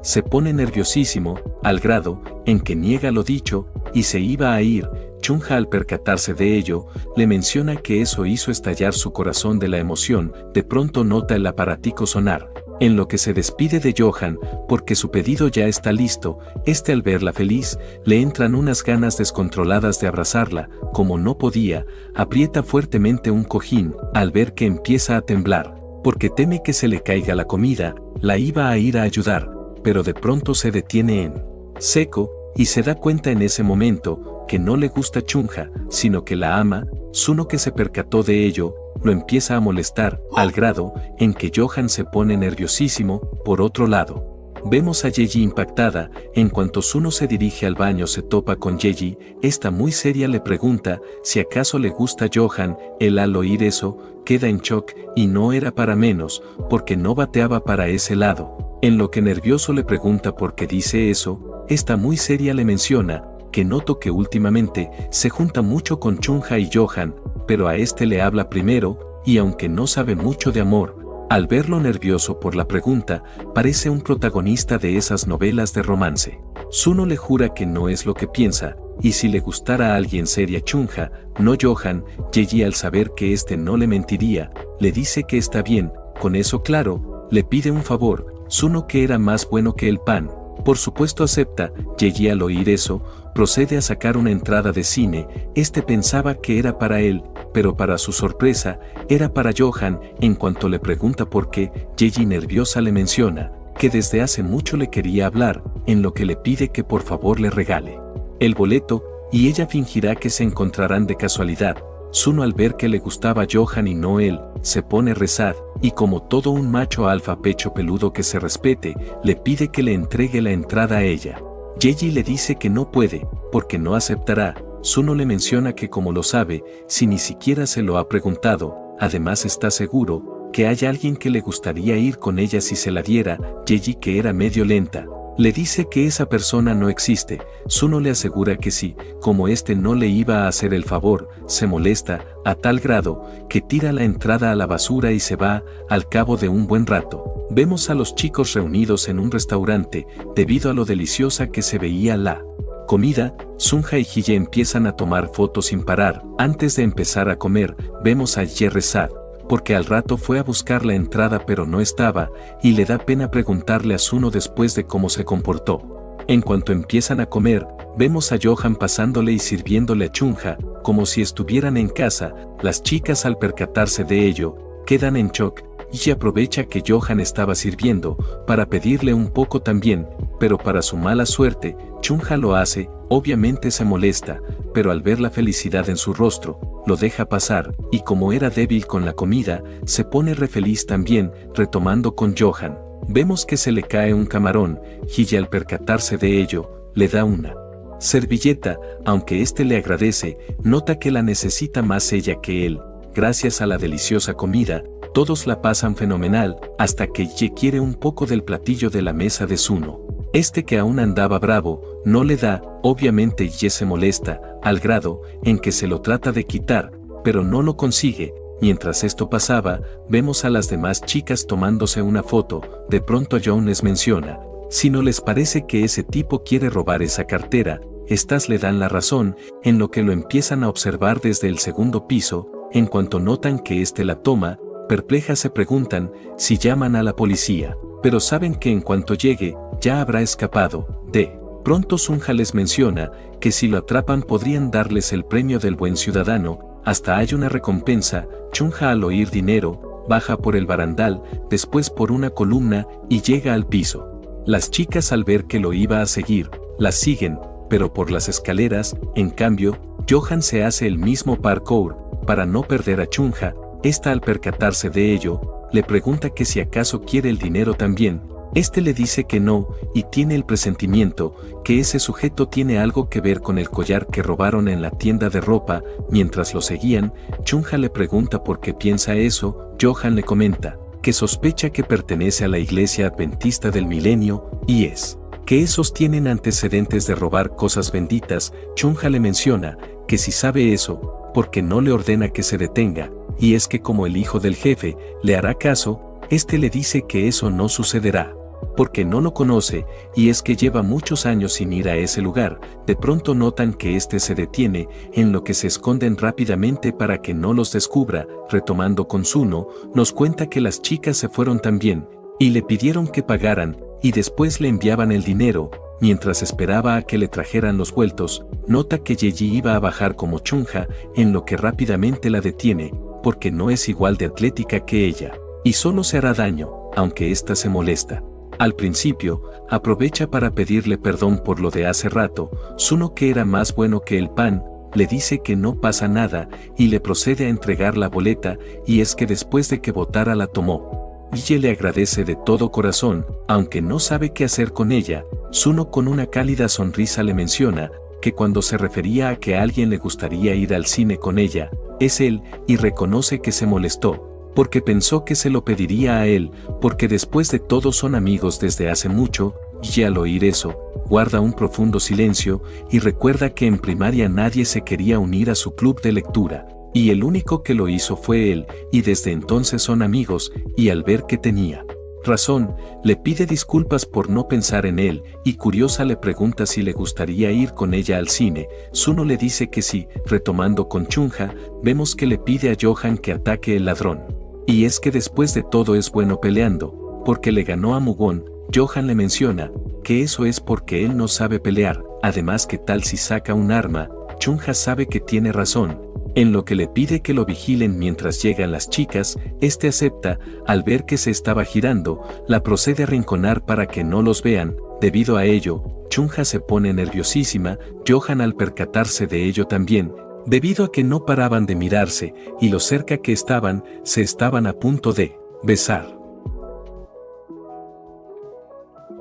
Speaker 1: se pone nerviosísimo, al grado en que niega lo dicho, y se iba a ir. Chunja al percatarse de ello, le menciona que eso hizo estallar su corazón de la emoción. De pronto nota el aparatico sonar, en lo que se despide de Johan, porque su pedido ya está listo. Este al verla feliz, le entran unas ganas descontroladas de abrazarla. Como no podía, aprieta fuertemente un cojín, al ver que empieza a temblar, porque teme que se le caiga la comida. La iba a ir a ayudar, pero de pronto se detiene en seco, y se da cuenta en ese momento que no le gusta Chunja, sino que la ama. Suno, que se percató de ello, lo empieza a molestar, al grado en que Johan se pone nerviosísimo. Por otro lado, vemos a Yeji impactada. En cuanto Suno se dirige al baño se topa con Yeji. Esta muy seria le pregunta si acaso le gusta Johan. Él al oír eso, queda en shock, y no era para menos, porque no bateaba para ese lado. En lo que nervioso le pregunta por qué dice eso. Esta muy seria le menciona que notó que últimamente se junta mucho con Chunja y Johan, pero a este le habla primero, y aunque no sabe mucho de amor, al verlo nervioso por la pregunta, parece un protagonista de esas novelas de romance. Suno le jura que no es lo que piensa, y si le gustara a alguien sería Chunja, no Johan. Yeji al saber que este no le mentiría, le dice que está bien. Con eso claro, le pide un favor. Suno, que era más bueno que el pan, por supuesto acepta. Yeji al oír eso, procede a sacar una entrada de cine. Este pensaba que era para él, pero para su sorpresa, era para Johan. En cuanto le pregunta por qué, Yeji nerviosa le menciona que desde hace mucho le quería hablar, en lo que le pide que por favor le regale el boleto, y ella fingirá que se encontrarán de casualidad. Suno al ver que le gustaba Johan y no él, se pone a rezar, y como todo un macho alfa pecho peludo que se respete, le pide que le entregue la entrada a ella. Yeji le dice que no puede, porque no aceptará. Suno le menciona que como lo sabe, si ni siquiera se lo ha preguntado, además está seguro que hay alguien que le gustaría ir con ella si se la diera. Yeji, que era medio lenta, le dice que esa persona no existe. Suno le asegura que sí, como este no le iba a hacer el favor. Se molesta a tal grado que tira la entrada a la basura y se va. Al cabo de un buen rato, vemos a los chicos reunidos en un restaurante. Debido a lo deliciosa que se veía la comida, Sunja y Hye empiezan a tomar fotos sin parar. Antes de empezar a comer, vemos a Hye rezar, porque al rato fue a buscar la entrada pero no estaba, y le da pena preguntarle a Suno después de cómo se comportó. En cuanto empiezan a comer, vemos a Johan pasándole y sirviéndole a Chunja, como si estuvieran en casa. Las chicas al percatarse de ello, quedan en shock. y aprovecha que Johan estaba sirviendo, para pedirle un poco también, pero para su mala suerte, Chunha lo hace, obviamente se molesta, pero al ver la felicidad en su rostro, lo deja pasar, y como era débil con la comida, se pone re feliz también, retomando con Johan. Vemos que se le cae un camarón, y al percatarse de ello, le da una servilleta, aunque este le agradece, nota que la necesita más ella que él. Gracias a la deliciosa comida, todos la pasan fenomenal, hasta que Ye quiere un poco del platillo de la mesa de Suno. Este que aún andaba bravo, no le da, obviamente Ye se molesta, al grado en que se lo trata de quitar, pero no lo consigue. Mientras esto pasaba, vemos a las demás chicas tomándose una foto. De pronto John les menciona: si no les parece que ese tipo quiere robar esa cartera, estas le dan la razón, en lo que lo empiezan a observar desde el segundo piso. En cuanto notan que este la toma, perplejas se preguntan si llaman a la policía, pero saben que en cuanto llegue, ya habrá escapado. De pronto Sunja les menciona que si lo atrapan podrían darles el premio del buen ciudadano, hasta hay una recompensa. Chunja al oír dinero, baja por el barandal, después por una columna y llega al piso. Las chicas al ver que lo iba a seguir, las siguen, pero por las escaleras. En cambio, Johan se hace el mismo parkour, para no perder a Chunja. Esta al percatarse de ello, le pregunta que si acaso quiere el dinero también. Este le dice que no, y tiene el presentimiento que ese sujeto tiene algo que ver con el collar que robaron en la tienda de ropa. Mientras lo seguían, Chunja le pregunta por qué piensa eso. Johan le comenta que sospecha que pertenece a la iglesia adventista del milenio, y es que esos tienen antecedentes de robar cosas benditas. Chunja le menciona que si sabe eso, porque no le ordena que se detenga, y es que como el hijo del jefe le hará caso, este le dice que eso no sucederá, porque no lo conoce, y es que lleva muchos años sin ir a ese lugar. De pronto notan que este se detiene, en lo que se esconden rápidamente para que no los descubra. Retomando con Suno, nos cuenta que las chicas se fueron también, y le pidieron que pagaran, y después le enviaban el dinero. Mientras esperaba a que le trajeran los vueltos, nota que Yeji iba a bajar como Chunja, en lo que rápidamente la detiene, porque no es igual de atlética que ella, y solo se hará daño, aunque ésta se molesta. Al principio, aprovecha para pedirle perdón por lo de hace rato. Suno, que era más bueno que el pan, le dice que no pasa nada, y le procede a entregar la boleta, y es que después de que votara la tomó. Ye le agradece de todo corazón, aunque no sabe qué hacer con ella. Suno con una cálida sonrisa le menciona que cuando se refería a que a alguien le gustaría ir al cine con ella, es él, y reconoce que se molestó, porque pensó que se lo pediría a él, porque después de todo son amigos desde hace mucho. Y al oír eso, guarda un profundo silencio, y recuerda que en primaria nadie se quería unir a su club de lectura, y el único que lo hizo fue él, y desde entonces son amigos. Y al ver que tenía razón, le pide disculpas por no pensar en él, y curiosa le pregunta si le gustaría ir con ella al cine. Suno le dice que sí. Retomando con Chunja, vemos que le pide a Johan que ataque el ladrón, y es que después de todo es bueno peleando, porque le ganó a Mugon. Johan le menciona que eso es porque él no sabe pelear, además que tal si saca un arma. Chunja sabe que tiene razón, en lo que le pide que lo vigilen mientras llegan las chicas. Este acepta. Al ver que se estaba girando, la procede a arrinconar para que no los vean. Debido a ello, Chunja se pone nerviosísima. Johan al percatarse de ello también, debido a que no paraban de mirarse, y lo cerca que estaban, se estaban a punto de besar.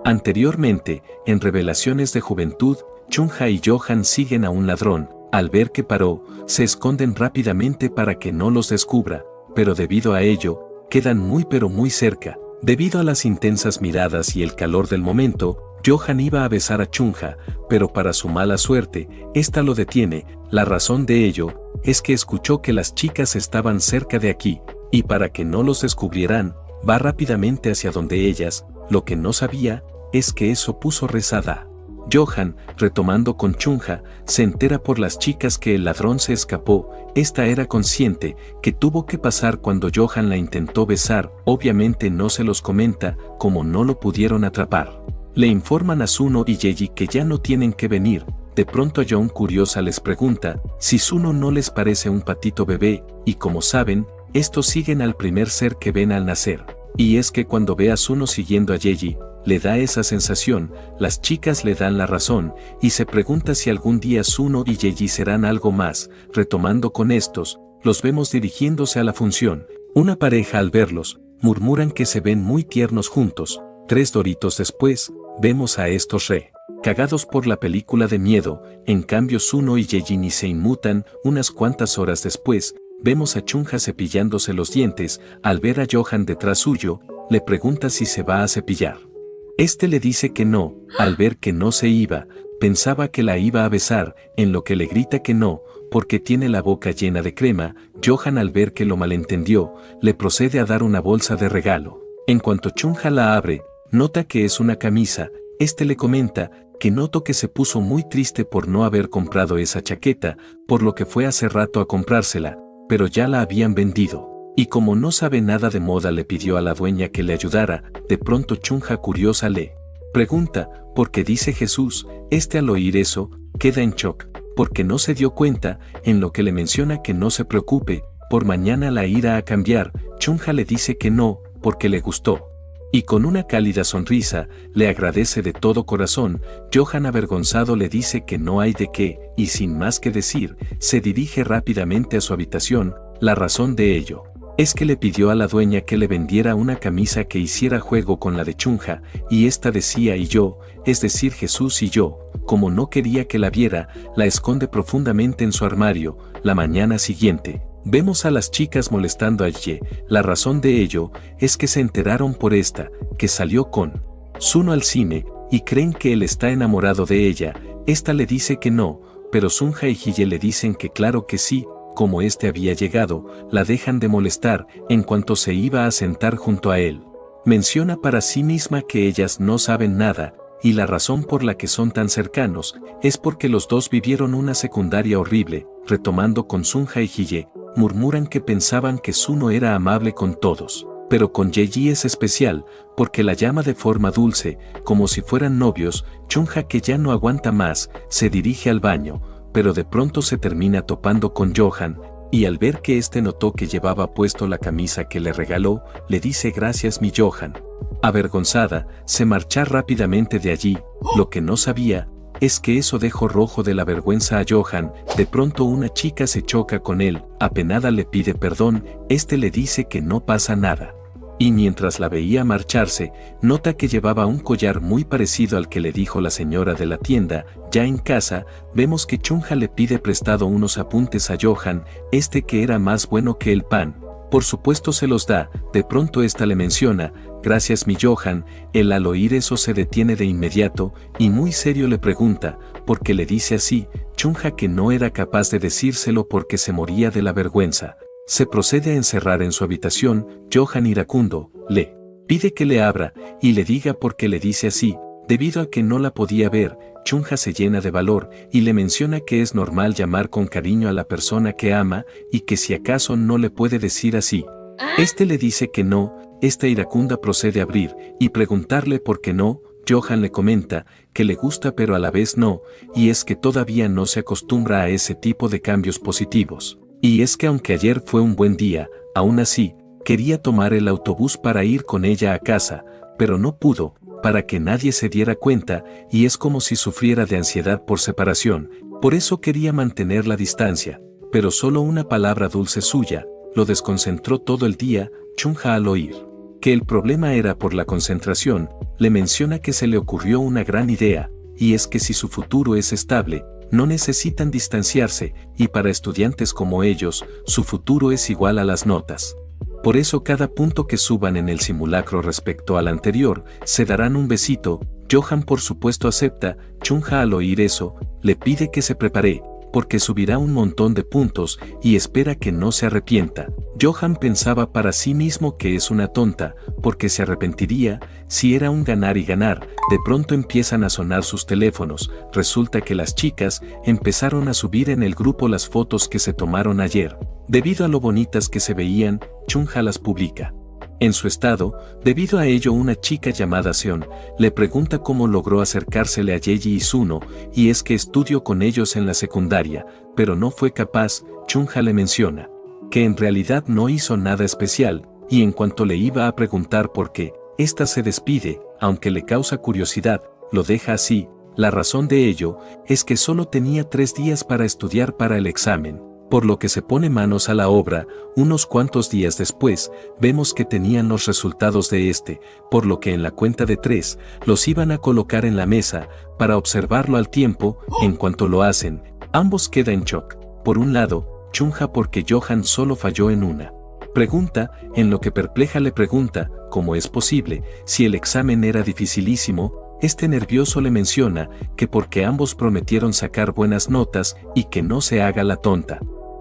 Speaker 1: Anteriormente, en Revelaciones de Juventud, Chunja y Johan siguen a un ladrón. Al ver que paró, se esconden rápidamente para que no los descubra, pero debido a ello, quedan muy pero muy cerca. Debido a las intensas miradas y el calor del momento, Johan iba a besar a Chunja, pero para su mala suerte, esta lo detiene. La razón de ello es que escuchó que las chicas estaban cerca de aquí, y para que no los descubrieran, va rápidamente hacia donde ellas. Lo que no sabía es que eso puso rezada. Johan, retomando con Chunja, se entera por las chicas que el ladrón se escapó. Esta era consciente que tuvo que pasar cuando Johan la intentó besar. Obviamente no se los comenta, como no lo pudieron atrapar. Le informan a Suno y Yeji que ya no tienen que venir. De pronto John, curiosa, les pregunta si Suno no les parece un patito bebé, y como saben, Estos siguen al primer ser que ven al nacer. Y es que cuando ve a Suno siguiendo a Yeji, le da esa sensación, las chicas le dan la razón, y se pregunta si algún día Suno y Yeji serán algo más. Retomando con estos, los vemos dirigiéndose a la función. Una pareja al verlos, murmuran que se ven muy tiernos juntos. 3 doritos después, vemos a estos cagados por la película de miedo. En cambio Suno y Yeji ni se inmutan. Unas cuantas horas después, vemos a Chunha cepillándose los dientes. Al ver a Johan detrás suyo, le pregunta si se va a cepillar. Este le dice que no. Al ver que no se iba, pensaba que la iba a besar, en lo que le grita que no, porque tiene la boca llena de crema. Johan, al ver que lo malentendió, le procede a dar una bolsa de regalo. En cuanto Chunha la abre, nota que es una camisa. Este le comenta que notó que se puso muy triste por no haber comprado esa chaqueta, por lo que fue hace rato a comprársela, pero ya la habían vendido. Y como no sabe nada de moda, le pidió a la dueña que le ayudara. De pronto Chunha, curiosa, le pregunta por qué dice Jesús. Este, al oír eso, queda en shock, porque no se dio cuenta, en lo que le menciona que no se preocupe, por mañana la irá a cambiar. Chunha le dice que no, porque le gustó. Y con una cálida sonrisa, le agradece de todo corazón. Johan, avergonzado, le dice que no hay de qué, y sin más que decir, se dirige rápidamente a su habitación. La razón de ello es que le pidió a la dueña que le vendiera una camisa que hiciera juego con la de Chunha, y esta decía "y yo", es decir, Jesús y yo. Como no quería que la viera, la esconde profundamente en su armario. La mañana siguiente, vemos a las chicas molestando a Ye. La razón de ello es que se enteraron por esta, que salió con Suno al cine, y creen que él está enamorado de ella. Esta le dice que no, pero Sunja y Hye le dicen que claro que sí. Como este había llegado, la dejan de molestar. En cuanto se iba a sentar junto a él, menciona para sí misma que ellas no saben nada, y la razón por la que son tan cercanos es porque los dos vivieron una secundaria horrible. Retomando con Sunja y Hye, murmuran que pensaban que Suno era amable con todos, pero con Yeji es especial, porque la llama de forma dulce, como si fueran novios. Chunha, que ya no aguanta más, se dirige al baño, pero de pronto se termina topando con Johan, y al ver que este notó que llevaba puesto la camisa que le regaló, le dice "gracias, mi Johan". Avergonzada, se marcha rápidamente de allí. Lo que no sabía es que eso dejó rojo de la vergüenza a Johan. De pronto una chica se choca con él, apenada le pide perdón. Este le dice que no pasa nada. Y mientras la veía marcharse, nota que llevaba un collar muy parecido al que le dijo la señora de la tienda. Ya en casa, vemos que Chunha le pide prestado unos apuntes a Johan, este, que era más bueno que el pan. Por supuesto se los da. De pronto esta le menciona "gracias, mi Johan". Él, al oír eso, se detiene de inmediato, y muy serio le pregunta por qué le dice así. Chunha, que no era capaz de decírselo porque se moría de la vergüenza, se procede a encerrar en su habitación. Johan, iracundo, le pide que le abra y le diga por qué le dice así. Debido a que no la podía ver, Chunha se llena de valor y le menciona que es normal llamar con cariño a la persona que ama, y que si acaso no le puede decir así. Este le dice que no. Esta iracunda procede a abrir y preguntarle por qué no. Johan le comenta que le gusta pero a la vez no, y es que todavía no se acostumbra a ese tipo de cambios positivos. Y es que aunque ayer fue un buen día, aún así, quería tomar el autobús para ir con ella a casa, pero no pudo, para que nadie se diera cuenta, y es como si sufriera de ansiedad por separación. Por eso quería mantener la distancia, pero solo una palabra dulce suya lo desconcentró todo el día. Chunha, al oír que el problema era por la concentración, le menciona que se le ocurrió una gran idea, y es que si su futuro es estable, no necesitan distanciarse, y para estudiantes como ellos, su futuro es igual a las notas. Por eso cada punto que suban en el simulacro respecto al anterior, se darán un besito. Johan por supuesto acepta. Chunha, al oír eso, le pide que se prepare, porque subirá un montón de puntos y espera que no se arrepienta. Johan pensaba para sí mismo que es una tonta, porque se arrepentiría si era un ganar y ganar. De pronto empiezan a sonar sus teléfonos. Resulta que las chicas empezaron a subir en el grupo las fotos que se tomaron ayer. Debido a lo bonitas que se veían, Chunha las publica en su estado. Debido a ello, una chica llamada Seon le pregunta cómo logró acercársele a Yeji y Suno, y es que estudió con ellos en la secundaria, pero no fue capaz. Chunha le menciona que en realidad no hizo nada especial, y en cuanto le iba a preguntar por qué, ésta se despide, aunque le causa curiosidad, lo deja así. La razón de ello es que solo tenía 3 días para estudiar para el examen, por lo que se pone manos a la obra. Unos cuantos días después, vemos que tenían los resultados de este, por lo que en la cuenta de 3, los iban a colocar en la mesa, para observarlo al tiempo. En cuanto lo hacen, ambos quedan en shock. Por un lado, Chunja porque Johan solo falló en una pregunta, en lo que perpleja le pregunta, ¿cómo es posible, si el examen era dificilísimo? Este nervioso le menciona que porque ambos prometieron sacar buenas notas y que no se haga la tonta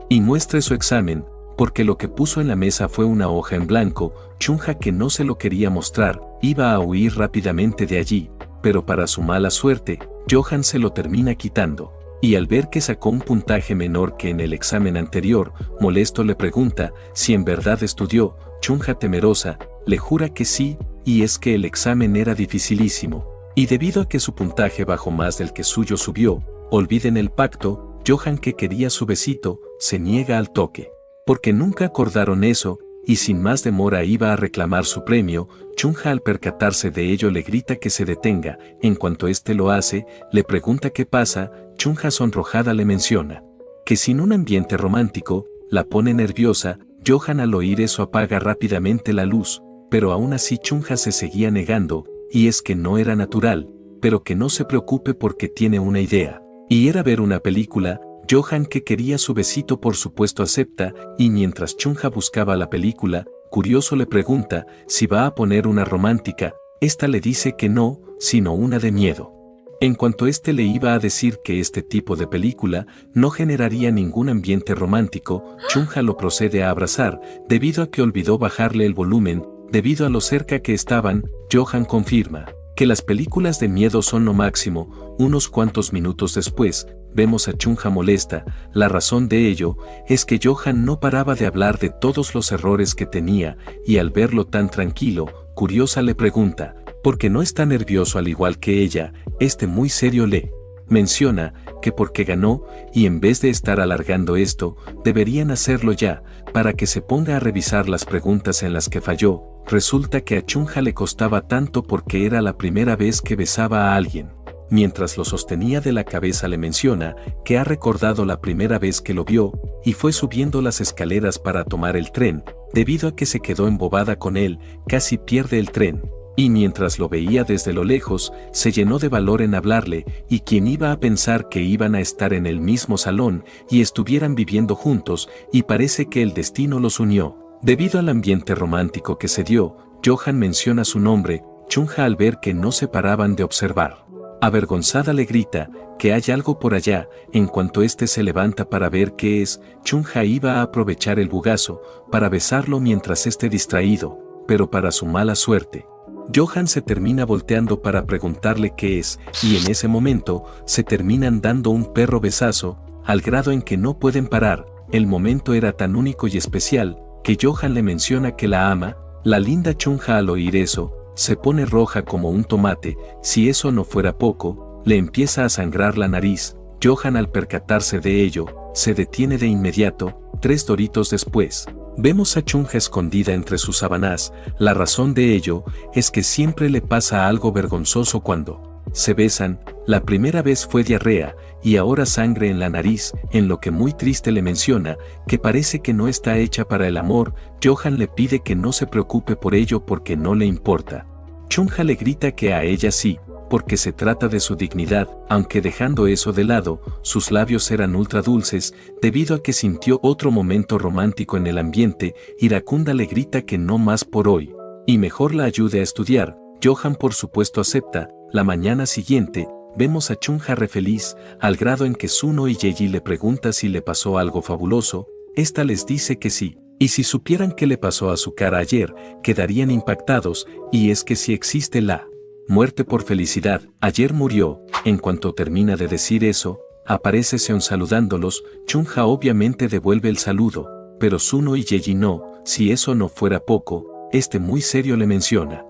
Speaker 1: y muestre su examen, porque lo que puso en la mesa fue una hoja en blanco. Chunja, que no se lo quería mostrar, iba a huir rápidamente de allí, pero para su mala suerte, Johan se lo termina quitando, y al ver que sacó un puntaje menor que en el examen anterior, molesto le pregunta si en verdad estudió. Chunja, temerosa, le jura que sí, y es que el examen era dificilísimo, y debido a que su puntaje bajó más del que suyo subió, olviden el pacto. Johan, que quería su besito, se niega al toque, porque nunca acordaron eso, y sin más demora iba a reclamar su premio. Chunja, al percatarse de ello, le grita que se detenga. En cuanto éste lo hace, le pregunta qué pasa. Chunja, sonrojada, le menciona que sin un ambiente romántico, la pone nerviosa. Johan, al oír eso, apaga rápidamente la luz, pero aún así Chunja se seguía negando, y es que no era natural, pero que no se preocupe porque tiene una idea, y era ver una película. Johan, que quería su besito, por supuesto acepta, y mientras Chunja buscaba la película, curioso le pregunta si va a poner una romántica. Esta le dice que no, sino una de miedo. En cuanto este le iba a decir que este tipo de película no generaría ningún ambiente romántico, Chunja lo procede a abrazar, debido a que olvidó bajarle el volumen, debido a lo cerca que estaban. Johan confirma que las películas de miedo son lo máximo. Unos cuantos minutos después, vemos a Chunja molesta. La razón de ello es que Johan no paraba de hablar de todos los errores que tenía, y al verlo tan tranquilo, curiosa le pregunta, ¿por qué no está nervioso al igual que ella? Este muy serio le menciona que porque ganó, y en vez de estar alargando esto, deberían hacerlo ya, para que se ponga a revisar las preguntas en las que falló. Resulta que a Chunja le costaba tanto porque era la primera vez que besaba a alguien. Mientras lo sostenía de la cabeza, le menciona que ha recordado la primera vez que lo vio, y fue subiendo las escaleras para tomar el tren. Debido a que se quedó embobada con él, casi pierde el tren, y mientras lo veía desde lo lejos, se llenó de valor en hablarle, y quien iba a pensar que iban a estar en el mismo salón, y estuvieran viviendo juntos, y parece que el destino los unió. Debido al ambiente romántico que se dio, Johan menciona su nombre. Chunja, al ver que no se paraban de observar, avergonzada le grita que hay algo por allá. En cuanto este se levanta para ver qué es, Chunja iba a aprovechar el bugazo para besarlo mientras esté distraído, pero para su mala suerte, Johan se termina volteando para preguntarle qué es, y en ese momento se terminan dando un perro besazo, al grado en que no pueden parar. El momento era tan único y especial que Johan le menciona que la ama. La linda Chunja, al oír eso, se pone roja como un tomate. Si eso no fuera poco, le empieza a sangrar la nariz. Johan, al percatarse de ello, se detiene de inmediato. 3 doritos después, vemos a Chunja escondida entre sus sábanas. La razón de ello es que siempre le pasa algo vergonzoso cuando se besan. La primera vez fue diarrea, y ahora sangre en la nariz, en lo que muy triste le menciona que parece que no está hecha para el amor. Johan le pide que no se preocupe por ello porque no le importa. Chunja le grita que a ella sí, porque se trata de su dignidad, aunque dejando eso de lado, sus labios eran ultra dulces, debido a que sintió otro momento romántico en el ambiente. Iracunda le grita que no más por hoy, y mejor la ayude a estudiar. Johan por supuesto acepta. La mañana siguiente, vemos a Chunja re feliz, al grado en que Suno y Yeji le pregunta si le pasó algo fabuloso. Esta les dice que sí, y si supieran qué le pasó a su cara ayer, quedarían impactados, y es que si existe la muerte por felicidad, ayer murió. En cuanto termina de decir eso, aparece Seon saludándolos. Chunja obviamente devuelve el saludo, pero Suno y Yeji no. Si eso no fuera poco, este muy serio le menciona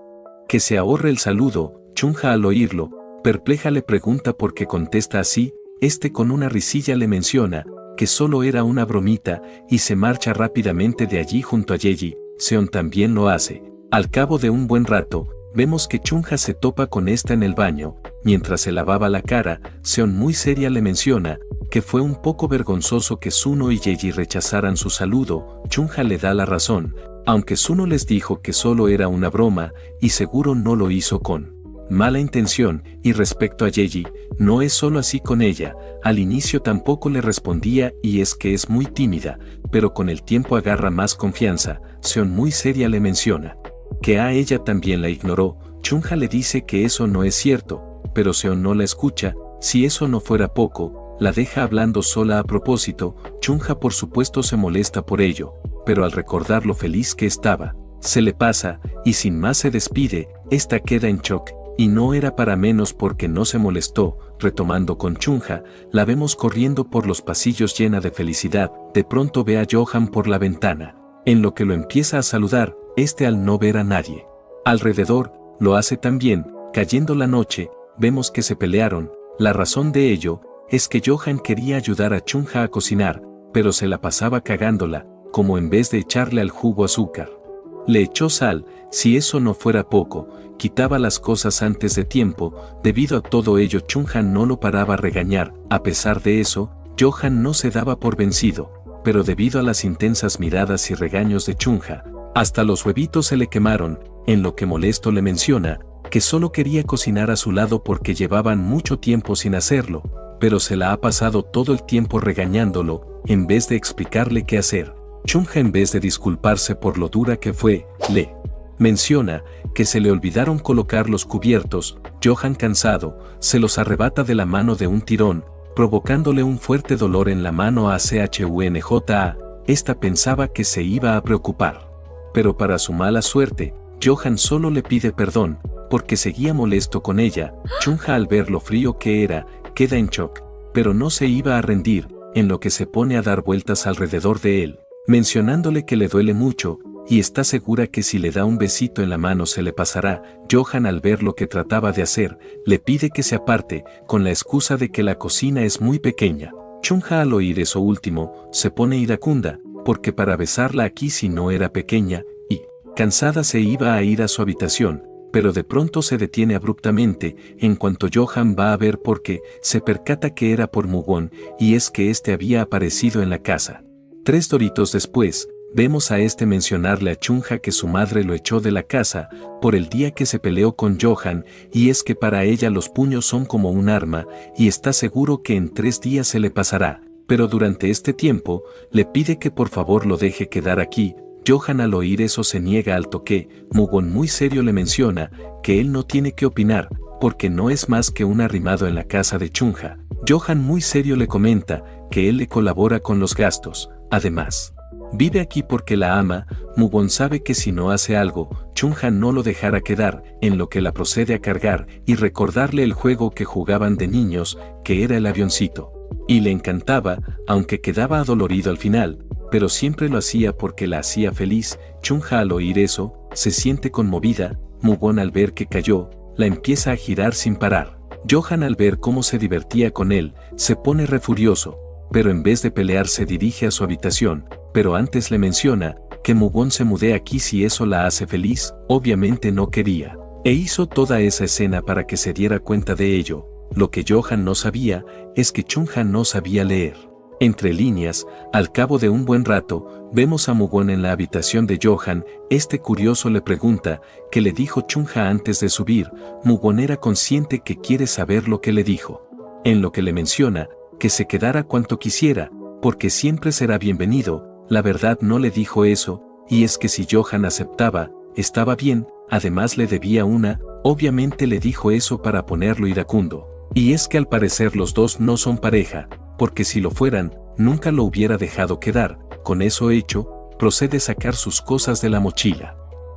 Speaker 1: que se ahorre el saludo. Chunja, al oírlo, perpleja le pregunta por qué contesta así. Este con una risilla le menciona que solo era una bromita, y se marcha rápidamente de allí junto a Yeji. Seon también lo hace. Al cabo de un buen rato, vemos que Chunha se topa con esta en el baño. Mientras se lavaba la cara, Seon muy seria le menciona que fue un poco vergonzoso que Suno y Yeji rechazaran su saludo. Chunha le da la razón, aunque Suno les dijo que solo era una broma, y seguro no lo hizo con mala intención, y respecto a Yeji, no es solo así con ella, al inicio tampoco le respondía y es que es muy tímida, pero con el tiempo agarra más confianza. Seon muy seria le menciona que a ella también la ignoró. Chunha le dice que eso no es cierto, pero Seon no la escucha. Si eso no fuera poco, la deja hablando sola a propósito. Chunha por supuesto se molesta por ello, pero al recordar lo feliz que estaba, se le pasa, y sin más se despide. Esta queda en shock, y no era para menos porque no se molestó. Retomando con Chunha, la vemos corriendo por los pasillos llena de felicidad. De pronto ve a Johan por la ventana, en lo que lo empieza a saludar. Al no ver a nadie alrededor, lo hace también. Cayendo la noche, vemos que se pelearon. La razón de ello es que Johan quería ayudar a Chunha a cocinar, pero se la pasaba cagándola, como en vez de echarle al jugo azúcar, le echó sal. Si eso no fuera poco, quitaba las cosas antes de tiempo. Debido a todo ello, Chunha no lo paraba a regañar. A pesar de eso, Johan no se daba por vencido, pero debido a las intensas miradas y regaños de Chunha, hasta los huevitos se le quemaron, en lo que molesto le menciona que solo quería cocinar a su lado porque llevaban mucho tiempo sin hacerlo, pero se la ha pasado todo el tiempo regañándolo, en vez de explicarle qué hacer. Chunha, en vez de disculparse por lo dura que fue, le menciona que se le olvidaron colocar los cubiertos. Johan, cansado, se los arrebata de la mano de un tirón, provocándole un fuerte dolor en la mano a Chunja. Esta pensaba que se iba a preocupar, pero para su mala suerte, Johan solo le pide perdón, porque seguía molesto con ella. Chunha, al ver lo frío que era, queda en shock, pero no se iba a rendir, en lo que se pone a dar vueltas alrededor de él, mencionándole que le duele mucho, y está segura que si le da un besito en la mano se le pasará. Johan, al ver lo que trataba de hacer, le pide que se aparte, con la excusa de que la cocina es muy pequeña. Chunha, al oír eso último, se pone iracunda, porque para besarla aquí si no era pequeña, y, cansada, se iba a ir a su habitación, pero de pronto se detiene abruptamente. En cuanto Johan va a ver por qué, se percata que era por Mugon, y es que este había aparecido en la casa. 3 doritos después, vemos a mencionarle a Chunha que su madre lo echó de la casa por el día que se peleó con Johan, y es que para ella los puños son como un arma, y está seguro que en 3 días se le pasará, pero durante este tiempo, le pide que por favor lo deje quedar aquí. Johan, al oír eso, se niega al toque. Mugon muy serio le menciona que él no tiene que opinar, porque no es más que un arrimado en la casa de Chunha. Johan muy serio le comenta que él le colabora con los gastos, además vive aquí porque la ama. Mugon sabe que si no hace algo, Chunha no lo dejará quedar, en lo que la procede a cargar y recordarle el juego que jugaban de niños, que era el avioncito. Y le encantaba, aunque quedaba adolorido al final, pero siempre lo hacía porque la hacía feliz. Chunha, al oír eso, se siente conmovida. Mugon, al ver que cayó, la empieza a girar sin parar. Johan, al ver cómo se divertía con él, se pone re furioso, pero en vez de pelear se dirige a su habitación, pero antes le menciona que Mugon se mude aquí si eso la hace feliz. Obviamente no quería, e hizo toda esa escena para que se diera cuenta de ello. Lo que Johan no sabía es que Chunha no sabía leer. Entre líneas, al cabo de un buen rato, vemos a Mugon en la habitación de Johan. Curioso le pregunta qué le dijo Chunha antes de subir. Mugon era consciente que quiere saber lo que le dijo, en lo que le menciona que se quedara cuanto quisiera, porque siempre será bienvenido. La verdad no le dijo eso, y es que si Johan aceptaba, estaba bien. Además le debía una. Obviamente le dijo eso para ponerlo iracundo. Y es que al parecer los dos no son pareja, porque si lo fueran, nunca lo hubiera dejado quedar. Con eso hecho, procede a sacar sus cosas de la mochila.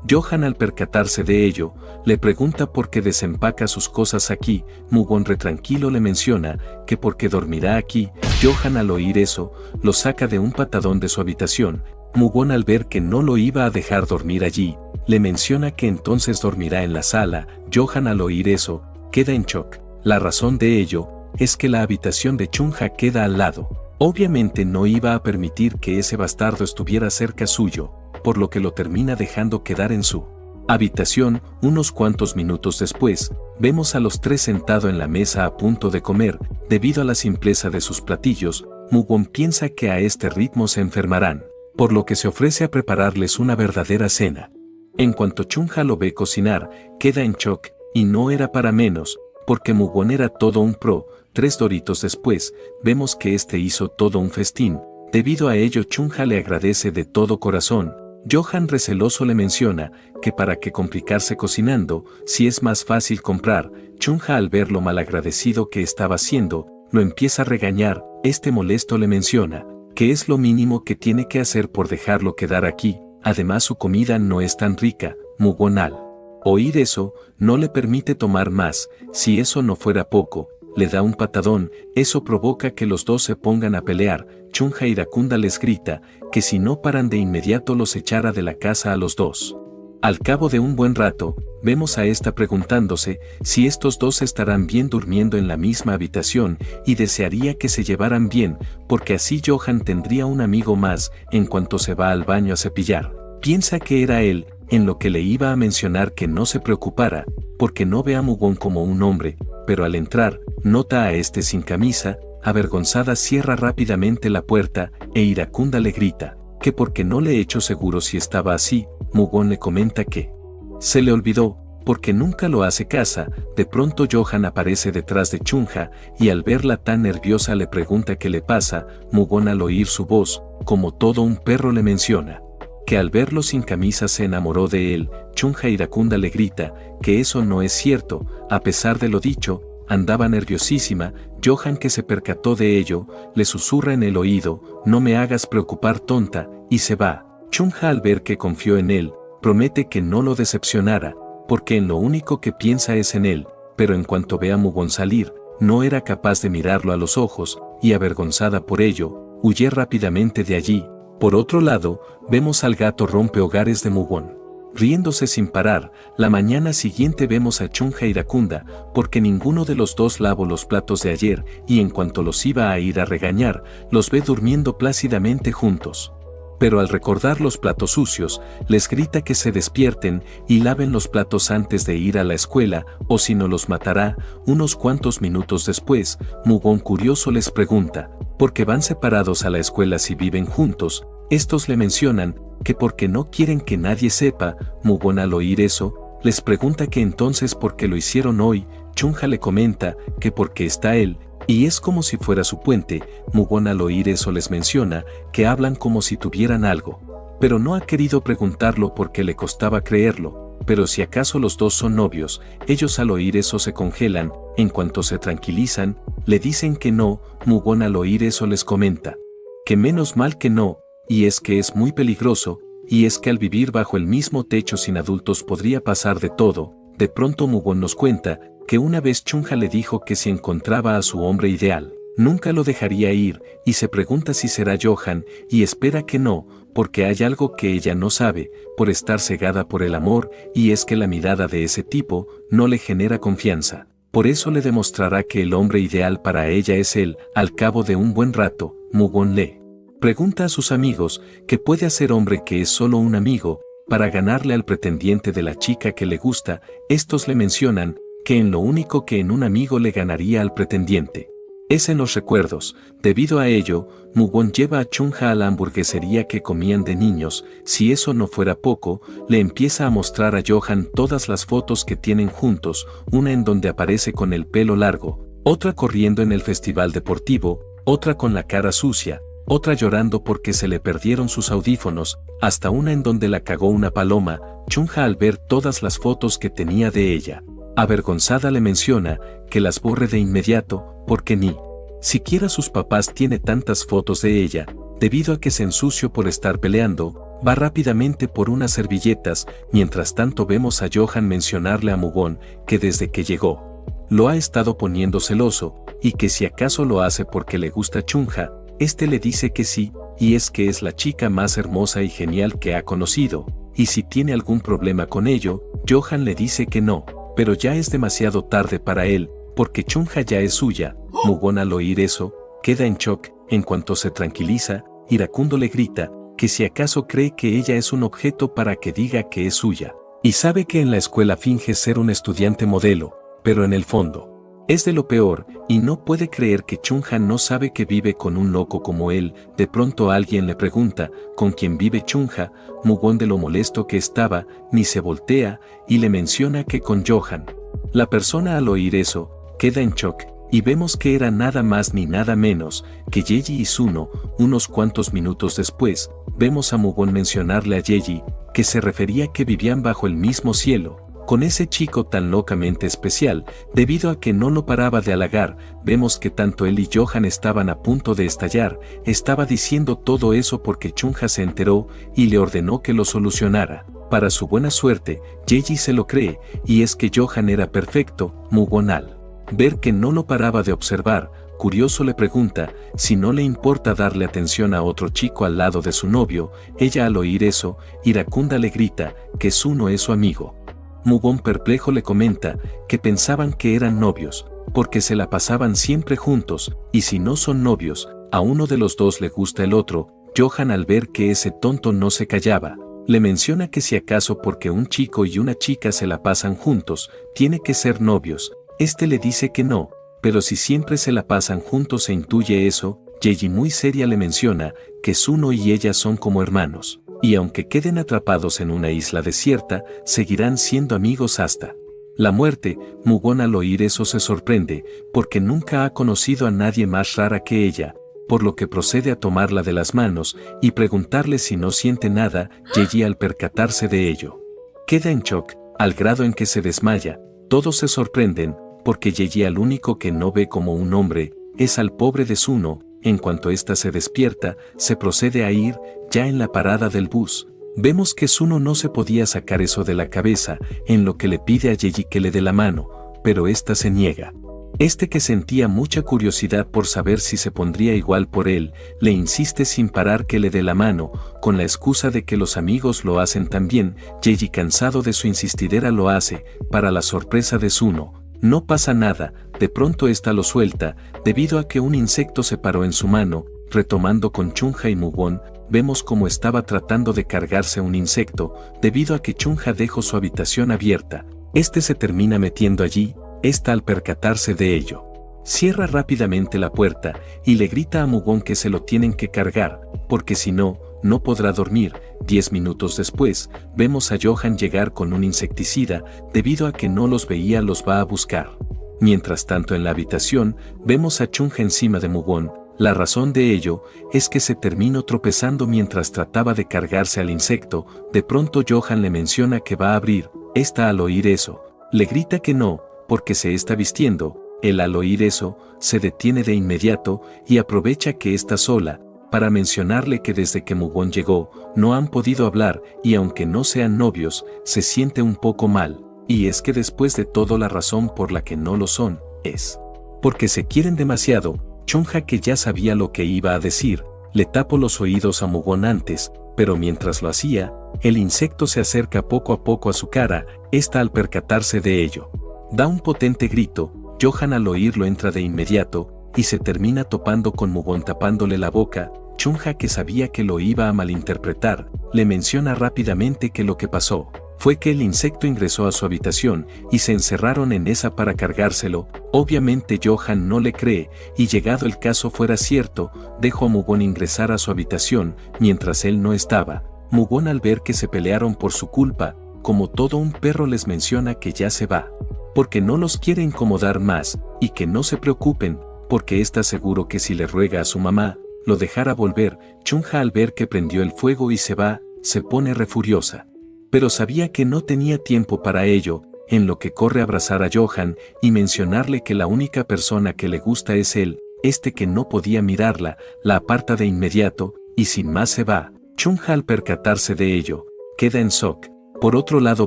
Speaker 1: Johan, al percatarse de ello, le pregunta por qué desempaca sus cosas aquí. Mugon tranquilo le menciona que porque dormirá aquí. Johan, al oír eso, lo saca de un patadón de su habitación. Mugon, al ver que no lo iba a dejar dormir allí, le menciona que entonces dormirá en la sala. Johan, al oír eso, queda en shock. La razón de ello es que la habitación de Chunha queda al lado. Obviamente no iba a permitir que ese bastardo estuviera cerca suyo, por lo que lo termina dejando quedar en su habitación. Unos cuantos minutos después, vemos a los tres sentados en la mesa a punto de comer. Debido a la simpleza de sus platillos, Mugwon piensa que a este ritmo se enfermarán, por lo que se ofrece a prepararles una verdadera cena. En cuanto Chunha lo ve cocinar, queda en shock, y no era para menos, porque Mugwon era todo un pro. 3 doritos después, vemos que este hizo todo un festín. Debido a ello Chunha le agradece de todo corazón. Johan receloso le menciona que para qué complicarse cocinando, si es más fácil comprar. Chunha, al ver lo malagradecido que estaba haciendo, lo empieza a regañar. Este molesto le menciona que es lo mínimo que tiene que hacer por dejarlo quedar aquí. Además su comida no es tan rica. Mugwon, al oír eso, no le permite tomar más. Si eso no fuera poco, le da un patadón. Eso provoca que los dos se pongan a pelear. Chunha iracunda les grita que si no paran de inmediato los echará de la casa a los dos. Al cabo de un buen rato, vemos a esta preguntándose si estos dos estarán bien durmiendo en la misma habitación, y desearía que se llevaran bien, porque así Johan tendría un amigo más. En cuanto se va al baño a cepillar, piensa que era él, en lo que le iba a mencionar que no se preocupara, porque no ve a Mugwon como un hombre, pero al entrar, nota a este sin camisa. Avergonzada cierra rápidamente la puerta, e iracunda le grita que porque no le echó seguro si estaba así. Mugwon le comenta que se le olvidó, porque nunca lo hace caso. De pronto Johan aparece detrás de Chunha, y al verla tan nerviosa le pregunta qué le pasa. Mugwon, al oír su voz, como todo un perro, le menciona que al verlo sin camisa se enamoró de él. Chunha iracunda le grita que eso no es cierto. A pesar de lo dicho, andaba nerviosísima. Johan, que se percató de ello, le susurra en el oído: no me hagas preocupar, tonta, y se va. Chunha, al ver que confió en él, promete que no lo decepcionara, porque en lo único que piensa es en él, pero en cuanto ve a Mugwon salir, no era capaz de mirarlo a los ojos, y avergonzada por ello, huye rápidamente de allí. Por otro lado, vemos al gato rompehogares de Mugwon riéndose sin parar. La mañana siguiente vemos a Chunha iracunda, porque ninguno de los dos lavó los platos de ayer, y en cuanto los iba a ir a regañar, los ve durmiendo plácidamente juntos. Pero al recordar los platos sucios, les grita que se despierten y laven los platos antes de ir a la escuela, o si no los matará. Unos cuantos minutos después, Mugwon curioso les pregunta por qué van separados a la escuela si viven juntos. Estos le mencionan que porque no quieren que nadie sepa. Mugwon, al oír eso, les pregunta que entonces por qué lo hicieron hoy. Chunha le comenta que porque está él, y es como si fuera su puente. Mugwon, al oír eso, les menciona que hablan como si tuvieran algo, pero no ha querido preguntarlo porque le costaba creerlo. Pero si acaso los dos son novios. Ellos, al oír eso, se congelan. En cuanto se tranquilizan, le dicen que no. Mugwon, al oír eso, les comenta que menos mal que no, y es que es muy peligroso, y es que al vivir bajo el mismo techo sin adultos podría pasar de todo. De pronto Mugwon nos cuenta que una vez Chunha le dijo que si encontraba a su hombre ideal, nunca lo dejaría ir, y se pregunta si será Johan, y espera que no, porque hay algo que ella no sabe, por estar cegada por el amor, y es que la mirada de ese tipo no le genera confianza. Por eso le demostrará que el hombre ideal para ella es él. Al cabo de un buen rato, Mugwon le pregunta a sus amigos qué puede hacer hombre que es solo un amigo para ganarle al pretendiente de la chica que le gusta. Estos le mencionan que en lo único que en un amigo le ganaría al pretendiente es en los recuerdos. Debido a ello, Mugwon lleva a Chunha a la hamburguesería que comían de niños. Si eso no fuera poco, le empieza a mostrar a Johan todas las fotos que tienen juntos, una en donde aparece con el pelo largo, otra corriendo en el festival deportivo, otra con la cara sucia, otra llorando porque se le perdieron sus audífonos, hasta una en donde la cagó una paloma. Chunha, al ver todas las fotos que tenía de ella, avergonzada, le menciona que las borre de inmediato, porque ni siquiera sus papás tiene tantas fotos de ella. Debido a que se ensució por estar peleando, va rápidamente por unas servilletas. Mientras tanto vemos a Johan mencionarle a Mugwon que desde que llegó lo ha estado poniendo celoso, y que si acaso lo hace porque le gusta Chunha. Este le dice que sí, y es que es la chica más hermosa y genial que ha conocido, y si tiene algún problema con ello. Johan le dice que no, pero ya es demasiado tarde para él, porque Chunha ya es suya. Mugwon, al oír eso, queda en shock. En cuanto se tranquiliza, iracundo le grita que si acaso cree que ella es un objeto para que diga que es suya. Y sabe que en la escuela finge ser un estudiante modelo, pero en el fondo es de lo peor, y no puede creer que Chunja no sabe que vive con un loco como él. De pronto alguien le pregunta con quién vive Chunja. Mugon, de lo molesto que estaba, ni se voltea y le menciona que con Johan. La persona, al oír eso, queda en shock, y vemos que era nada más ni nada menos que Yeji y Suno. Unos cuantos minutos después, vemos a Mugon mencionarle a Yeji que se refería que vivían bajo el mismo cielo con ese chico tan locamente especial. Debido a que no lo paraba de halagar, vemos que tanto él y Johan estaban a punto de estallar. Estaba diciendo todo eso porque Chunja se enteró y le ordenó que lo solucionara. Para su buena suerte, Yeji se lo cree, y es que Johan era perfecto. Mugon, al ver que no lo paraba de observar, curioso le pregunta si no le importa darle atención a otro chico al lado de su novio. Ella, al oír eso, iracunda le grita que Suno es su amigo. Mugon, perplejo, le comenta que pensaban que eran novios, porque se la pasaban siempre juntos, y si no son novios, a uno de los dos le gusta el otro. Johan, al ver que ese tonto no se callaba, le menciona que si acaso porque un chico y una chica se la pasan juntos, tiene que ser novios. Este le dice que no, pero si siempre se la pasan juntos se intuye eso. Yeji, muy seria, le menciona que Suno y ella son como hermanos, y aunque queden atrapados en una isla desierta, seguirán siendo amigos hasta la muerte. Mugon, al oír eso, se sorprende, porque nunca ha conocido a nadie más rara que ella, por lo que procede a tomarla de las manos y preguntarle si no siente nada. Yeji, al percatarse de ello, queda en shock, al grado en que se desmaya. Todos se sorprenden, porque Yeji al único que no ve como un hombre es al pobre de Suno. En cuanto ésta se despierta, se procede a ir. Ya en la parada del bus, vemos que Suno no se podía sacar eso de la cabeza, en lo que le pide a Yeji que le dé la mano, pero ésta se niega. Este, que sentía mucha curiosidad por saber si se pondría igual por él, le insiste sin parar que le dé la mano, con la excusa de que los amigos lo hacen también. Yeji, cansado de su insistidera, lo hace. Para la sorpresa de Suno, no pasa nada. De pronto ésta lo suelta, debido a que un insecto se paró en su mano. Retomando con Chunja y Mugon, vemos cómo estaba tratando de cargarse un insecto, debido a que Chunja dejó su habitación abierta. Este se termina metiendo allí. Esta, al percatarse de ello, cierra rápidamente la puerta y le grita a Mugon que se lo tienen que cargar, porque si no, no podrá dormir. 10 minutos después, vemos a Johan llegar con un insecticida. Debido a que no los veía, los va a buscar. Mientras tanto, en la habitación, vemos a Chunja encima de Mugon. La razón de ello es que se terminó tropezando mientras trataba de cargarse al insecto. De pronto Johan le menciona que va a abrir. Esta, al oír eso, le grita que no, porque se está vistiendo. Él, al oír eso, se detiene de inmediato y aprovecha que está sola para mencionarle que desde que Mugon llegó no han podido hablar, y aunque no sean novios, se siente un poco mal. Y es que después de todo, la razón por la que no lo son es porque se quieren demasiado. Chunja, que ya sabía lo que iba a decir, le tapó los oídos a Mugon antes, pero mientras lo hacía, el insecto se acerca poco a poco a su cara. Esta, al percatarse de ello, da un potente grito. Johan, al oírlo, entra de inmediato y se termina topando con Mugon tapándole la boca. Chunja, que sabía que lo iba a malinterpretar, le menciona rápidamente que lo que pasó fue que el insecto ingresó a su habitación y se encerraron en esa para cargárselo. Obviamente Johan no le cree, y llegado el caso fuera cierto, dejó a Mugon ingresar a su habitación mientras él no estaba. Mugon, al ver que se pelearon por su culpa, como todo un perro, les menciona que ya se va, porque no los quiere incomodar más, y que no se preocupen, porque está seguro que si le ruega a su mamá, lo dejará volver. Chunja, al ver que prendió el fuego y se va, se pone refuriosa, pero sabía que no tenía tiempo para ello, en lo que corre a abrazar a Johan y mencionarle que la única persona que le gusta es él. Este, que no podía mirarla, la aparta de inmediato, y sin más se va. Chunja, al percatarse de ello, queda en shock. Por otro lado,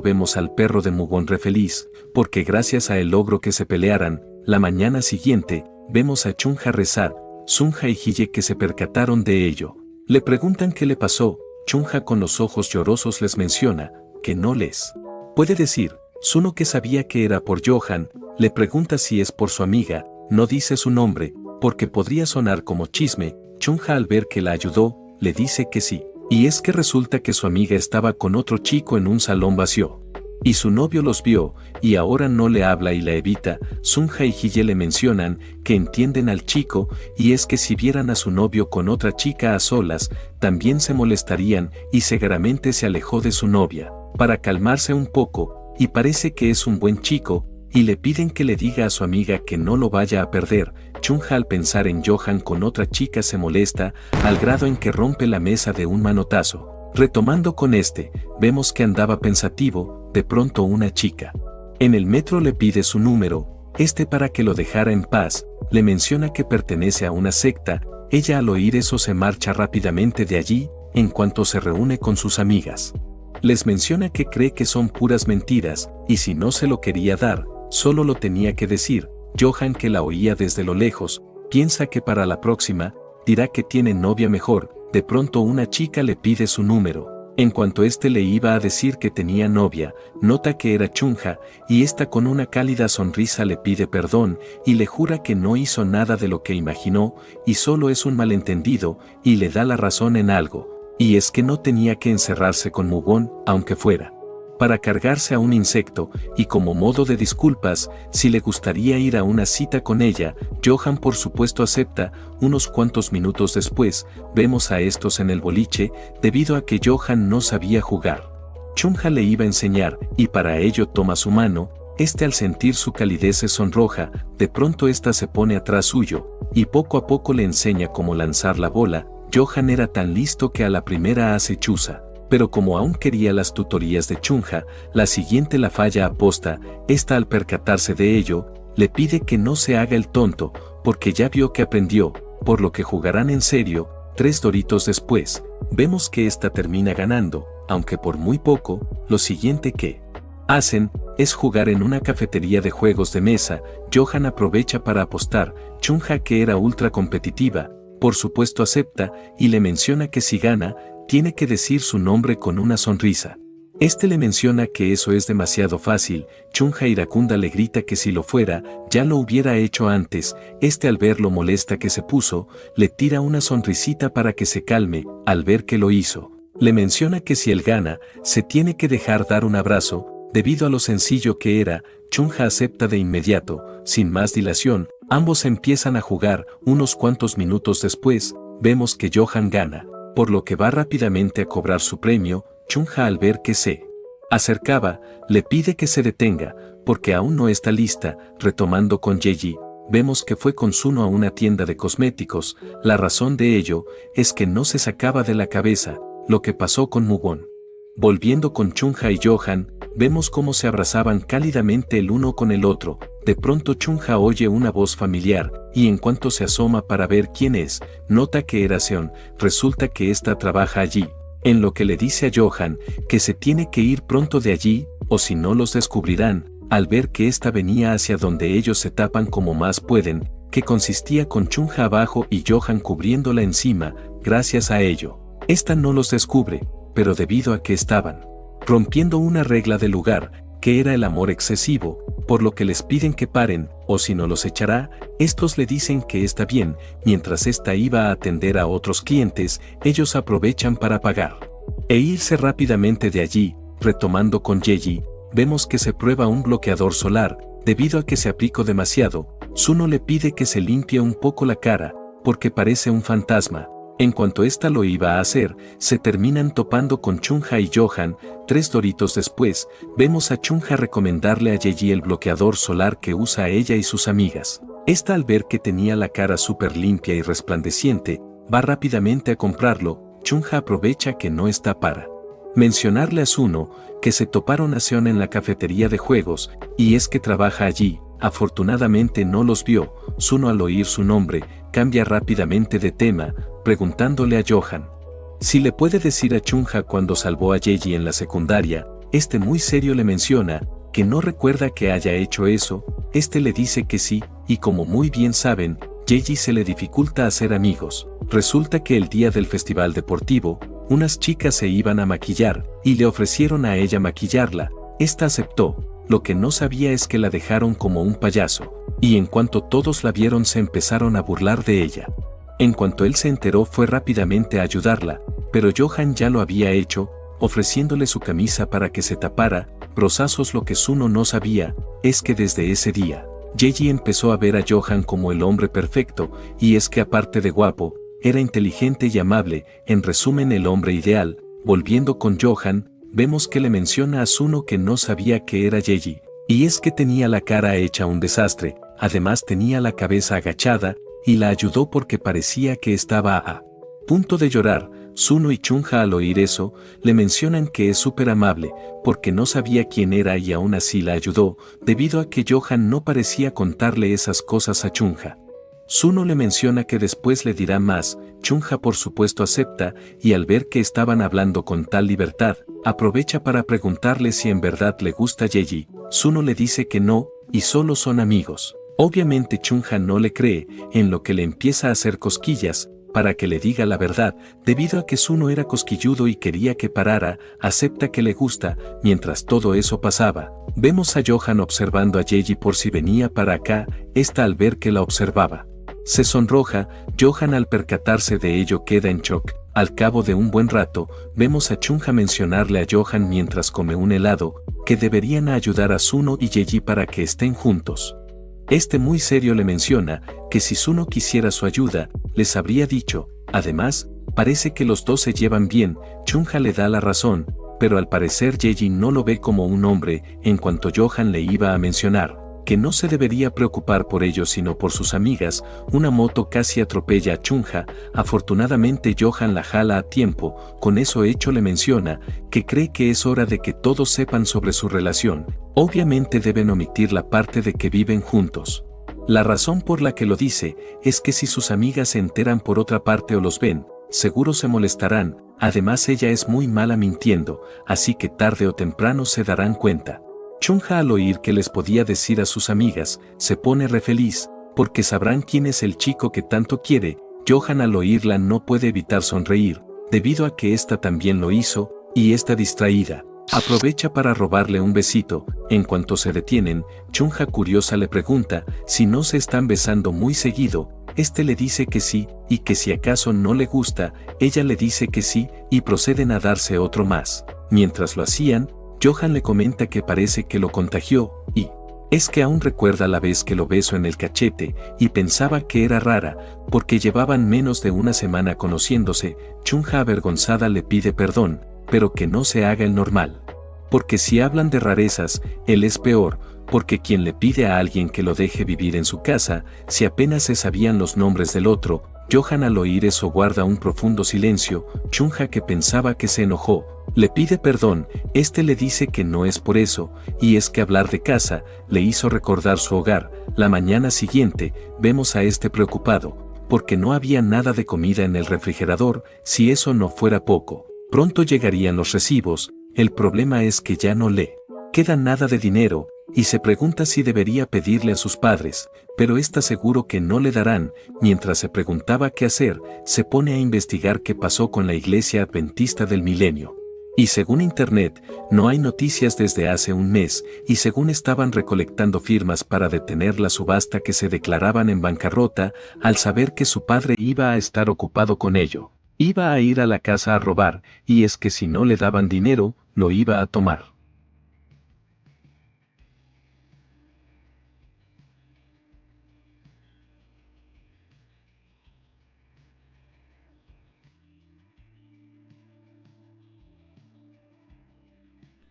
Speaker 1: vemos al perro de Mugon re feliz, porque gracias a él logró que se pelearan. La mañana siguiente, vemos a Chunja rezar. Sunja y Hye, que se percataron de ello, le preguntan qué le pasó. Chunja, con los ojos llorosos, les menciona que no les puede decir. Suno, que sabía que era por Johan, le pregunta si es por su amiga. No dice su nombre, porque podría sonar como chisme. Chunha, al ver que la ayudó, le dice que sí. Y es que resulta que su amiga estaba con otro chico en un salón vacío. Y su novio los vio, y ahora no le habla y la evita. Sunja y Hye le mencionan que entienden al chico, y es que si vieran a su novio con otra chica a solas, también se molestarían, y seguramente se alejó de su novia, para calmarse un poco, y parece que es un buen chico, y le piden que le diga a su amiga que no lo vaya a perder. Chunha, al pensar en Johan con otra chica, se molesta, al grado en que rompe la mesa de un manotazo. Retomando con vemos que andaba pensativo. De pronto una chica en el metro le pide su número, para que lo dejara en paz, le menciona que pertenece a una secta. Ella, al oír eso, se marcha rápidamente de allí. En cuanto se reúne con sus amigas, les menciona que cree que son puras mentiras, y si no se lo quería dar, solo lo tenía que decir. Johan, que la oía desde lo lejos, piensa que para la próxima, dirá que tiene novia mejor. De pronto una chica le pide su número. En cuanto le iba a decir que tenía novia, nota que era Chunha, y esta con una cálida sonrisa le pide perdón, y le jura que no hizo nada de lo que imaginó, y solo es un malentendido, y le da la razón en algo, y es que no tenía que encerrarse con Mugon, aunque fuera para cargarse a un insecto, y como modo de disculpas, si le gustaría ir a una cita con ella. Johan por supuesto acepta. Unos cuantos minutos después, vemos a estos en el boliche, debido a que Johan no sabía jugar. Chunha le iba a enseñar, y para ello toma su mano. Al sentir su calidez se sonroja. De pronto esta se pone atrás suyo, y poco a poco le enseña cómo lanzar la bola. Johan era tan listo que a la primera hace chuza. Pero como aún quería las tutorías de Chunha, la siguiente la falla aposta. Al percatarse de ello, le pide que no se haga el tonto, porque ya vio que aprendió, por lo que jugarán en serio. 3 doritos después, vemos que termina ganando, aunque por muy poco. Lo siguiente que hacen es jugar en una cafetería de juegos de mesa. Johan aprovecha para apostar. Chunha, que era ultra competitiva, por supuesto acepta, y le menciona que si gana, tiene que decir su nombre con una sonrisa. Le menciona que eso es demasiado fácil. Chunha iracunda le grita que si lo fuera, ya lo hubiera hecho antes. Al ver lo molesta que se puso, le tira una sonrisita para que se calme. Al ver que lo hizo, le menciona que si él gana, se tiene que dejar dar un abrazo. Debido a lo sencillo que era, Chunha acepta de inmediato. Sin más dilación, ambos empiezan a jugar. Unos cuantos minutos después, vemos que Johan gana, por lo que va rápidamente a cobrar su premio. Chunha, al ver que se acercaba, le pide que se detenga, porque aún no está lista. Retomando con Yeji, vemos que fue con Suno a una tienda de cosméticos. La razón de ello es que no se sacaba de la cabeza lo que pasó con Mugon. Volviendo con Chunha y Johan, vemos cómo se abrazaban cálidamente el uno con el otro. De pronto Chunha oye una voz familiar, y en cuanto se asoma para ver quién es, nota que era Seon. Resulta que esta trabaja allí, en lo que le dice a Johan que se tiene que ir pronto de allí, o si no los descubrirán. Al ver que esta venía hacia donde ellos se tapan como más pueden, que consistía con Chunha abajo y Johan cubriéndola encima. Gracias a ello, esta no los descubre, pero debido a que estaban rompiendo una regla del lugar, que era el amor excesivo, por lo que les piden que paren, o si no los echará. Estos le dicen que está bien. Mientras esta iba a atender a otros clientes, ellos aprovechan para pagar e irse rápidamente de allí. Retomando con Yeji, vemos que se prueba un bloqueador solar. Debido a que se aplicó demasiado, Suno le pide que se limpie un poco la cara, porque parece un fantasma. En cuanto esta lo iba a hacer, se terminan topando con Chunha y Johan. 3 doritos después, vemos a Chunha recomendarle a Yeji el bloqueador solar que usa ella y sus amigas. Al ver que tenía la cara súper limpia y resplandeciente, va rápidamente a comprarlo. Chunha aprovecha que no está para mencionarle a Suno que se toparon a Seon en la cafetería de juegos, y es que trabaja allí. Afortunadamente no los vio. Suno, al oír su nombre, cambia rápidamente de tema, preguntándole a Johan si le puede decir a Chunha cuando salvó a Yeji en la secundaria. Muy serio le menciona que no recuerda que haya hecho eso. Le dice que sí, y como muy bien saben, Yeji se le dificulta hacer amigos. Resulta que el día del festival deportivo, unas chicas se iban a maquillar, y le ofrecieron a ella maquillarla. Esta aceptó. Lo que no sabía es que la dejaron como un payaso, y en cuanto todos la vieron se empezaron a burlar de ella. En cuanto él se enteró fue rápidamente a ayudarla, pero Johan ya lo había hecho, ofreciéndole su camisa para que se tapara. Brozazos. Lo que Suno no sabía, es que desde ese día, Yeji empezó a ver a Johan como el hombre perfecto, y es que aparte de guapo, era inteligente y amable, en resumen el hombre ideal. Volviendo con Johan, vemos que le menciona a Suno que no sabía que era Yeji, y es que tenía la cara hecha un desastre, además tenía la cabeza agachada, y la ayudó porque parecía que estaba a punto de llorar. Suno y Chunha al oír eso, le mencionan que es súper amable, porque no sabía quién era y aún así la ayudó, debido a que Johan no parecía contarle esas cosas a Chunha. Suno le menciona que después le dirá más. Chunha por supuesto acepta, y al ver que estaban hablando con tal libertad, aprovecha para preguntarle si en verdad le gusta Yeji. Suno le dice que no, y solo son amigos. Obviamente Chunha no le cree, en lo que le empieza a hacer cosquillas, para que le diga la verdad, debido a que Suno era cosquilludo y quería que parara. Acepta que le gusta. Mientras todo eso pasaba, vemos a Johan observando a Yeji por si venía para acá. Esta al ver que la observaba, se sonroja. Johan al percatarse de ello queda en shock. Al cabo de un buen rato, vemos a Chunha mencionarle a Johan mientras come un helado, que deberían ayudar a Suno y Yeji para que estén juntos. Este muy serio le menciona que si Suno quisiera su ayuda, les habría dicho. Además, parece que los dos se llevan bien. Chunha le da la razón, pero al parecer Yeji no lo ve como un hombre. En cuanto Johan le iba a mencionar que no se debería preocupar por ellos sino por sus amigas, una moto casi atropella a Chunha. Afortunadamente Johan la jala a tiempo. Con eso hecho le menciona que cree que es hora de que todos sepan sobre su relación. Obviamente deben omitir la parte de que viven juntos. La razón por la que lo dice es que si sus amigas se enteran por otra parte o los ven, seguro se molestarán. Además ella es muy mala mintiendo, así que tarde o temprano se darán cuenta. Chunha al oír que les podía decir a sus amigas, se pone re feliz, porque sabrán quién es el chico que tanto quiere. Johan al oírla no puede evitar sonreír, debido a que ésta también lo hizo, y está distraída. Aprovecha para robarle un besito. En cuanto se detienen, Chunha curiosa le pregunta si no se están besando muy seguido. Este le dice que sí, y que si acaso no le gusta. Ella le dice que sí, y proceden a darse otro más. Mientras lo hacían, Johan le comenta que parece que lo contagió, y es que aún recuerda la vez que lo besó en el cachete, y pensaba que era rara, porque llevaban menos de una semana conociéndose. Chunha avergonzada le pide perdón, pero que no se haga el normal. Porque si hablan de rarezas, él es peor, porque quien le pide a alguien que lo deje vivir en su casa, si apenas se sabían los nombres del otro. Johan al oír eso guarda un profundo silencio. Chunha, que pensaba que se enojó, le pide perdón. Este le dice que no es por eso, y es que hablar de casa le hizo recordar su hogar. La mañana siguiente, vemos a este preocupado, porque no había nada de comida en el refrigerador. Si eso no fuera poco, pronto llegarían los recibos. El problema es que ya no le queda nada de dinero, y se pregunta si debería pedirle a sus padres, pero está seguro que no le darán. Mientras se preguntaba qué hacer, se pone a investigar qué pasó con la Iglesia Adventista del Milenio. Y según internet, no hay noticias desde hace un mes, y según estaban recolectando firmas para detener la subasta que se declaraban en bancarrota, al saber que su padre iba a estar ocupado con ello. Iba a ir a la casa a robar, y es que si no le daban dinero, lo iba a tomar.